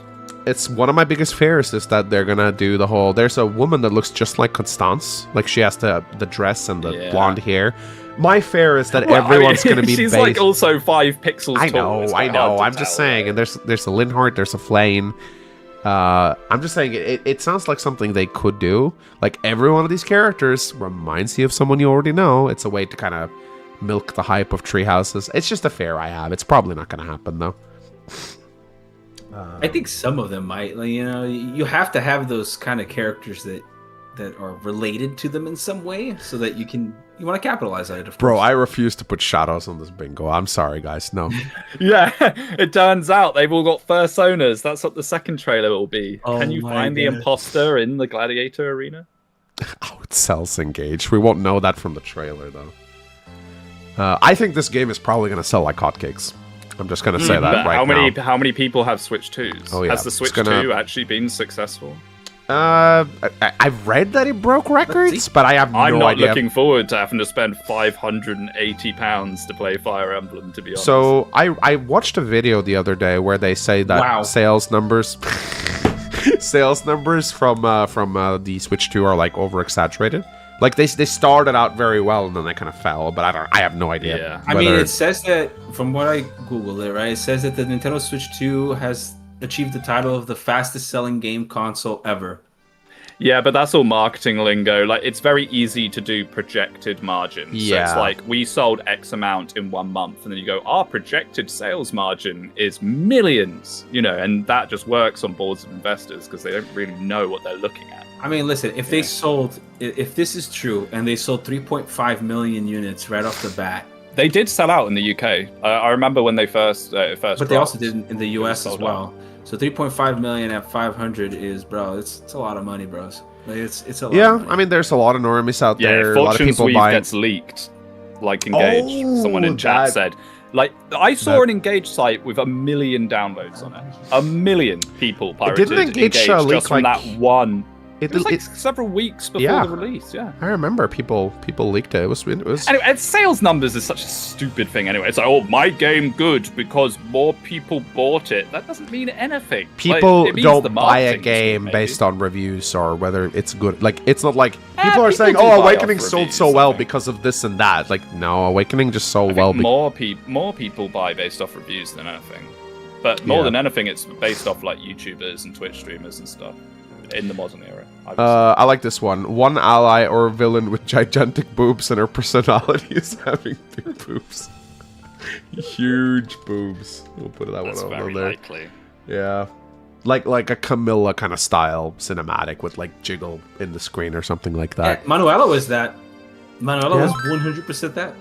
A: It's one of my biggest fears is that they're gonna do the whole. There's a woman that looks just like Constance, like she has the dress and the blonde hair. My fear is that everyone's gonna be.
B: She's
A: based...
B: like also 5 pixels.
A: I know. I'm just saying, and there's a Linhardt, there's a Flame. I'm just saying it sounds like something they could do. Like every one of these characters reminds you of someone you already know. It's a way to kind of milk the hype of tree houses. It's just a fear I have. It's probably not going to happen though.
C: I think some of them might. Like, you have to have those kind of characters that are related to them in some way, so that you want to capitalize on it.
A: Bro, I refuse to put shadows on this bingo. I'm sorry, guys. No.
B: Yeah, it turns out they've all got personas. That's what the second trailer will be. Can you find the imposter in the gladiator arena?
A: Oh, it sells engaged. We won't know that from the trailer, though. I think this game is probably going to sell like hotcakes. I'm just going to say that right now.
B: How many people have Switch 2s?
A: Oh, yeah.
B: Has the Switch 2 actually been successful?
A: I've read that it broke records, but I have no idea.
B: I'm not looking forward to having to spend £580 to play Fire Emblem, to be honest.
A: So I watched a video the other day where they say that sales numbers from the Switch 2 are like over exaggerated. Like they started out very well and then they kind of fell, but I have no idea.
B: Yeah.
C: I mean, it says that from what I googled it, right? It says that the Nintendo Switch 2 has achieved the title of the fastest selling game console ever.
B: Yeah, but that's all marketing lingo. Like, it's very easy to do projected margins.
A: Yeah.
B: So it's like, we sold X amount in 1 month, and then you go, our projected sales margin is millions, and that just works on boards of investors because they don't really know what they're looking at.
C: I mean, listen, if this is true, and they sold 3.5 million units right off the bat.
B: They did sell out in the UK. I remember when they first
C: But they also did in the US as well. So 3.5 million at 500 is, bro, it's a lot of money, bros. Like, it's a lot of money.
A: I mean, there's a lot of normies out there.
B: Yeah,
A: a lot of people buying.
B: Gets leaked, like Engage. Someone in chat said. Like, I saw an Engage site with 1 million downloads on it. 1 million people pirated
A: Didn't Engage
B: just from that one. It was like several weeks before the release, yeah.
A: I remember people leaked it. It was
B: Anyway, and sales numbers is such a stupid thing anyway. It's like, oh, my game good because more people bought it. That doesn't mean anything.
A: People don't buy a game based on reviews or whether it's good. Like, it's not like people are saying, oh, Awakening sold so well because of this and that. Like, no, Awakening just sold well.
B: More people buy based off reviews than anything. But more than anything, it's based off like YouTubers and Twitch streamers and stuff. In the modern era.
A: I like this one. One ally or villain with gigantic boobs and her personality is having big boobs. Huge boobs. We'll put that one on there.
B: Likely.
A: Yeah. Like a 𝗙𝗵𝗄 kind of style cinematic with like jiggle in the screen or something like that.
C: Yeah, Manuela was that. Manuela was 100% that.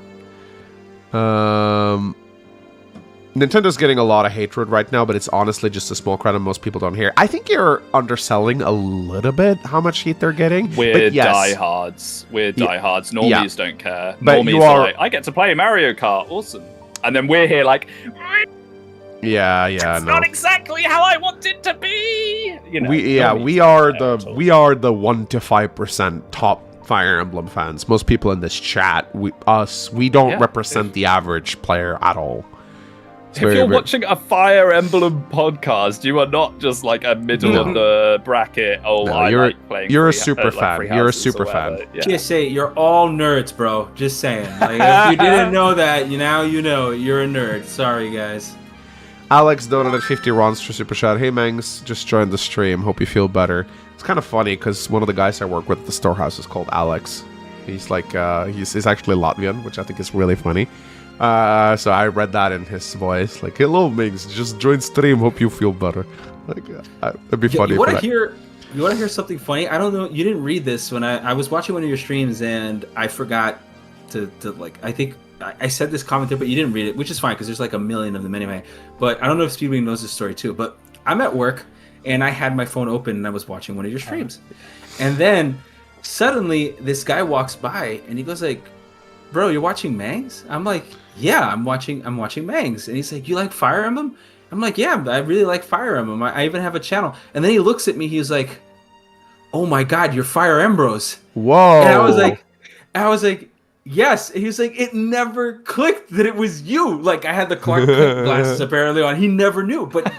A: Nintendo's getting a lot of hatred right now, but it's honestly just a small crowd and most people don't hear. I think you're underselling a little bit how much heat they're getting.
B: We're diehards. Normies don't care.
A: But
B: Normies are like, I get to play Mario Kart. Awesome. And then we're here like... It's not exactly how I want it to be. You know,
A: we are the 1 to 5% top Fire Emblem fans. Most people in this chat, we don't represent the average player at all.
B: If you're watching a Fire Emblem podcast, you are not just like a middle of the bracket. Oh, I like playing.
A: You're a super fan. You're a super fan.
C: Just say you're all nerds, bro. Just saying. Like, if you didn't know that, now you know you're a nerd. Sorry, guys.
A: Alex donated 50 rons for super chat. Hey, Mangs, just joined the stream. Hope you feel better. It's kind of funny because one of the guys I work with at the storehouse is called Alex. He's like he's actually Latvian, which I think is really funny. So I read that in his voice, like, "Hello, Mings, just joined stream. Hope you feel better." Like, it'd be funny.
C: You want to hear something funny? I don't know. You didn't read this when I was watching one of your streams, and I forgot to like. I think I said this comment there, but you didn't read it, which is fine because there's like a million of them anyway. But I don't know if Speedwing knows this story too. But I'm at work, and I had my phone open, and I was watching one of your streams, and then suddenly this guy walks by, and he goes like, "Bro, you're watching Mangs?" I'm like, "Yeah, I'm watching Mangs." And he's like, "You like Fire Emblem?" I'm like, "Yeah, I really like Fire Emblem. I even have a channel." And then he looks at me, he's like, "Oh my god, you're Fire Embros."
A: Whoa.
C: And I was like, "Yes." And he was like, "It never clicked that it was you." Like, I had the Clark Kent glasses apparently on. He never knew. But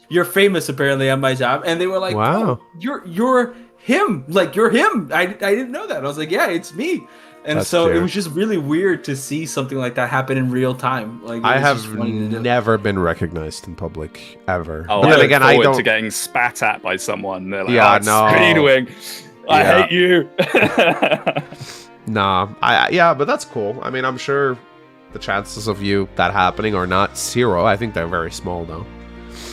C: you're famous apparently at my job. And they were like, "Wow, you're him. Like, you're him." I didn't know that. I was like, "Yeah, it's me." And that's so it was just really weird to see something like that happen in real time. Like,
A: I have never been recognized in public ever.
B: Oh, but then again, I don't to getting spat at by someone. They're like, Speedwing, I hate you.
A: Nah, but that's cool. I mean, I'm sure the chances of that happening are not zero. I think they're very small though.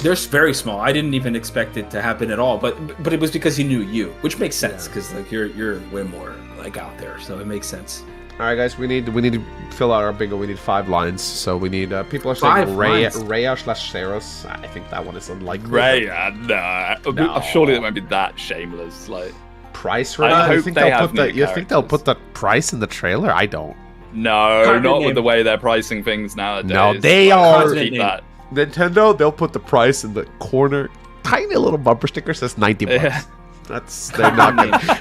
C: They're very small. I didn't even expect it to happen at all. But it was because he knew you, which makes sense because like you're way more like out there, so it makes sense.
A: All right, guys, we need to fill out our bingo. We need 5 lines, so we need people are saying Rhea/Seros. I think that one is unlikely.
B: Rhea, no. Surely it won't be that shameless. Like
A: price for that? You think they'll put that price in the trailer? I don't.
B: No, not with the way they're pricing things nowadays.
A: No, they are.
B: Keep that.
A: Nintendo, they'll put the price in the corner. Tiny little bumper sticker says $90. Yeah.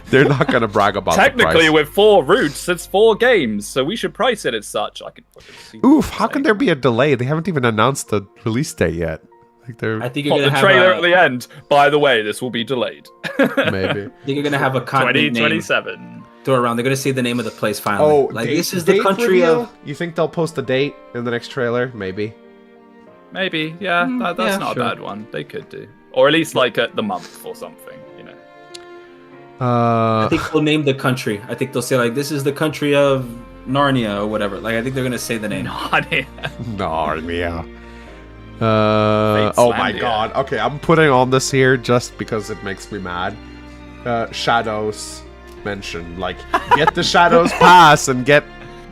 A: They're not gonna brag about
B: technically the price. With 4 routes, it's 4 games, so we should price it as such. I could see.
A: Oof! How can there be a delay? They haven't even announced the release date yet. Like
C: I think you're gonna
B: have the trailer at the end. By the way, this will be delayed.
A: Maybe.
C: I think you're gonna have a
B: 2027.
C: Throw around. They're gonna say the name of the place finally. Oh, like this is the country of.
A: You think they'll post a date in the next trailer? Maybe.
B: Maybe. Yeah. That's not a bad one. They could do, or at least like the month or something.
C: I think they'll name the country. I think they'll say like, "This is the country of Narnia" or whatever. Like, I think they're gonna say the name.
A: Narnia. Oh my god. Okay, I'm putting on this here just because it makes me mad. Shadows mentioned. Like, get the Shadows pass and get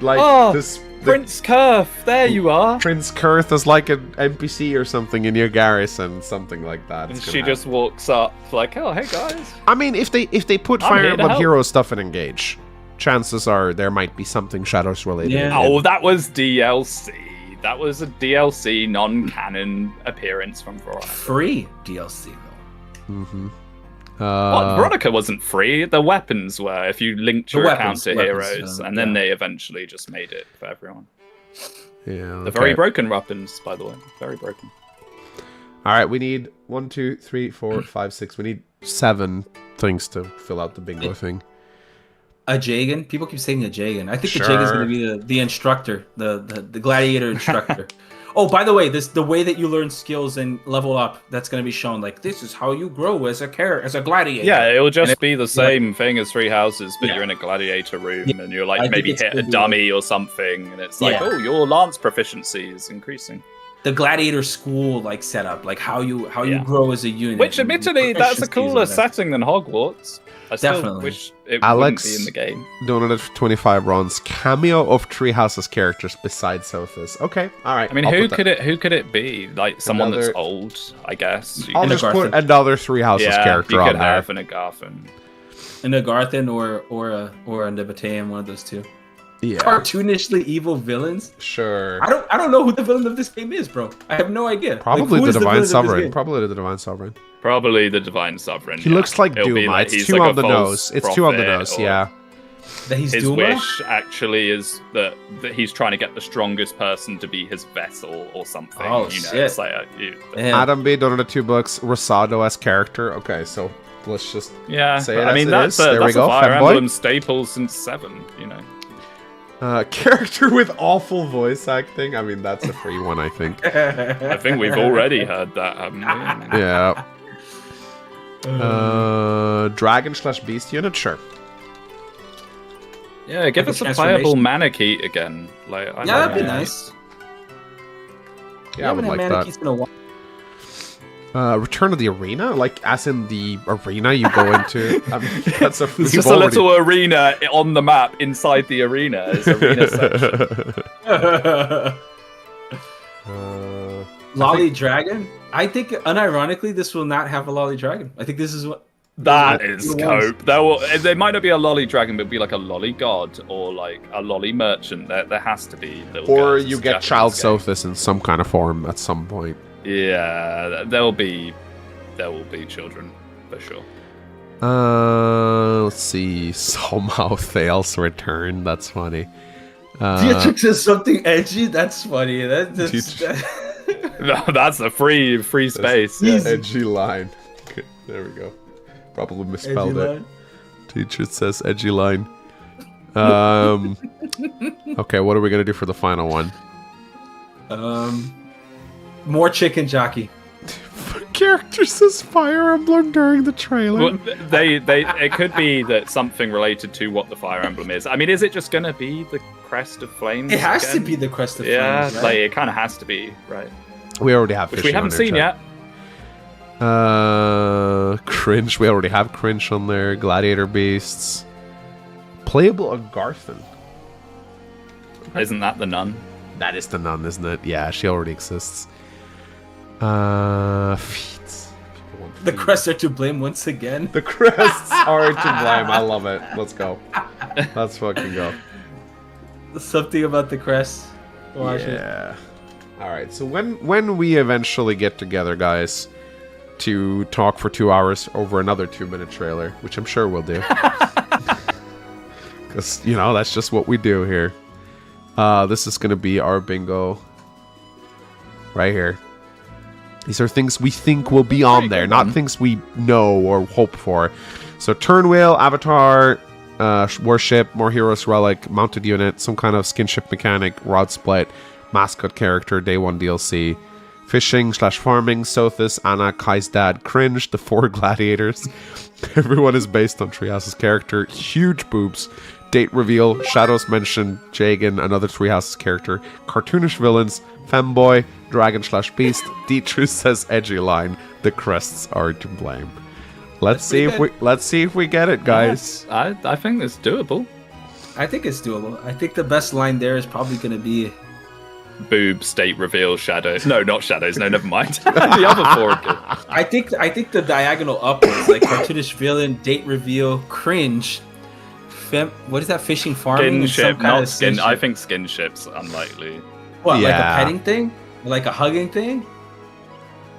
A: like this.
B: Prince Kurth, there you are.
A: Prince Kurth is like an NPC or something in your garrison, something like that.
B: And she just walks up like, "Oh, hey guys."
A: I mean, if they put Fire Emblem Hero stuff in Engage, chances are there might be something Shadows related.
B: Yeah. Oh, that was DLC. That was a DLC non-canon appearance from Veronica.
C: Free DLC though.
A: Mm-hmm.
B: Veronica wasn't free. The weapons were, if you linked your account to heroes, and then they eventually just made it for everyone.
A: Yeah.
B: The very broken weapons, by the way. Very broken.
A: All right, we need 1, 2, 3, 4, 5, 6. We need 7 things to fill out the bingo thing.
C: A jagen? People keep saying a jagen. I think the jagen is going to be the instructor, the gladiator instructor. Oh, by the way, the way that you learn skills and level up, that's going to be shown. Like, this is how you grow as a gladiator.
B: Yeah, it'll just be the same thing as Three Houses, but you're in a gladiator room, and you're like, maybe hit a dummy or something, and it's like, oh, your lance proficiency is increasing.
C: The gladiator school like setup, like how you grow as a unit.
B: Which, admittedly, that's a cooler setting than Hogwarts. I still wish it wouldn't be in the game.
A: Donated for 25 runs. Cameo of Three Houses characters besides Sophus. Okay, all right.
B: I mean, who could it be? Like someone that's old, I guess.
A: I'll just put another Three Houses character on there.
B: You could have an Agarthan.
C: An Agarthan or a 𝗙𝗵𝘃𝗃, one of those two.
A: Yeah.
C: Cartoonishly evil villains.
A: Sure.
C: I don't know who the villain of this game is, bro. I have no idea.
A: Probably the Divine Sovereign. Probably the Divine Sovereign.
B: Probably the Divine Sovereign.
A: He looks like Duma. It's too on the nose. It's too on the nose. Yeah.
C: That he's
B: his
C: Duma?
B: wish actually is that he's trying to get the strongest person to be his vessel or something.
C: Oh,
B: shit.
C: It's
B: like
A: Adam B donated $2. 𝗏𝗏 as character. Okay, so let's just say it.
B: I mean, that's a Fire Emblem staple since 7. You know.
A: Character with awful voice acting. I mean, that's a free one, I think.
B: I think we've already heard that, haven't we?
A: Yeah. Dragon/beast unit, sure.
B: Yeah, give us a playable Manakete again. Like,
C: that'd be nice.
A: Yeah, I would like that. Return of the Arena? Like, as in the arena you go into? I mean, that's a free
B: It's just a little arena on the map inside the arena. It's arena section.
C: Lolly Dragon? I think, unironically, this will not have a Lolly Dragon. I think this is what...
B: That is cope. There might not be a Lolly Dragon, but it'll be like a Lolly God or like a Lolly Merchant. There has to be.
A: Or you get Child Sophus in some kind of form at some point.
B: Yeah, there will be children for sure.
A: Let's see. Somehow Thales return. That's funny.
C: Dietrich says something edgy. That's funny.
B: No, that's a free space.
A: Yeah. Edgy line. Okay, there we go. Probably misspelled it. Teacher says edgy line. Okay, what are we gonna do for the final one?
C: More chicken jockey.
A: Character says Fire Emblem during the trailer.
B: Well, it could be that something related to what the Fire Emblem is. I mean, is it just gonna be the Crest of Flames?
C: It has to be the Crest of Flames.
B: Yeah,
C: right?
B: like it kind of has to be, right?
A: We already have,
B: which we haven't seen yet.
A: Cringe. We already have Cringe on there. Gladiator Beasts. Playable Agarthan.
B: Isn't that the nun?
A: That is the nun, isn't it? Yeah, she already exists. Feats.
C: The crests are to blame once again.
A: The crests are to blame. I love it. Let's go. Let's fucking go.
C: Something about the crests.
A: Yeah. All right. So when we eventually get together, guys, to talk for 2 hours over another 2-minute trailer, which I'm sure we'll do, because that's just what we do here. This is gonna be our bingo right here. These are things we think will be on there, not things we know or hope for. So turn wheel, avatar, warship, more heroes relic, mounted unit, some kind of skinship mechanic, rod split, mascot character, day 1 DLC, fishing/farming, Sothis, Anna, Kai's dad, Cringe, the 4 gladiators. Everyone is based on Three Houses character, huge boobs, date reveal, shadows mentioned, jagen, another Three Houses character, cartoonish villains, femboy, dragon/beast. Dietrich says edgy line. The crests are to blame. Let's see if we get it, guys.
B: Yeah, I think it's doable.
C: I think it's doable. I think the best line there is probably going to be
B: boobs, date reveal, shadows. No, not shadows. No, never mind. The other 4 are good.
C: I think the diagonal upwards, like cartoonish villain, date reveal, cringe. What is that? Fishing, farming,
B: skinship, not skin. I think skinship's unlikely.
C: What, like a petting thing? Like a hugging thing?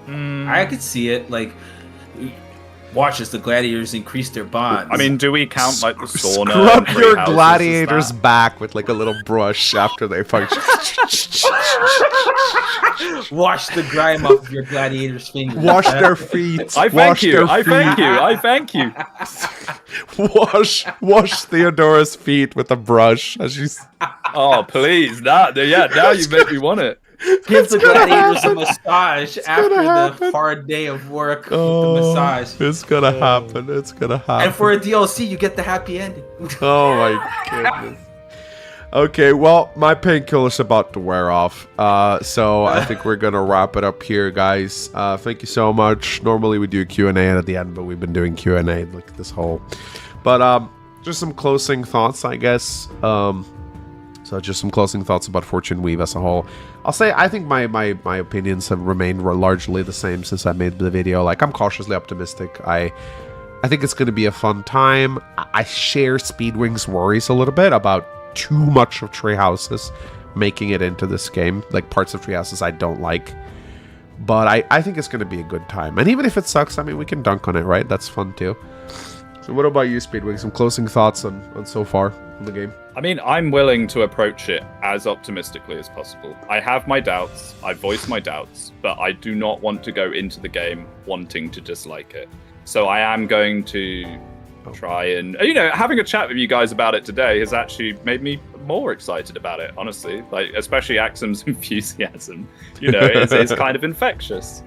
C: I could see it. Like, Watch as the gladiators increase their bonds.
B: I mean, do we count like the sauna?
A: Scrub your gladiator's back with like a little brush after they fight.
C: Wash the grime off your gladiator's fingers.
A: Wash their feet.
B: I thank you. I thank you. I thank you.
A: Wash Theodora's feet with a brush as she's.
B: Oh please, now you make me want it.
C: Give the gladiators a massage after the hard day of work. The massage.
A: It's gonna happen. It's gonna happen.
C: And for a DLC, you get the happy ending.
A: Oh my goodness. Okay, well, my painkiller's about to wear off. So I think we're gonna wrap it up here, guys. Thank you so much. Normally we do Q&A at the end, but we've been doing Q&A like this whole. But just some closing thoughts, I guess. So just some closing thoughts about 𝗏𝗏𝗃𝗏 as a whole. I'll say I think my opinions have remained largely the same since I made the video. Like, I'm cautiously optimistic. I think it's going to be a fun time. I share Speedwing's worries a little bit about too much of Tree Houses making it into this game. Like, parts of Tree Houses I don't like. But I think it's going to be a good time. And even if it sucks, I mean, we can dunk on it, right? That's fun too. So what about you, Speedwing? Some closing thoughts on so far in the game?
B: I mean, I'm willing to approach it as optimistically as possible. I have my doubts. I voiced my doubts, but I do not want to go into the game wanting to dislike it. So I am going to try and, having a chat with you guys about it today has actually made me more excited about it, honestly. Like, especially Axomm's enthusiasm, is kind of infectious.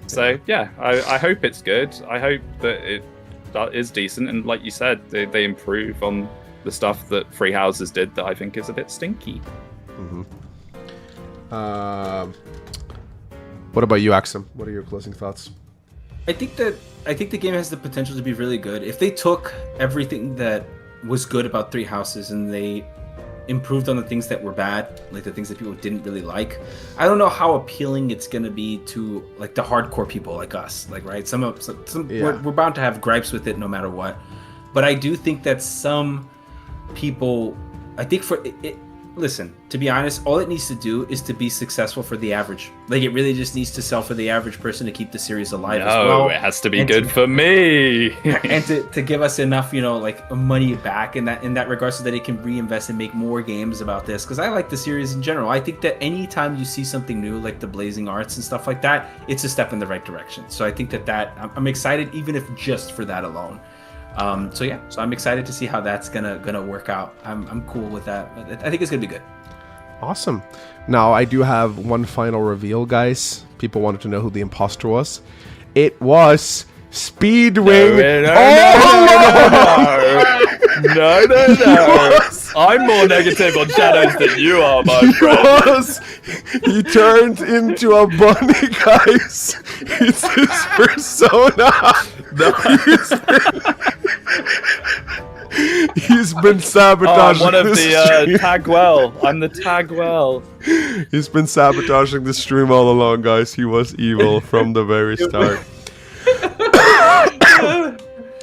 B: So yeah, I hope it's good. I hope that it is decent, and like you said, they improve on the stuff that Tree Houses did that I think is a bit stinky.
A: Mm-hmm. What about you, Axomm? What are your closing thoughts?
C: I think the game has the potential to be really good. If they took everything that was good about Tree Houses and they improved on the things that were bad, like the things that people didn't really like, I don't know how appealing it's gonna be to like the hardcore people like us. Like, right? We're bound to have gripes with it no matter what. But I do think that some people, I think for it, listen, to be honest, all it needs to do is to be successful for the average. Like, it really just needs to sell for the average person to keep the series alive as well.
B: It has to be good for me.
C: And to give us enough, like money back in that regard, so that it can reinvest and make more games about this. Because I like the series in general. I think that anytime you see something new, like the Blazing Arts and stuff like that, it's a step in the right direction. So I think that I'm excited, even if just for that alone. So I'm excited to see how that's gonna work out. I'm cool with that. I think it's gonna be good.
A: Awesome. Now I do have one final reveal, guys. People wanted to know who the imposter was. It was Speedwing.
B: No. I'm more negative on shadows than you are, my friend.
A: He turned into a bunny, guys. It's his persona. He's been sabotaging.
B: I'm one of the Tagwell. I'm the Tagwell.
A: He's been sabotaging the stream all along, guys. He was evil from the very start.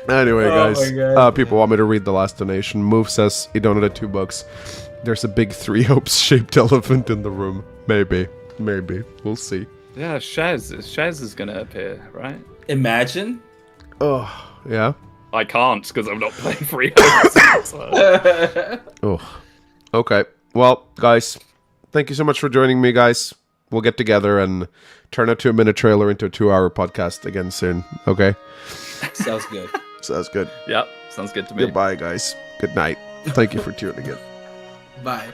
A: Anyway, guys, people want me to read the last donation. Move says he donated $2. There's a big 𝗏𝗏𝗃𝗏shaped elephant in the room. Maybe. We'll see.
B: Yeah, 𝗙𝗏 is gonna appear, right?
C: Imagine.
A: Oh, yeah.
B: I can't because I'm not playing 𝗏𝗏𝗃𝗏. So.
A: Oh, okay. Well, guys, thank you so much for joining me, guys. We'll get together and turn a 2-minute trailer into a 2-hour podcast again soon. Okay.
C: Sounds good.
A: Sounds good.
B: Yep, sounds good to me.
A: Goodbye, guys. Good night. Thank you for tuning in.
C: Bye.